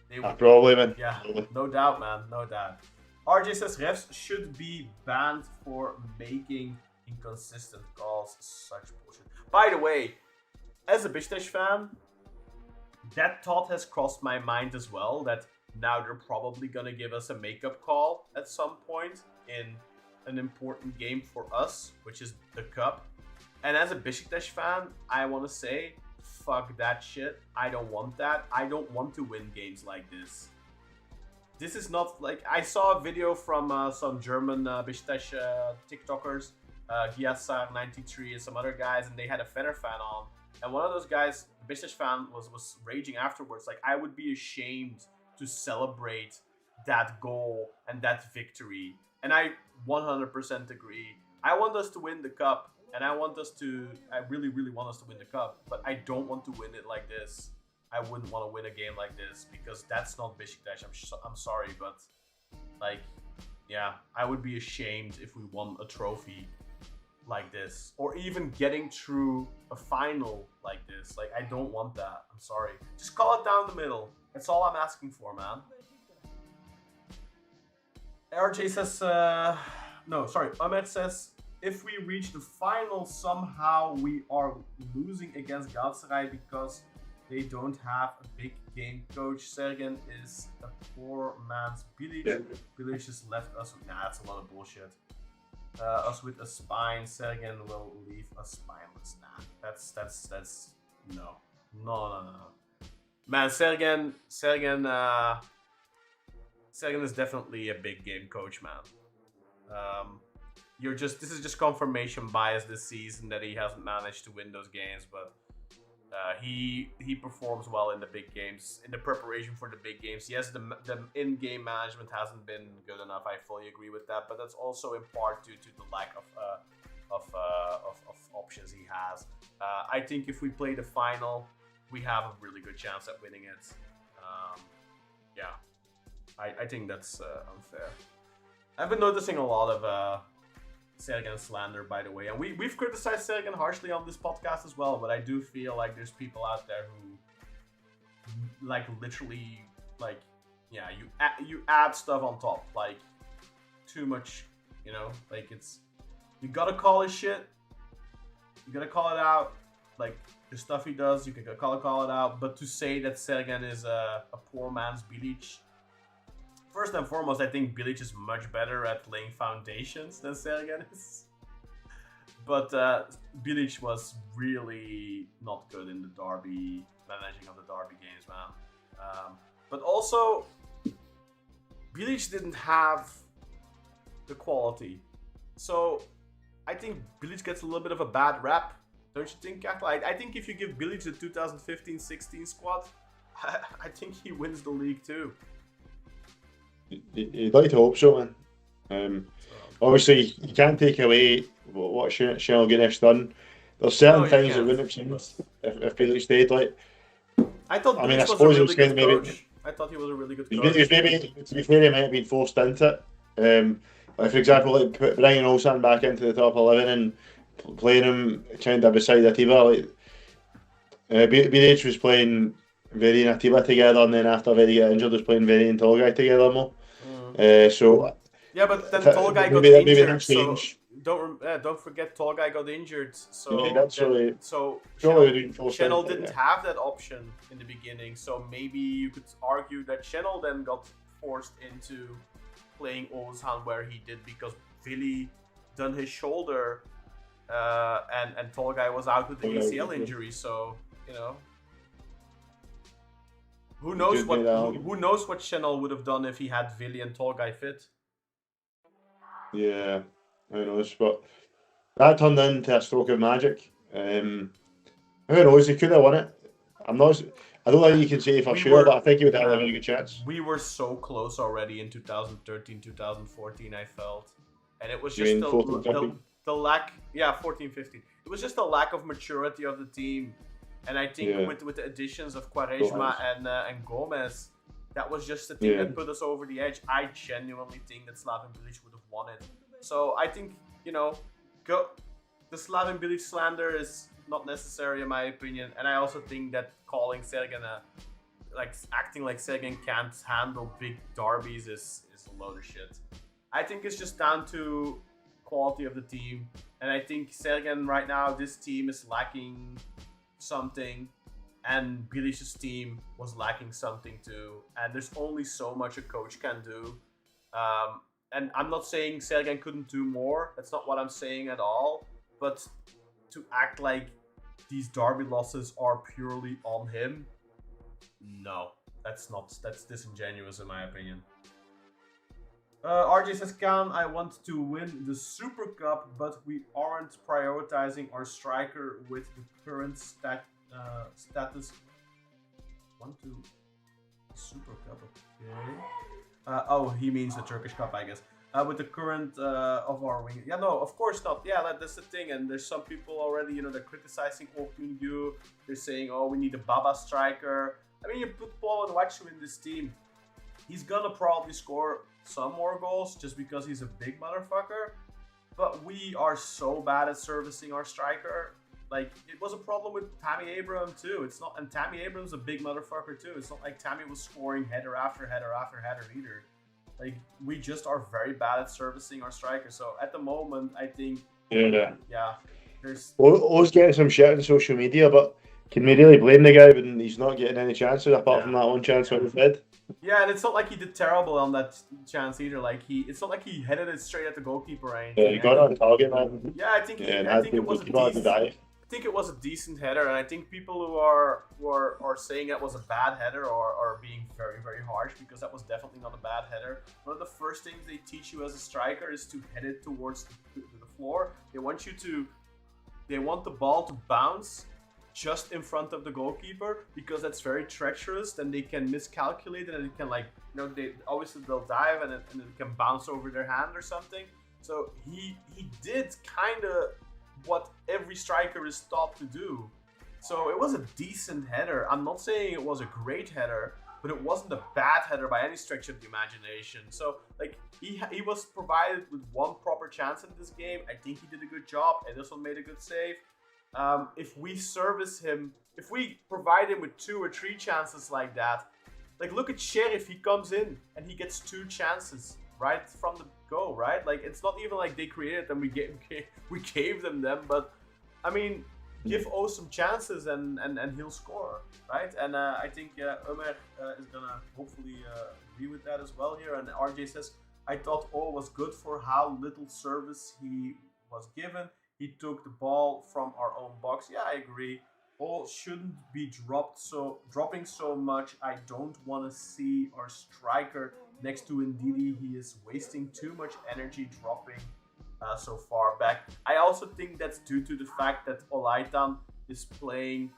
They would, probably, man. Yeah, probably. No doubt, man. No doubt. RJ says refs should be banned for making inconsistent calls. Such bullshit. By the way, as a Beşiktaş fan, that thought has crossed my mind as well, that now they're probably going to give us a makeup call at some point in an important game for us, which is the Cup. And as a Beşiktaş fan, I want to say, fuck that shit. I don't want that. I don't want to win games like this. This is not like... I saw a video from some German Beşiktaş TikTokers, Giasar93 and some other guys, and they had a Fener fan on. And one of those guys, Beşiktaş fan, was raging afterwards. Like, I would be ashamed to celebrate that goal and that victory. And I 100% agree. I want us to win the cup, and I really, really want us to win the cup, but I don't want to win it like this. I wouldn't want to win a game like this, because that's not Beşiktaş. I'm sorry, but like, yeah, I would be ashamed if we won a trophy like this, or even getting through a final like this. Like, I don't want that. I'm sorry. Just call it down the middle. That's all I'm asking for, man. RJ says, no, sorry. Ahmed says, if we reach the final, somehow we are losing against Galatasaray because they don't have a big game coach. Sergen is a poor man's Bilic. Yeah. Bilic has left us with, nah, that's a lot of bullshit. Us with a spine. Sergen will leave us spineless. Nah, that's no. Man, Sergen is definitely a big game coach, man. This is just confirmation bias this season that he hasn't managed to win those games, but he performs well in the big games, in the preparation for the big games. Yes, the in-game management hasn't been good enough. I fully agree with that, but that's also in part due to the lack of options he has. I think if we play the final, we have a really good chance at winning it. Yeah, I think that's unfair. I've been noticing a lot of Sergen slander, by the way, and we've criticized Sergen harshly on this podcast as well, but I do feel like there's people out there who, like, literally, like, yeah, you add stuff on top, like, too much, you know, like, it's, you gotta call his shit, you gotta call it out, like, the stuff he does, you can call it out, but to say that Sergen is a poor man's Bilic, first and foremost, I think Bilic is much better at laying foundations than Sergen is. But Bilic was really not good in the derby, managing of the derby games, man. But also, Bilic didn't have the quality. So, I think Bilic gets a little bit of a bad rap. Don't you think, Kakla? I think if you give Bilic the 2015-16 squad, I think he wins the league too. You'd like to hope so, man. Obviously, you can't take away what Chanel Guinness done. There's certain things that wouldn't have changed if Bilic stayed. Like, I thought Bilic I suppose was a really good coach. I thought he was a really good coach. Maybe, to be fair, he might have been forced into it. Like, for example, like bringing Olsen back into the top 11 and playing him kind of beside Atiba. Like, Bilic was playing Veri and Atiba together, and then after Veri got injured, was playing Veri and Tolgai together more. So yeah, but then Tolgai got injured. So don't forget Tolgai got injured. So Chanel didn't have that option in the beginning. So maybe you could argue that Chanel then got forced into playing Oğuzhan where he did because Vili done his shoulder and Tolgay was out with the ACL injury. So who knows what Chanel would have done if he had Vili and Tolgay fit. Yeah, who knows? But that turned into a stroke of magic. Who knows? He could have won it. I don't think you can say for sure, but I think he would have a very good chance. We were so close already in 2013, 2014, I felt. And it was just the lack... Yeah, 14, 15. It was just the lack of maturity of the team. And I think with the additions of Quaresma and Gomez, that was just the thing that put us over the edge. I genuinely think that Slaven Bilic would have won it. So I think, the Slaven Bilic slander is not necessary in my opinion. And I also think that calling Sergen acting like Sergen can't handle big derbies is a load of shit. I think it's just down to quality of the team. And I think Sergen right now, this team is lacking something. And Bilic's team was lacking something too. And there's only so much a coach can do. And I'm not saying Sergen couldn't do more. That's not what I'm saying at all. But to act like these derby losses are purely on him, no. That's disingenuous in my opinion. RJ says, I want to win the Super Cup, but we aren't prioritizing our striker with the current status. Super Cup, okay. He means the Turkish Cup, I guess. With the current of our wing. Yeah, no, of course not. Yeah, that's the thing. And there's some people already, they're criticizing Okungyu. They're saying, we need a Baba striker. I mean, you put Paul and Wachu in this team. He's gonna probably score some more goals just because he's a big motherfucker. But we are so bad at servicing our striker. Like, it was a problem with Tammy Abraham too. And Tammy Abraham's a big motherfucker too. It's not like Tammy was scoring header after header after header either. Like, we just are very bad at servicing our striker. So at the moment, I think, there's... O's getting some shit on social media, but can we really blame the guy when he's not getting any chances apart from that one chance with his head? Yeah, and it's not like he did terrible on that chance either. Like, it's not like he headed it straight at the goalkeeper or anything. Yeah, he got on target, man. Yeah, I think it was a decent header, and I think people who are saying that was a bad header are being very, very harsh, because that was definitely not a bad header. One of the first things they teach you as a striker is to head it towards the floor. They want the ball to bounce just in front of the goalkeeper, because that's very treacherous. Then they can miscalculate and it can, they'll dive and it can bounce over their hand or something. So he did kind of what every striker is taught to do. So it was a decent header. I'm not saying it was a great header, but it wasn't a bad header by any stretch of the imagination. So he was provided with one proper chance in this game. I think he did a good job. Ederson made a good save. If we service him, if we provide him with 2 or 3 chances like that, look at Sheriff, he comes in and he gets 2 chances right from the go, right? It's not even like they created them, we gave them, but I mean, give O some chances and he'll score, right? And I think Ömer is gonna hopefully agree with that as well here. And RJ says, I thought O was good for how little service he was given. He took the ball from our own box. Yeah, I agree. O shouldn't be dropping so much. I don't want to see our striker next to Ndidi. He is wasting too much energy dropping so far back. I also think that's due to the fact that Olaitan is playing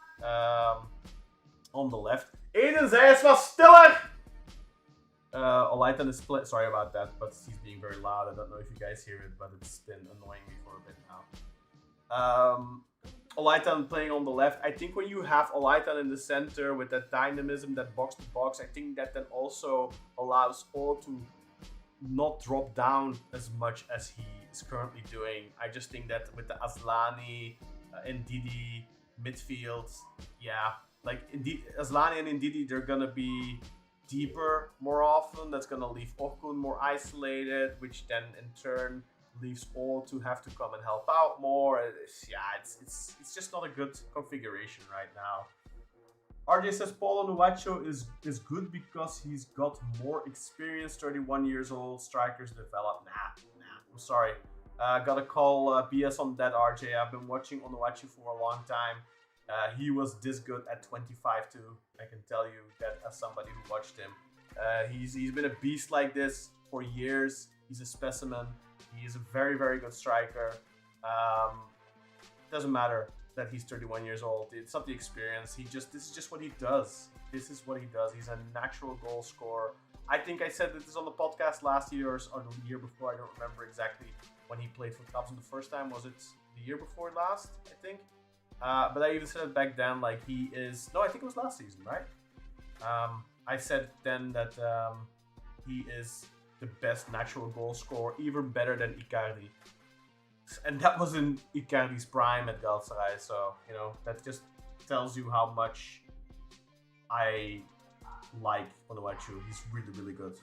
on the left. Eden zei het was stiller! Olaitan is playing. Sorry about that, but he's being very loud. I don't know if you guys hear it, but it's been annoying me for a bit now. Olaitan playing on the left. I think when you have Olaitan in the center with that dynamism, that box to box, I think that then also allows O to not drop down as much as he is currently doing. I just think that with the Asllani, Ndidi midfield, Asllani and Ndidi, they're gonna be deeper more often. That's gonna leave Okun more isolated, which then in turn leaves all to have to come and help out more. It's just not a good configuration right now. RJ says Paulo Nuacho is good because he's got more experience, 31 years old, strikers develop. Nah, I'm sorry. Gotta call BS on that, RJ. I've been watching Onuachu for a long time. He was this good at 25 too. I can tell you that as somebody who watched him. He's been a beast like this for years. He's a specimen. He is a very, very good striker. Doesn't matter that he's 31 years old. It's not the experience. This is just what he does. This is what he does. He's a natural goal scorer. I think I said this on the podcast last year or the year before. I don't remember exactly when he played for Cubs the first time. Was it the year before last? I think. But I even said it back then. Like he is. No, I think it was last season, right? I said then that he is the best natural goal scorer, even better than Icardi. And that was in Icardi's prime at Galatasaray. So that just tells you how much I like Onuachu. He's really, really good.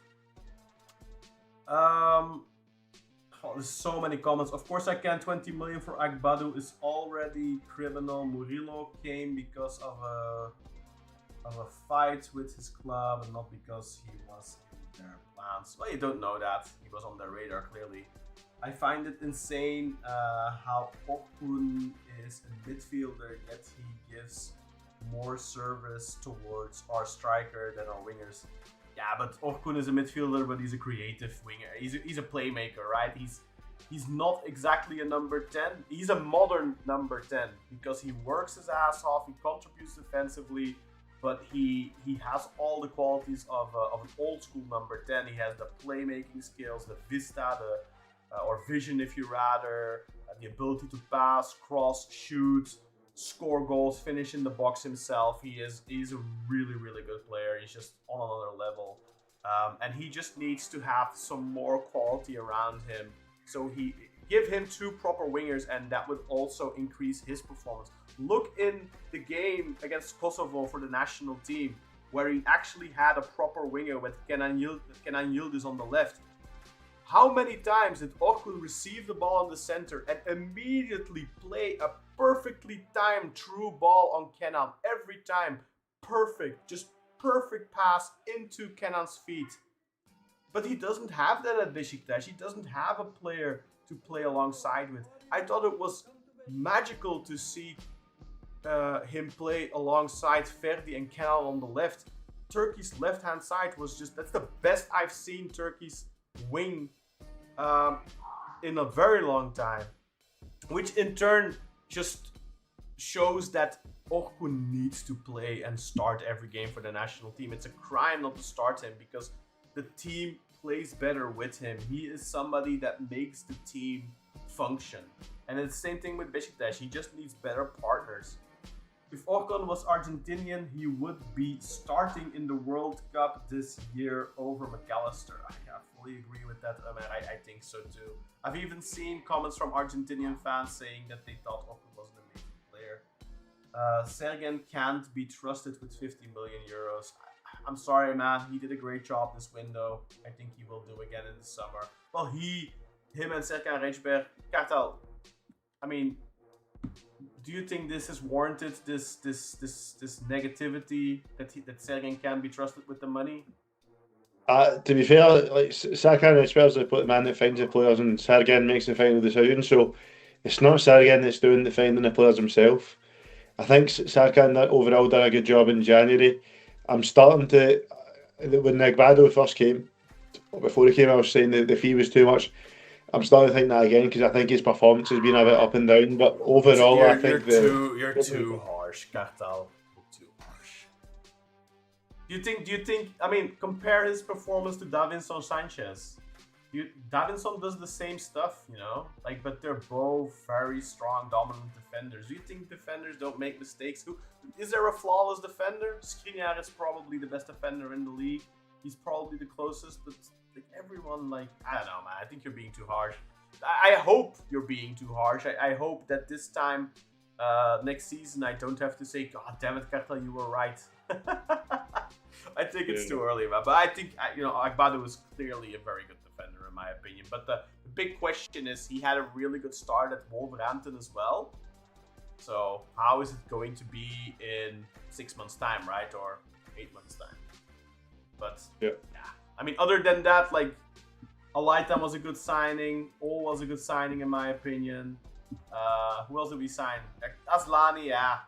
There's so many comments. Of course I can. 20 million for Agbadou is already criminal. Murillo came because of a fight with his club and not because he was in their plans. Well, you don't know that. He was on their radar, clearly. I find it insane how Orkun is a midfielder, yet he gives more service towards our striker than our wingers. Yeah, but Orkun is a midfielder, but he's a creative winger. He's a playmaker, right? He's not exactly a number 10. He's a modern number 10 because he works his ass off. He contributes defensively, but he has all the qualities of an old school number 10. He has the playmaking skills, the vista, or vision, if you rather, the ability to pass, cross, shoot, score goals, finish in the box himself. He's a really, really good player. He's just on another level. And he just needs to have some more quality around him. So give him 2 proper wingers, and that would also increase his performance. Look in the game against Kosovo for the national team, where he actually had a proper winger with Kenan Yildiz on the left. How many times did Orkun receive the ball in the center and immediately play a perfectly timed true ball on Kenan? Every time. Perfect. Just perfect pass into Kenan's feet. But he doesn't have that at Besiktas. He doesn't have a player to play alongside with. I thought it was magical to see him play alongside Ferdi and Kenan on the left. Turkey's left-hand side that's the best I've seen Turkey's wing in a very long time, which in turn just shows that Orkun needs to play and start every game for the national team. It's a crime not to start him because the team plays better with him. He is somebody that makes the team function, and it's the same thing with Beşiktaş. He just needs better partners. If Orkun was Argentinian, he would be starting in the World Cup this year over McAllister. I fully agree with that, man. I think so too. I've even seen comments from Argentinian fans saying that they thought Orkun was an amazing player. Sergen can't be trusted with 50 million euros. I'm sorry, man. He did a great job this window. I think he will do again in the summer. Well, him and Serkan Rejber, Kartal. I mean, do you think this is warranted? This negativity that Sergen can be trusted with the money? To be fair, like Serkan Rejber is the man that finds the players, and Sergen makes the final decision. So it's not Sergen that's doing the finding the players himself. I think Serkan overall did a good job in January. I'm starting to, when Agbadou first came, before he came, I was saying that the fee was too much. I'm starting to think that again because I think his performance has been a bit up and down. But overall, I think you're too harsh, Kartal. You're too harsh. Do you think? I mean, compare his performance to Davinson Sanchez. Davinson does the same stuff, but they're both very strong, dominant defenders. Do you think defenders don't make mistakes? Is there a flawless defender? Skriniar is probably the best defender in the league. He's probably the closest, but everyone, I don't know, man. I think you're being too harsh. I hope you're being too harsh. I hope that this time, next season, I don't have to say, God damn it, Kartal, you were right. I think it's too early, man. But I think, Agbadou is clearly a very good defender, in my opinion. But the big question is, he had a really good start at Wolverhampton as well. So how is it going to be in 6 months' time, right, or 8 months' time? But yeah, I mean, other than that, like Alaitam was a good signing. All was a good signing in my opinion. Who else did we sign? Aslani, yeah.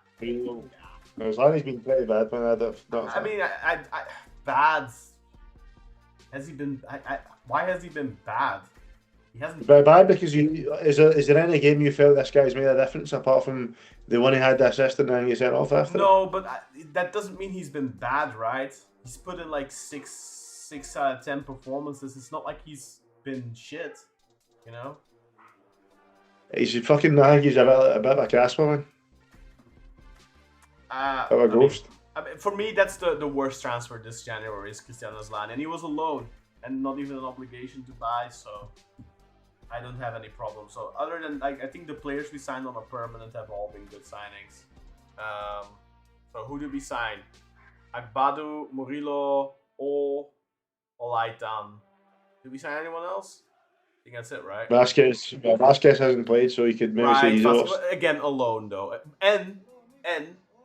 Aslani's been pretty bad, man. I mean, bad. Has he been? Why has he been bad? He hasn't. Bad because is there any game you felt this guy's made a difference apart from the one he had the assist and then he sent off after? No, but that doesn't mean he's been bad, right? He's put in like 6 out of 10 performances. It's not like he's been shit, you know. He's fucking. I think he's a bit of a Casper, man. Of a ghost. I mean, for me, that's the worst transfer this January is Christian Aslan, and he was a loan and not even an obligation to buy, so I don't have any problem. So other than like, I think the players we signed on a permanent have all been good signings. So who did we sign? Agbadou, Murillo, Olaitan. Did we sign anyone else? I think that's it, right? Vasquez hasn't played, so he could maybe say he's off. Again, alone though, and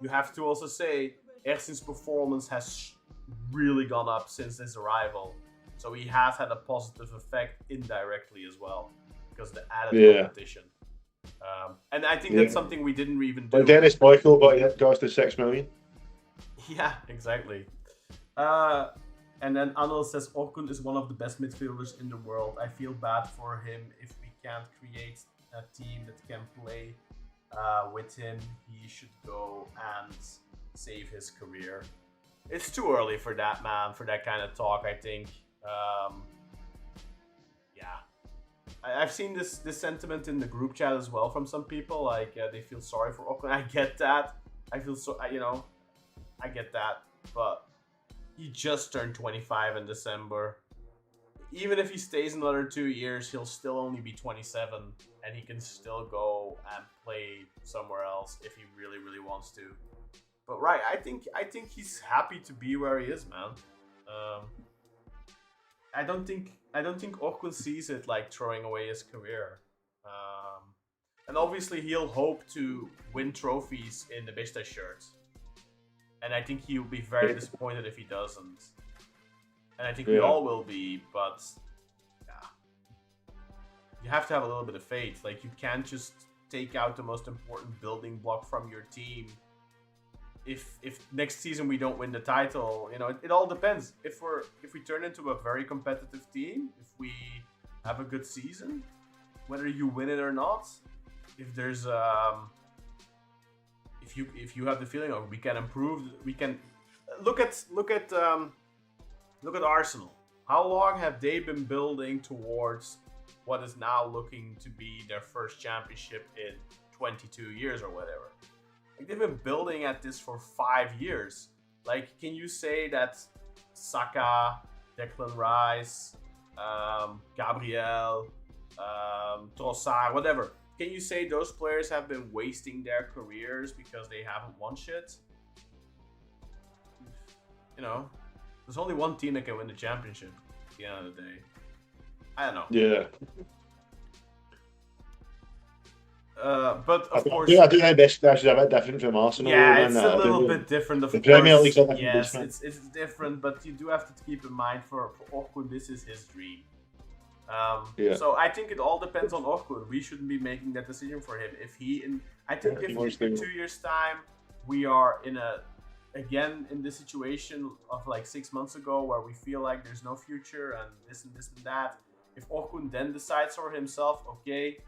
you have to also say Ersin's performance has really gone up since his arrival. So he has had a positive effect indirectly as well because the added competition. And I think that's something we didn't even do. Like Dennis Boyko, but it cost us 6 million. Yeah, exactly. And then Anil says Orkun is one of the best midfielders in the world. I feel bad for him if we can't create a team that can play with him. He should go and save his career. It's too early for that, man, for that kind of talk, I think. I've seen this sentiment in the group chat as well from some people. Like they feel sorry for Orkun. I get that. I feel so. I get that. But he just turned 25 in December. Even if he stays another 2 years, he'll still only be 27, and he can still go and play somewhere else if he really, really wants to. But right, I think he's happy to be where he is, man. I don't think Orkun sees it like throwing away his career. And obviously he'll hope to win trophies in the Beşiktaş shirt. And I think he'll be very disappointed if he doesn't. And I think we all will be, but yeah. You have to have a little bit of faith. Like, you can't just take out the most important building block from your team. If next season we don't win the title, it all depends. If we turn into a very competitive team, if we have a good season, whether you win it or not, if there's if you have the feeling of we can improve, we can look at Arsenal. How long have they been building towards what is now looking to be their first championship in 22 years or whatever? Like, they've been building at this for 5 years. Like, can you say that Saka, Declan Rice, Gabriel, Trossard, whatever, can you say those players have been wasting their careers because they haven't won shit? There's only one team that can win the championship at the end of the day. I don't know. Yeah. But of course, I do think Besiktas is a bit different from Arsenal. Yeah, it's a little bit different. Of the course, Premier League's a different yes, beast, it's different, but you do have to keep in mind for Orkun, this is his dream. So I think it all depends on Orkun. We shouldn't be making that decision for him. If in 2 years' time we are again in this situation of like 6 months ago where we feel like there's no future and this and that, if Orkun then decides for himself, okay,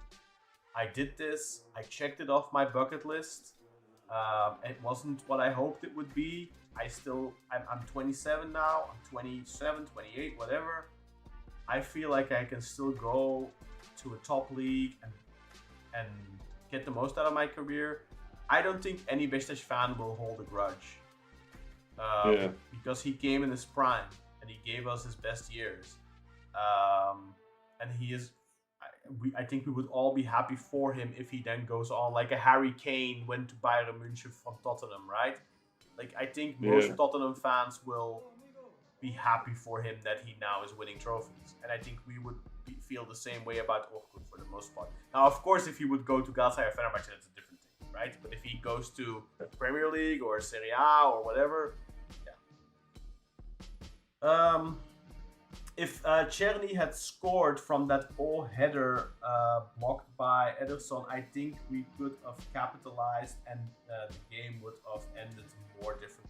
I did this, I checked it off my bucket list, it wasn't what I hoped it would be, I'm 27 now, I'm 27, 28, whatever, I feel like I can still go to a top league and get the most out of my career. I don't think any Beşiktaş fan will hold a grudge. Because he came in his prime and he gave us his best years. And he is, I think we would all be happy for him if he then goes on like a Harry Kane went to Bayern München from Tottenham, right? Like, I think most Tottenham fans will be happy for him that he now is winning trophies. And I think we would feel the same way about Orkun for the most part. Now, of course, if he would go to Galatasaray or Fenerbahçe, that's a different thing. right? But if he goes to Premier League or Serie A or whatever, yeah. If Czerny had scored from that header blocked by Ederson, I think we could have capitalized and the game would have ended more differently.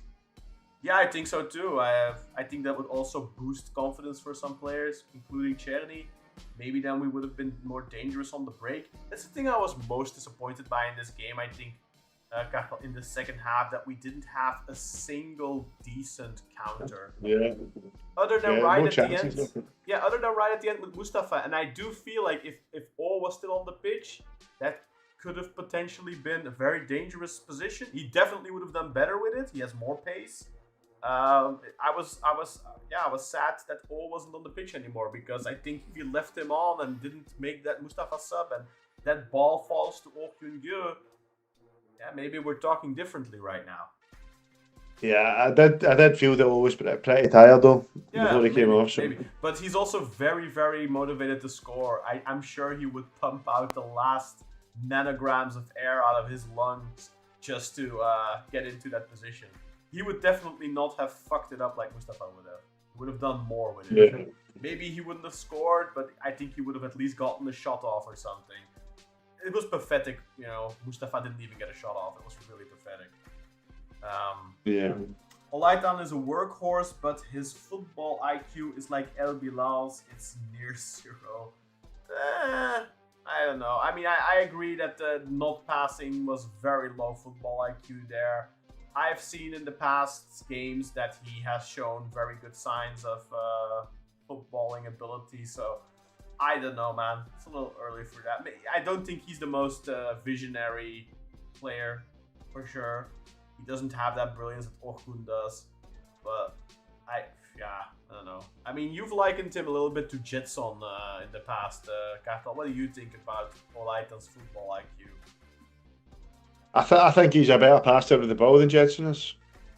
Yeah, I think so too. I think that would also boost confidence for some players, including Czerny. Maybe then we would have been more dangerous on the break. That's the thing I was most disappointed by in this game. I think in the second half that we didn't have a single decent counter. Yeah. Other than right no at the end. Yeah, other than right at the end with Mustafa. And I do feel like if All was still on the pitch, that could have potentially been a very dangerous position. He definitely would have done better with it. He has more pace. I was sad that All wasn't on the pitch anymore, because I think if you left him on and didn't make that Mustafa sub and that ball falls to Oh Kyun-gyu, yeah, maybe we're talking differently right now. Yeah, I did feel that All was pretty tired though before he came off. So. Maybe. But he's also very, very motivated to score. I'm sure he would pump out the last nanograms of air out of his lungs just to get into that position. He would definitely not have fucked it up like Mustafa would have. He would have done more with it. Yeah. Maybe he wouldn't have scored, but I think he would have at least gotten a shot off or something. It was pathetic, you know. Mustafa didn't even get a shot off. It was really pathetic. Yeah. Olaitan is a workhorse, but his football IQ is like El Bilal's. It's near zero. I don't know. I mean, I agree that the not passing was very low football IQ there. I've seen in the past games that he has shown very good signs of footballing ability, so I don't know, man. It's a little early for that. I don't think he's the most visionary player, for sure. He doesn't have that brilliance that Orkun does, but I don't know. I mean, you've likened him a little bit to Jetson in the past, Kartal. What do you think about Olaitan's football IQ? I think he's a better passer of the ball than Jetson is.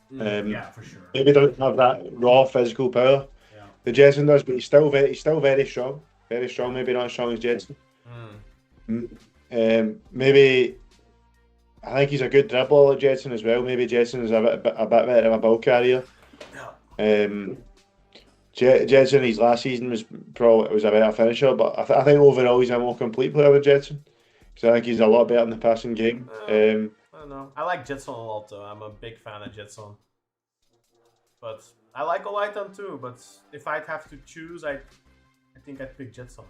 Yeah, for sure. Maybe doesn't have that raw physical power that Jetson does, but he's still very strong. Very strong, maybe not as strong as Jetson. Maybe I think he's a good dribbler like Jetson as well. Maybe Jetson is a bit better of a ball carrier. Jetson, his last season was a better finisher, but I think overall he's a more complete player than Jetson. So I think he's a lot better in the passing game. I don't know. I like Jetson a lot, though. I'm a big fan of Jetson. But I like Olaitan too. But if I'd have to choose, I think I'd pick Jetson.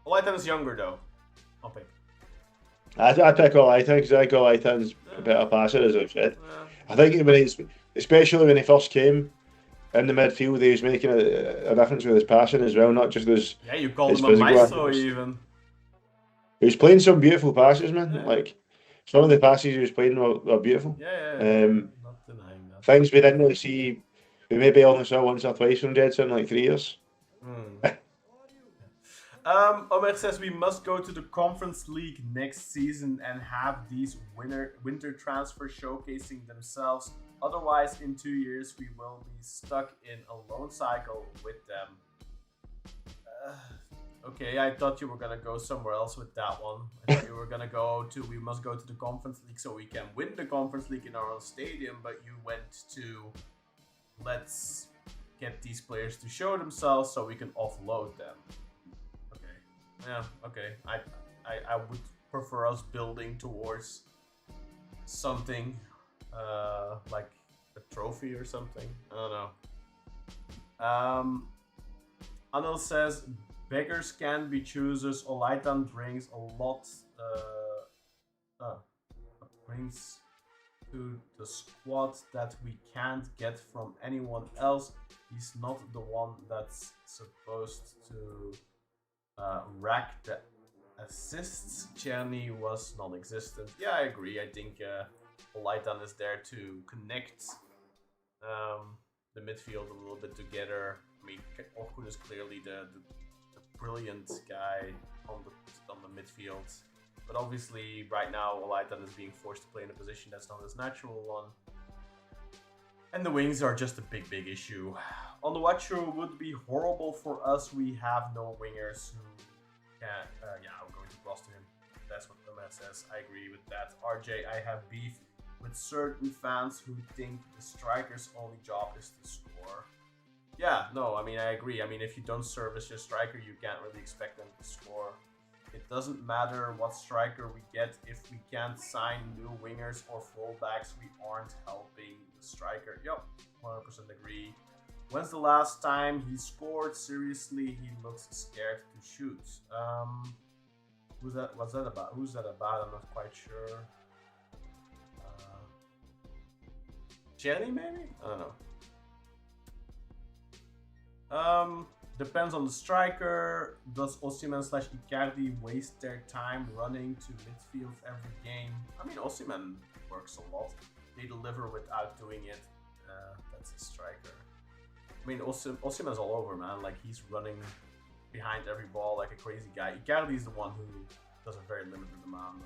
Olaitan is younger, though. I'll pick. I'd pick Olaitan because I think Olaitan's a better passer, as I've said. I think especially when he first came in the midfield, he was making a difference with his passing as well, not just his. Yeah, you called him a maestro even. He was playing some beautiful passes, man. Yeah. Like some of the passes he was playing were beautiful. Yeah. Not denying that. Things we didn't really see. We maybe only saw once or twice from Jetson in like 3 years. Omer says we must go to the Conference League next season and have these winter transfers showcasing themselves. Otherwise, in 2 years, we will be stuck in a loan cycle with them. Okay, I thought you were going to go somewhere else with that one. I thought you were going to we must go to the Conference League so we can win the Conference League in our own stadium, but you went to, let's get these players to show themselves so we can offload them. Okay, yeah, okay. I would prefer us building towards something like a trophy or something. I don't know. Anil says, beggars can be choosers. Olaitan brings a lot. Brings to the squad that we can't get from anyone else. He's not the one that's supposed to rack the assists. Czerny was non-existent. Yeah, I agree. I think Olaitan is there to connect the midfield a little bit together. I mean, Orkun is clearly the brilliant guy on the midfield, but obviously right now Olaitan is being forced to play in a position that's not his natural one, and the wings are just a big issue. On the watch show would be horrible for us. We have no wingers who can. I'm going to cross to him. That's what Omer says, I agree with that. RJ, I have beef with certain fans who think the striker's only job is to score. Yeah, no, I mean, I agree. I mean, if you don't service your striker, you can't really expect them to score. It doesn't matter what striker we get. If we can't sign new wingers or fullbacks, we aren't helping the striker. Yep, 100% agree. When's the last time he scored? Seriously, he looks scared to shoot. Who's that? What's that about? Who's that about? I'm not quite sure. Jenny, maybe? I don't know. Depends on the striker. Does Osimhen/Icardi waste their time running to midfield every game? I mean, Osimhen works a lot. They deliver without doing it. That's a striker. I mean, Osimhen's all over, man. Like, he's running behind every ball like a crazy guy. Icardi is the one who does a very limited amount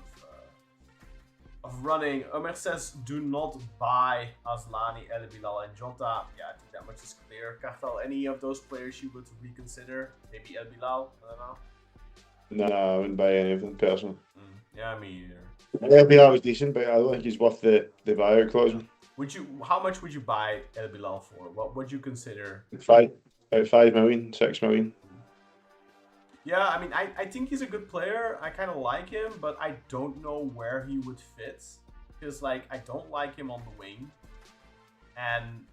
of running. Omer says, do not buy Aslani, El Bilal, and Jota. Yeah, I think that much is clear. Cartel, any of those players you would reconsider? Maybe El Bilal? I don't know. No, I wouldn't buy any of them personally. Yeah, me either. El Bilal was decent, but I don't think he's worth the buyout clause. How much would you buy El Bilal for? What would you consider? 5 million, 6 million. Yeah, I mean, I think he's a good player. I kind of like him, but I don't know where he would fit. Because, like, I don't like him on the wing. And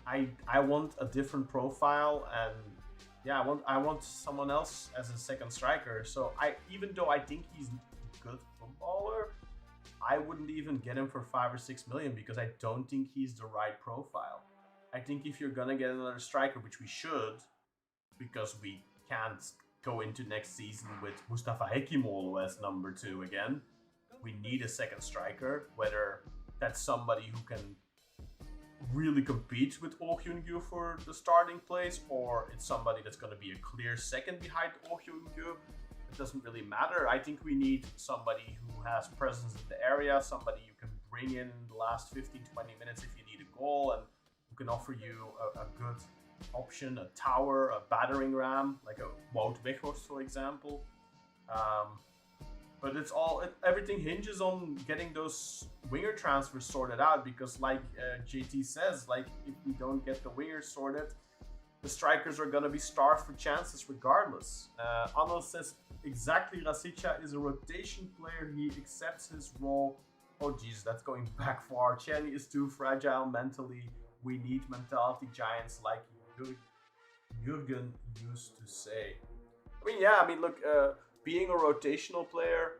I want a different profile. And, yeah, I want someone else as a second striker. So, even though I think he's a good footballer, I wouldn't even get him for 5 or 6 million because I don't think he's the right profile. I think if you're going to get another striker, which we should, because we can't go into next season with Mustafa Hekimoğlu as number 2 again. We need a second striker, whether that's somebody who can really compete with Oh Hyun-gyu for the starting place, or it's somebody that's going to be a clear second behind Oh Hyun-gyu. It doesn't really matter. I think we need somebody who has presence in the area, somebody you can bring in the last 15-20 minutes if you need a goal, and who can offer you a good option, a tower, a battering ram, like a Wout Weghorst, for example. But everything hinges on getting those winger transfers sorted out, because like JT says, like, if we don't get the wingers sorted, the strikers are going to be starved for chances regardless. Arnold says, exactly, Rasica is a rotation player. He accepts his role. Oh, geez, that's going back far. Chenny is too fragile mentally. We need mentality giants like Jurgen used to say. I mean, yeah, look, being a rotational player,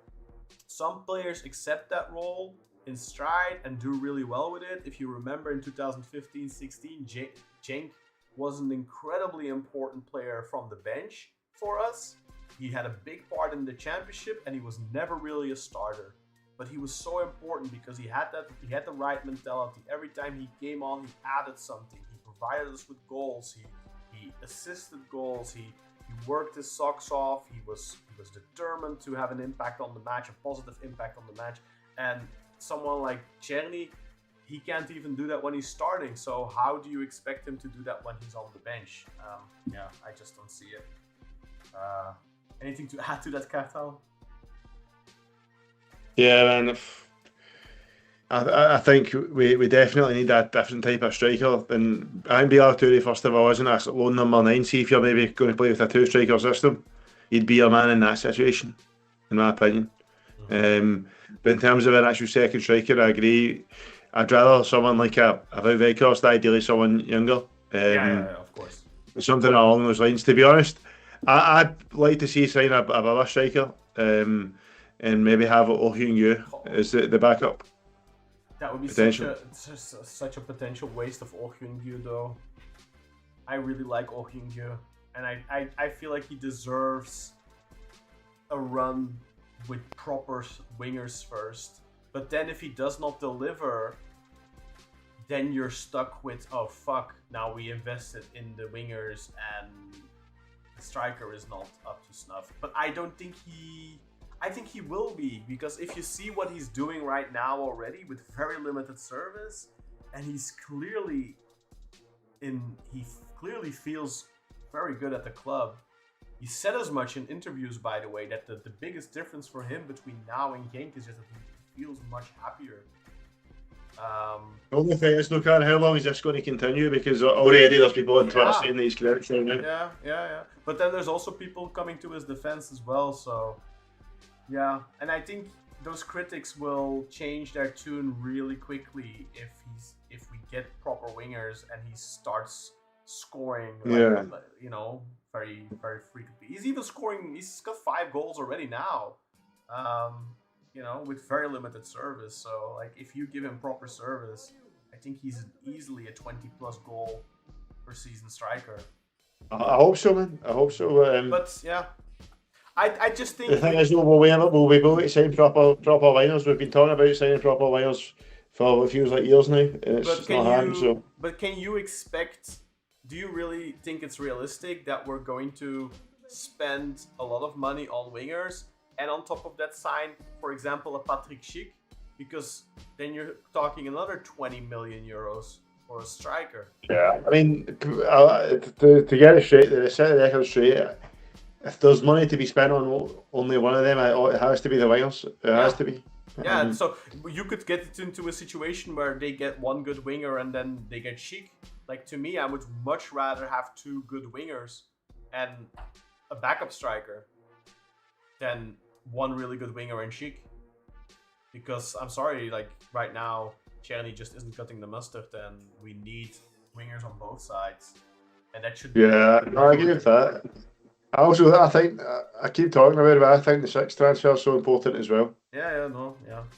some players accept that role in stride and do really well with it. If you remember in 2015-16, Cenk was an incredibly important player from the bench for us. He had a big part in the championship and he was never really a starter. But he was so important because he had the right mentality. Every time he came on, he added something. He provided us with goals. He assisted goals. He worked his socks off. He was determined to have an impact on the match, a positive impact on the match. And someone like Czerny, he can't even do that when he's starting. So how do you expect him to do that when he's on the bench? Yeah, I just don't see it. Anything to add to that, Cartel? Yeah, man. I think we definitely need a different type of striker. And I think Bilal Toure, first of all, isn't a lone number 9. See, if you're maybe going to play with a 2-striker system, he'd be a man in that situation, in my opinion. But in terms of an actual second striker, I agree. I'd rather someone like a Wout Weghorst, ideally someone younger. Yeah, of course. Something along those lines. To be honest, I'd like to see sign a other striker. And maybe have Oh Hyun-gyu as the backup. That would be such a potential waste of Oh Hyun-gyu, though. I really like Oh Hyun-gyu, and I feel like he deserves a run with proper wingers first. But then if he does not deliver, then you're stuck with, oh fuck, now we invested in the wingers and the striker is not up to snuff. But I think he will be, because if you see what he's doing right now already with very limited service, and he clearly feels very good at the club. he said as much in interviews, by the way, that the biggest difference for him between now and Genk is just that he feels much happier. The only thing is, look at how long is this going to continue? Because already there's people on Twitter saying that he's correct. Yeah. But then there's also people coming to his defense as well. So, yeah. And I think those critics will change their tune really quickly if we get proper wingers and he starts scoring, you know, very, very frequently. He's even scoring. He's got 5 goals already now. You know, with very limited service. So, like, if you give him proper service, I think he's easily a 20-plus goal per season striker. I hope so, man. I hope so. But yeah, I just think the thing is, we'll be able to sign proper liners. We've been talking about signing proper liners for what feels like years now, and it's just not happening. So, but can you expect? Do you really think it's realistic that we're going to spend a lot of money on wingers? And on top of that, sign, for example, a Patrick Schick, because then you're talking another 20 million euros for a striker. Yeah, I mean, to get it straight, to set the record straight, if there's money to be spent on only one of them, it has to be the wingers. It has to be. Yeah, so you could get it into a situation where they get one good winger and then they get Schick. Like, to me, I would much rather have 2 good wingers and a backup striker than 1 really good winger and Schick. Because I'm sorry, like, right now Czerny just isn't cutting the mustard, and we need wingers on both sides, and that should be. Yeah, I agree with that. I think I keep talking about it, but I think the 6 transfer is so important as well. Yeah.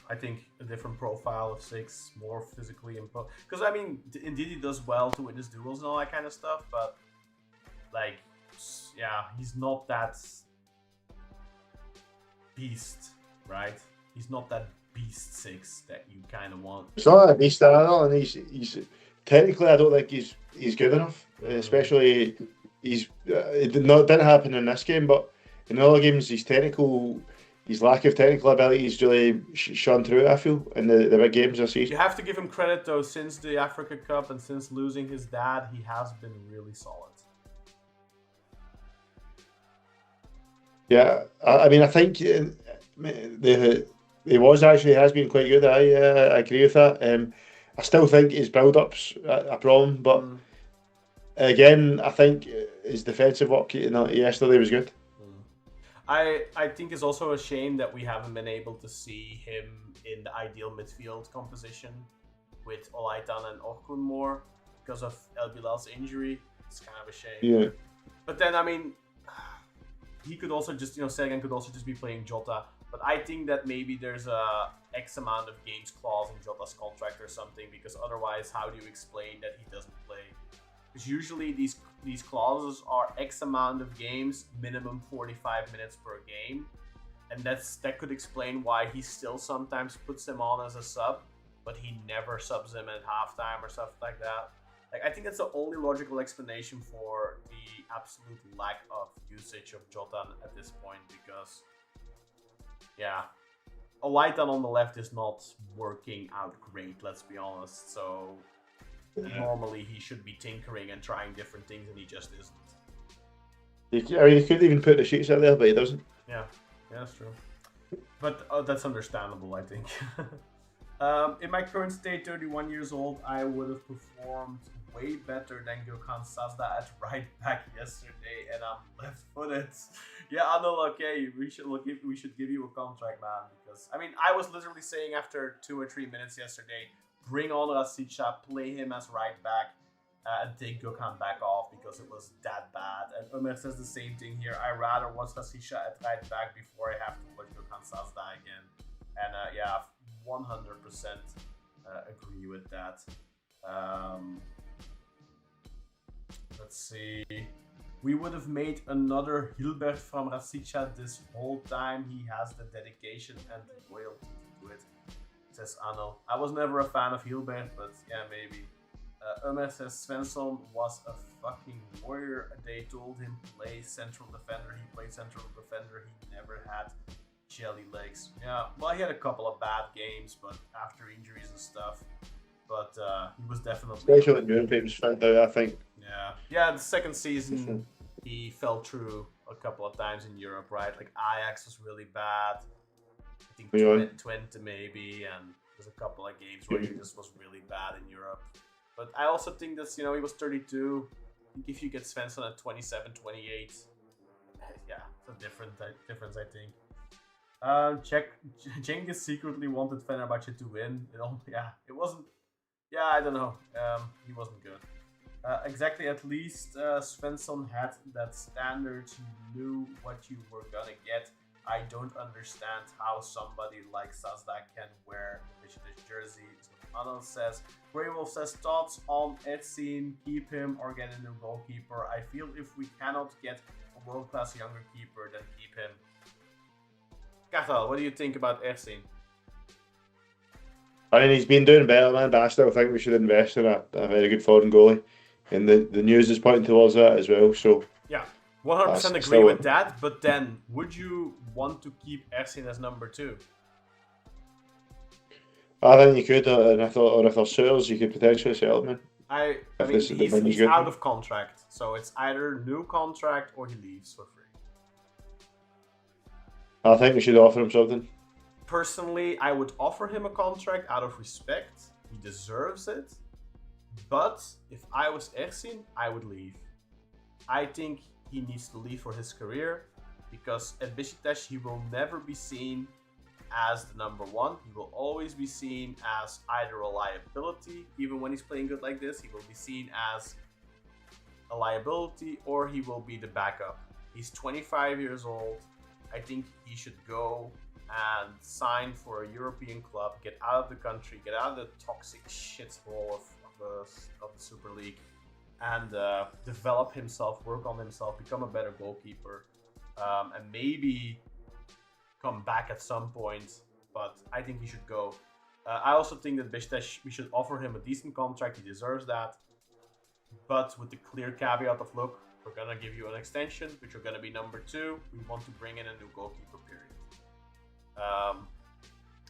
I think a different profile of 6, more physically imposed. Because I mean, indeed he does well to win his duels and all that kind of stuff, but like, yeah, he's not that beast, right? He's not that beast 6 that you kind of want. It's not a beast at all, and he's technically, I don't think he's good enough. Especially, it didn't happen in this game, but in other games, his lack of technical ability is really shone through, I feel, in the big games this season. You have to give him credit though. Since the Africa Cup and since losing his dad, he has been really solid. Yeah, I mean, I think he has been quite good. I agree with that. I still think his build-up's a problem, but again, I think his defensive work yesterday was good. I think it's also a shame that we haven't been able to see him in the ideal midfield composition with Olaitan and Orkun more because of El Bilal's injury. It's kind of a shame. Yeah. But then, I mean, he could also just, Sergen could also just be playing Jota. But I think that maybe there's a X amount of games clause in Jota's contract or something, because otherwise, how do you explain that he doesn't play? Because usually these clauses are X amount of games, minimum 45 minutes per game. And that could explain why he still sometimes puts him on as a sub, but he never subs him at halftime or stuff like that. Like, I think that's the only logical explanation for the absolute lack of usage of Jota at this point, because, yeah, Olaitan on the left is not working out great, let's be honest. So normally he should be tinkering and trying different things, and he just isn't. I mean, he could even put the sheets out there, but he doesn't. Yeah, that's true. But that's understandable, I think. In my current state, 31 years old, I would have performed way better than Gökhan Sazdağı at right back yesterday, and I'm left-footed. Yeah, Anil, okay, we should give you a contract, man, because I mean, I was literally saying after 2 or 3 minutes yesterday, bring on Rashica, play him as right back, and take Gökhan back off because it was that bad. And Ömer says the same thing here. I rather watch Rashica at right back before I have to watch Gökhan Sazdağı again. And yeah, 100% agree with that. Let's see. We would have made another Hilbert from Rashica this whole time. He has the dedication and the loyalty to it, says Anil. I was never a fan of Hilbert, but yeah, maybe. Ömer says Svensson was a fucking warrior. They told him play central defender. He played central defender. He never had jelly legs. Yeah, well, he had a couple of bad games, but after injuries and stuff. But he was definitely... Especially when Europe was found out, I think. Yeah, the second season he fell through a couple of times in Europe, right? Like Ajax was really bad. I think Yeah. Twente maybe, and there's a couple of games where he just was really bad in Europe. But I also think that's, he was 32. I think if you get Svensson at 27, 28, yeah, it's a difference, I think. Cengiz secretly wanted Fenerbahçe to win. It wasn't. Yeah, I don't know. He wasn't good. Exactly. At least Svensson had that standard. You knew what you were gonna get. I don't understand how somebody like Sazdağı can wear a Beşiktaş jersey. Is what Anil says. Grey Wolf says thoughts on Ersin. Keep him or get a new goalkeeper. I feel if we cannot get a world-class younger keeper, then keep him. Cathal, what do you think about Ersin? I mean, he's been doing better, man, but I still think we should invest in a very good foreign goalie. And the news is pointing towards that as well. So yeah, 100% agree still with that. But then, would you want to keep Ersin as number 2? I think you could, and if there's suitors, you could potentially sell him. I mean, he's out of contract, so it's either new contract or he leaves for free. I think we should offer him something. Personally, I would offer him a contract out of respect. He deserves it. But if I was Ersin, I would leave. I think he needs to leave for his career, because at Besiktas he will never be seen as the number 1. He will always be seen as either a liability. Even when he's playing good like this, he will be seen as a liability, or he will be the backup. He's 25 years old. I think he should go and sign for a European club, get out of the country, get out of the toxic shithole of the Super League, and develop himself, work on himself, become a better goalkeeper, and maybe come back at some point. But I think he should go. I also think that Beşiktaş, we should offer him a decent contract. He deserves that. But with the clear caveat of, look, we're going to give you an extension, but you're going to be number 2. We want to bring in a new goalkeeper, period.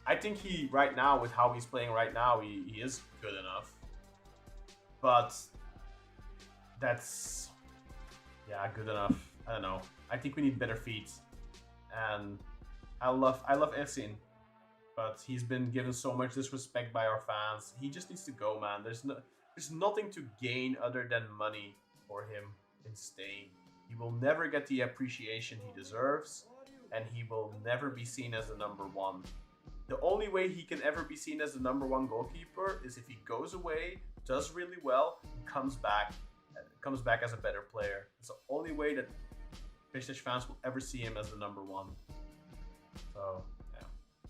I think he, right now, with how he's playing right now, he is good enough. But that's, yeah, good enough. I don't know. I think we need better feet. And I love Ersin, but he's been given so much disrespect by our fans. He just needs to go, man. There's nothing to gain other than money for him in staying. He will never get the appreciation he deserves, and he will never be seen as the number 1. The only way he can ever be seen as the number 1 goalkeeper is if he goes away, does really well, and comes back as a better player. It's the only way that Beşiktaş fans will ever see him as the number 1. So, yeah.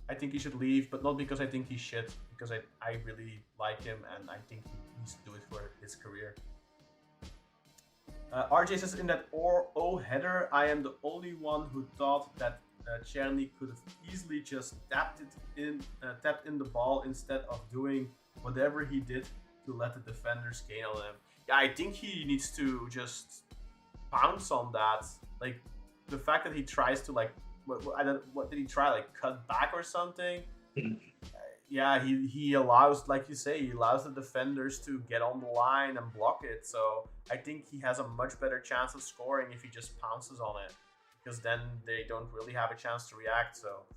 I think he should leave, but not because I think he's shit, because I really like him, and I think he needs to do it for his career. RJ says, in that O header, I am the only one who thought that Czerny could have easily just tapped in the ball instead of doing whatever he did to let the defenders gain on him. Yeah, I think he needs to just pounce on that. Like, the fact that he tries to, like, what did he try? Like, cut back or something? Yeah, he allows, like you say, he allows the defenders to get on the line and block it. So I think he has a much better chance of scoring if he just pounces on it, because then they don't really have a chance to react. So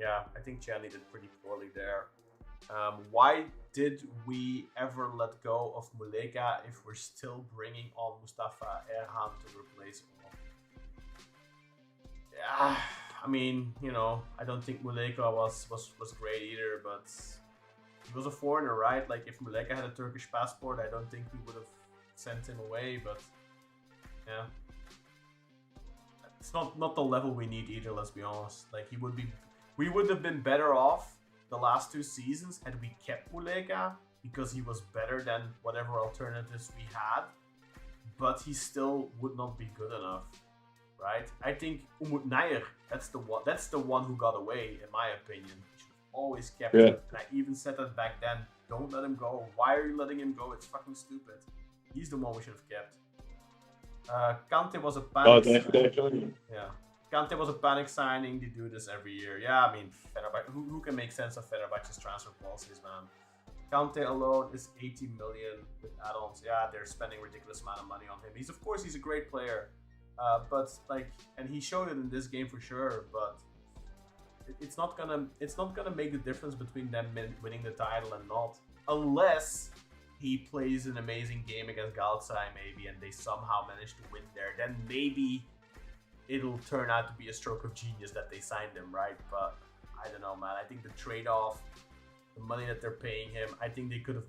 yeah, I think Czerny did pretty poorly there. Why did we ever let go of Muleka if we're still bringing on Mustafa Erhan to replace him? Yeah, I mean, I don't think Muleka was great either, but he was a foreigner, right? Like, if Muleka had a Turkish passport, I don't think we would have sent him away, but yeah. It's not the level we need either, let's be honest. Like, we would have been better off the last 2 seasons had we kept Muleka, because he was better than whatever alternatives we had, but he still would not be good enough. Right? I think Umut Nair, that's the one who got away, in my opinion. You should have always kept him. And I even said that back then. Don't let him go. Why are you letting him go? It's fucking stupid. He's the one we should have kept. Kante was a panic signing. Yeah. Kante was a panic signing. They do this every year. Yeah, I mean, Fenerbahçe, who can make sense of Fenerbahçe's transfer policies, man? Kante alone is 80 million with add-ons. Yeah, they're spending a ridiculous amount of money on him. He's a great player. But like, and he showed it in this game for sure. But it's not gonna make the difference between them winning the title and not, unless he plays an amazing game against Galatasaray maybe, and they somehow manage to win there. Then maybe it'll turn out to be a stroke of genius that they signed him, right? But I don't know, man. I think the trade-off, the money that they're paying him, I think they could have,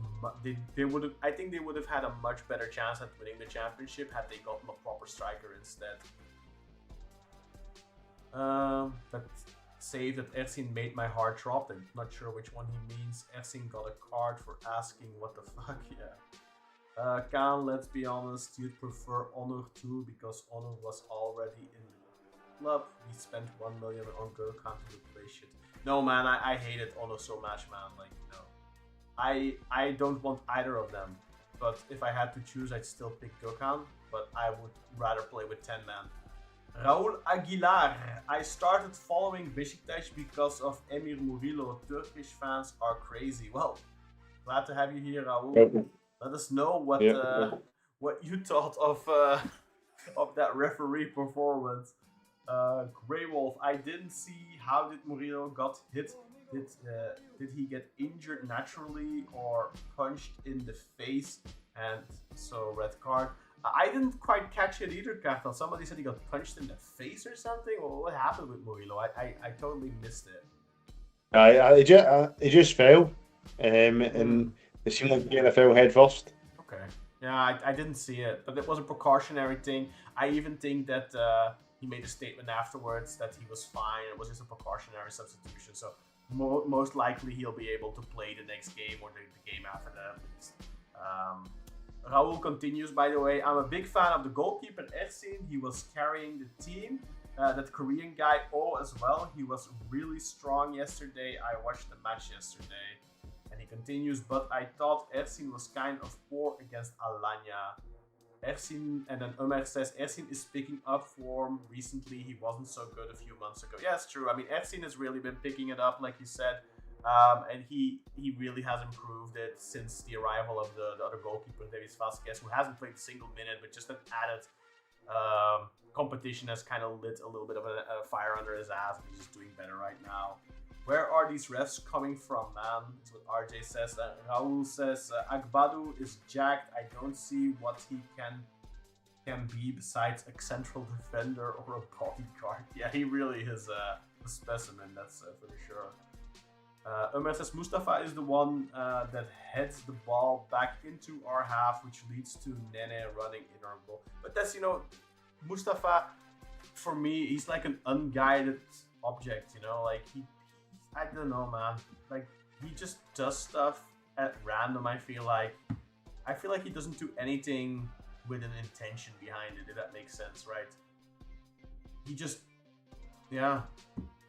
they would have, I think they would have had a much better chance at winning the championship had they gotten a proper striker instead. That save that Ersin made my heart drop. I'm not sure which one he means. Ersin got a card for asking what the fuck. Yeah. Kaan, let's be honest, you'd prefer Honor too, because Honor was already in the club. We spent 1 million on Gökhan to replace shit. No man, I hated Honor so much, man. Like, you know, I don't want either of them. But if I had to choose, I'd still pick Gökhan. But I would rather play with 10 man. Raul Aguilar, I started following Besiktas because of Amir Murillo. Turkish fans are crazy. Well, glad to have you here, Raul. Let us know what you thought of that referee performance. Grey Wolf, I didn't see how did Murillo got hit. Did he get injured naturally or punched in the face and so red card? I didn't quite catch it either, Cartel. Somebody said he got punched in the face or something. Well, what happened with Murillo? I totally missed it. He just fell, and it seemed like he fell head first. Okay. Yeah, I didn't see it, but it was a precautionary thing. I even think that he made a statement afterwards that he was fine. It was just a precautionary substitution. So most likely he'll be able to play the next game or the game after that at least. Raul continues, by the way. I'm a big fan of the goalkeeper Ersin. He was carrying the team. That Korean guy, as well. He was really strong yesterday. I watched the match yesterday. And he continues, but I thought Ersin was kind of poor against Alanya. Ersin, and then Ömer says, Ersin is picking up form recently. He wasn't so good a few months ago. Yeah, it's true. I mean, Ersin has really been picking it up, like you said. And he really has improved it since the arrival of the other goalkeeper, Davis Vasquez, who hasn't played a single minute, but just that added competition has kind of lit a little bit of a fire under his ass. He's just doing better right now. Where are these refs coming from, man? That's what RJ says. Raul says, Agbadou is jacked. I don't see what he can be besides a central defender or a bodyguard. Yeah, he really is a specimen, that's for sure. Ömer says Mustafa is the one that heads the ball back into our half, which leads to Nene running in our goal. But that's, Mustafa, for me, he's like an unguided object, like I don't know, man. Like, he just does stuff at random, I feel like he doesn't do anything with an intention behind it, if that makes sense, right? He just,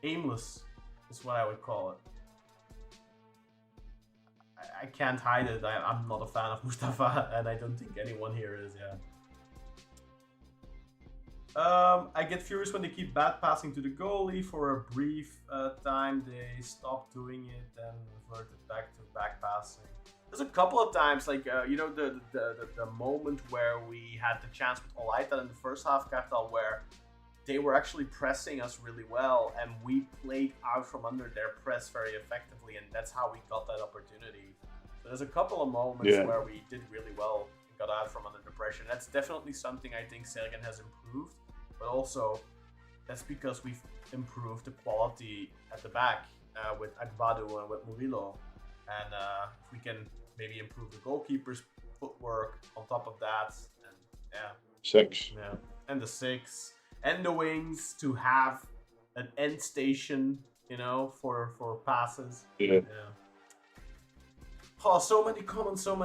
aimless is what I would call it. I can't hide it. I'm not a fan of Mustafa, and I don't think anyone here is, I get furious when they keep bad passing to the goalie. For a brief time, they stop doing it and reverted back to back passing. There's a couple of times, like, the moment where we had the chance with Olaita in the first half, Cartel, where they were actually pressing us really well, and we played out from under their press very effectively, and that's how we got that opportunity. So there's a couple of moments where we did really well and got out from under the pressure. That's definitely something I think Sergen has improved, but also that's because we've improved the quality at the back with Agbadou and with Murillo, and if we can maybe improve the goalkeeper's footwork on top of that, and and the 6. And the wings to have an end station, for passes. Yeah. Oh, so many comments. I'm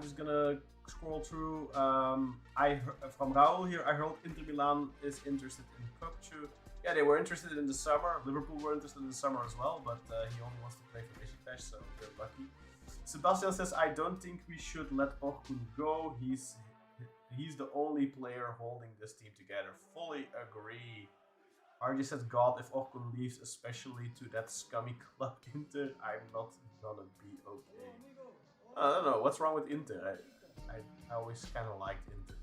just gonna scroll through. From Raul here, I heard Inter Milan is interested in Kökçü. Yeah, they were interested in the summer. Liverpool were interested in the summer as well, but he only wants to play for Beşiktaş, so they're lucky. Sebastian says, I don't think we should let Orkun go. He's the only player holding this team together. Fully agree. RJ says, God, if Orkun leaves, especially to that scummy club Inter, I'm not gonna be okay. I don't know, what's wrong with Inter? I always kind of liked Inter.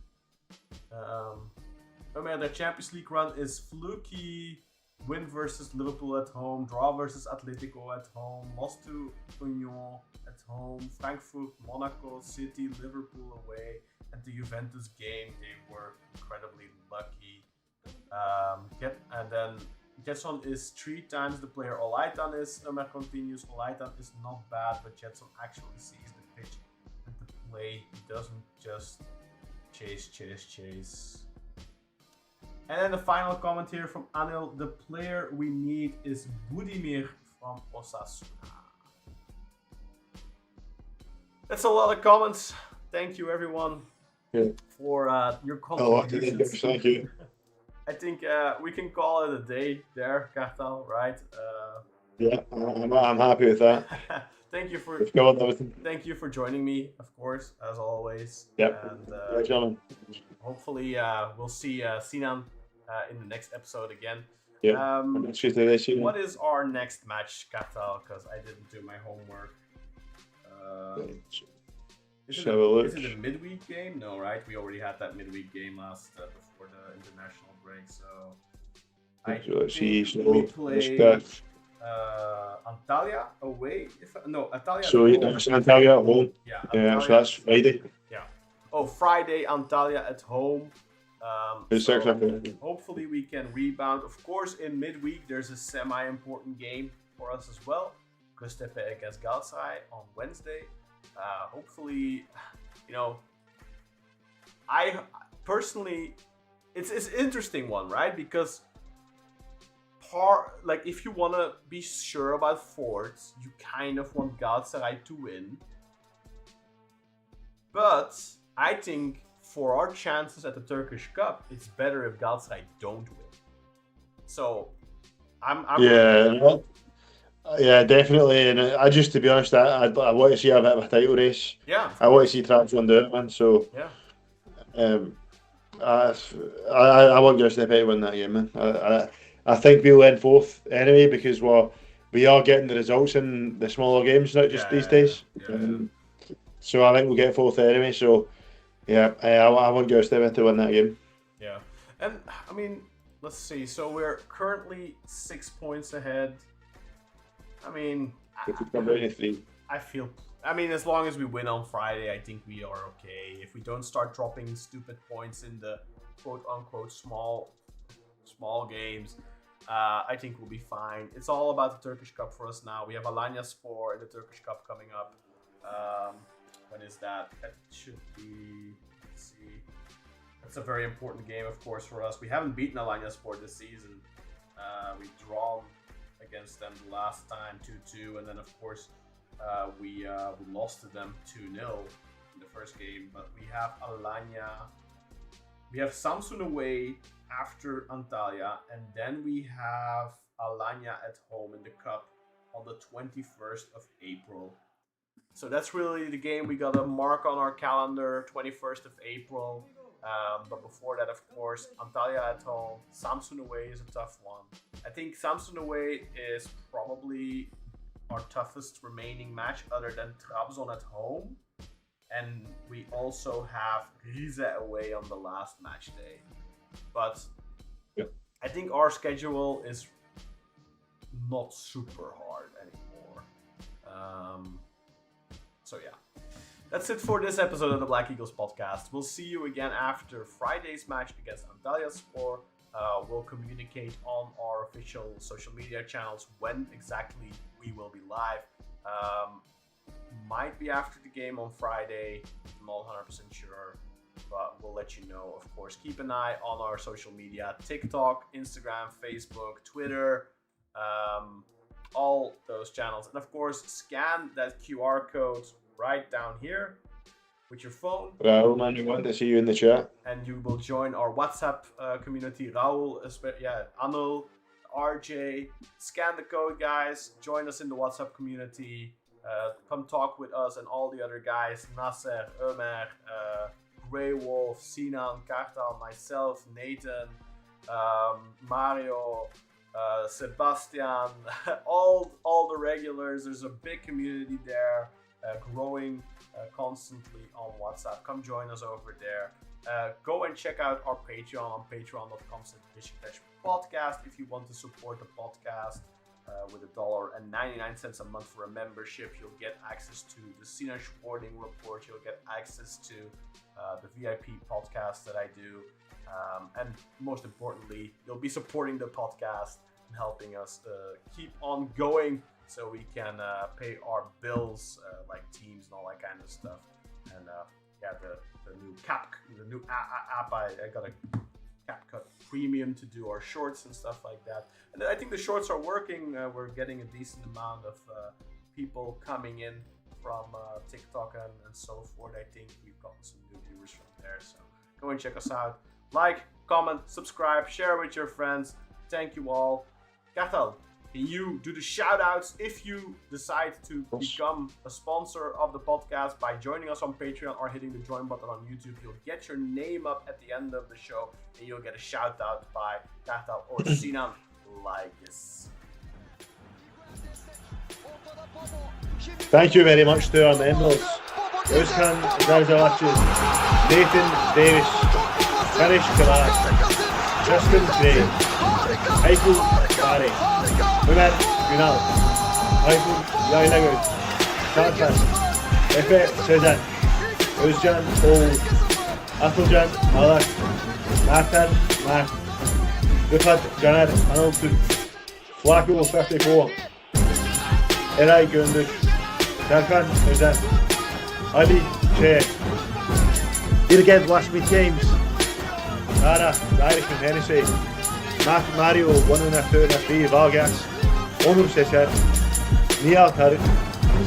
Omer, their Champions League run is fluky. Win versus Liverpool at home, draw versus Atletico at home, lost to Union at home, Frankfurt, Monaco, City, Liverpool away, and the Juventus game, they were incredibly lucky. And then Jetson is 3 times the player Olaitan is. Omer continues, Olaitan is not bad, but Jetson actually sees the pitch and the play. He doesn't just chase. And then the final comment here from Anil, the player we need is Budimir from Osasuna. That's a lot of comments. Thank you everyone for your contributions. Thank you. I think we can call it a day there, Kartal, right? Yeah, I'm happy with that. Thank you for joining me, of course, as always. Yep. And hopefully we'll see Sinan in the next episode again. Yeah. What is our next match, Kartal? Because I didn't do my homework. Is it a midweek game? No, right? We already had that midweek game last before the international break. So I think we play Antalya away. Antalya. So Antalya at home. Yeah, so that's Friday. Yeah. Oh, Friday, Antalya at home. Hopefully we can rebound. Of course, in midweek there's a semi-important game for us as well. Göztepe against Galatasaray on Wednesday. Hopefully, I personally, it's an interesting one, right? Because if you want to be sure about Forts, you kind of want Galatasaray to win. But I think for our chances at the Turkish Cup, it's better if Galatasaray don't win. So, Yeah, definitely. And I just, to be honest, I want to see a bit of a title race. Yeah. I want to see Trabzon do it, man. So, yeah. I want Göztepe to win that game, man. I think we'll win 4th anyway because we are getting the results in the smaller games now these days. Yeah. So I think we'll get 4th anyway. So, yeah, I want Göztepe to win that game. Yeah. And, I mean, let's see. So we're currently 6 points ahead. I mean, I mean, as long as we win on Friday, I think we are okay. If we don't start dropping stupid points in the quote-unquote small games, I think we'll be fine. It's all about the Turkish Cup for us now. We have Alanyaspor in the Turkish Cup coming up. When is that? That should be, let's see. That's a very important game, of course, for us. We haven't beaten Alanyaspor this season. We've drawn against them the last time 2-2, and then of course we lost to them 2-0 in the first game. But we have Alanya, we have Samsun away after Antalya, and then we have Alanya at home in the cup on the 21st of April. So that's really the game we gotta mark on our calendar, 21st of April. But before that, of course, Antalya at home. Samsun away is a tough one. I think Samsun away is probably our toughest remaining match other than Trabzon at home. And we also have Rize away on the last match day. But I think our schedule is not super hard anymore. So yeah. That's it for this episode of the Black Eagles podcast. We'll see you again after Friday's match against Antalyaspor. We'll communicate on our official social media channels when exactly we will be live. Might be after the game on Friday. I'm not 100% sure, but we'll let you know. Of course, keep an eye on our social media: TikTok, Instagram, Facebook, Twitter, all those channels. And of course, scan that QR code right down here with your phone. Raul, man, we want to see you in the chat. And you will join our WhatsApp community. Raul, Anil, RJ, scan the code, guys. Join us in the WhatsApp community. Come talk with us and all the other guys. Nasser, Ömer, Grey Wolf, Sinan, Kartal, myself, Nathan, Mario, Sebastian, all the regulars. There's a big community there. Growing constantly on WhatsApp. Come join us over there. Go and check out our Patreon on patreon.com/BesiktasPodcast if you want to support the podcast. With $1.99 a month for a membership, you'll get access to the Sinan Sporting Report. You'll get access to the VIP podcast that I do. And most importantly, you'll be supporting the podcast and helping us keep on going so we can pay our bills like teams and all that kind of stuff. And the new app, I got a CapCut Premium to do our shorts and stuff like that. And I think the shorts are working. We're getting a decent amount of people coming in from TikTok and so forth. I think we've gotten some new viewers from there. So go and check us out. Like, comment, subscribe, share with your friends. Thank you all. Cathal, can you do the shout outs if you decide to become a sponsor of the podcast by joining us on Patreon or hitting the join button on YouTube? You'll get your name up at the end of the show and you'll get a shout out by Cathal or Sinan like this. Thank you very much to our members. Gökhan Sazdağı, Nathan Davis, Finish Kalas, Justin Gray, Michael Barry, Ömer Günal, Michael Yaylagöz, Sartan, Efe Sezen, Özcan Oğuz, Atılcan Malak, Mertan Mert, Rıfat Caner Anıltürk, Flacco 54, Eray Göndür, Serkan Özen, Ali Ç, Birged Laşmi James, Ara, the Irishman Hennessy, Mario 1 and a 2 and a 3, Vargas, Onur Seçer, Nihal Tarık,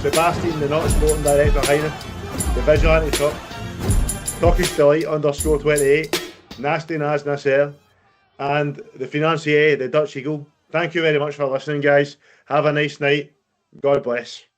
Sebastian the not sporting director Heiner, the Vigilante Top, Turkish Delight _28, Nasty Naz Nasser, and the financier, the Dutch Eagle. Thank you very much for listening, guys. Have a nice night. God bless.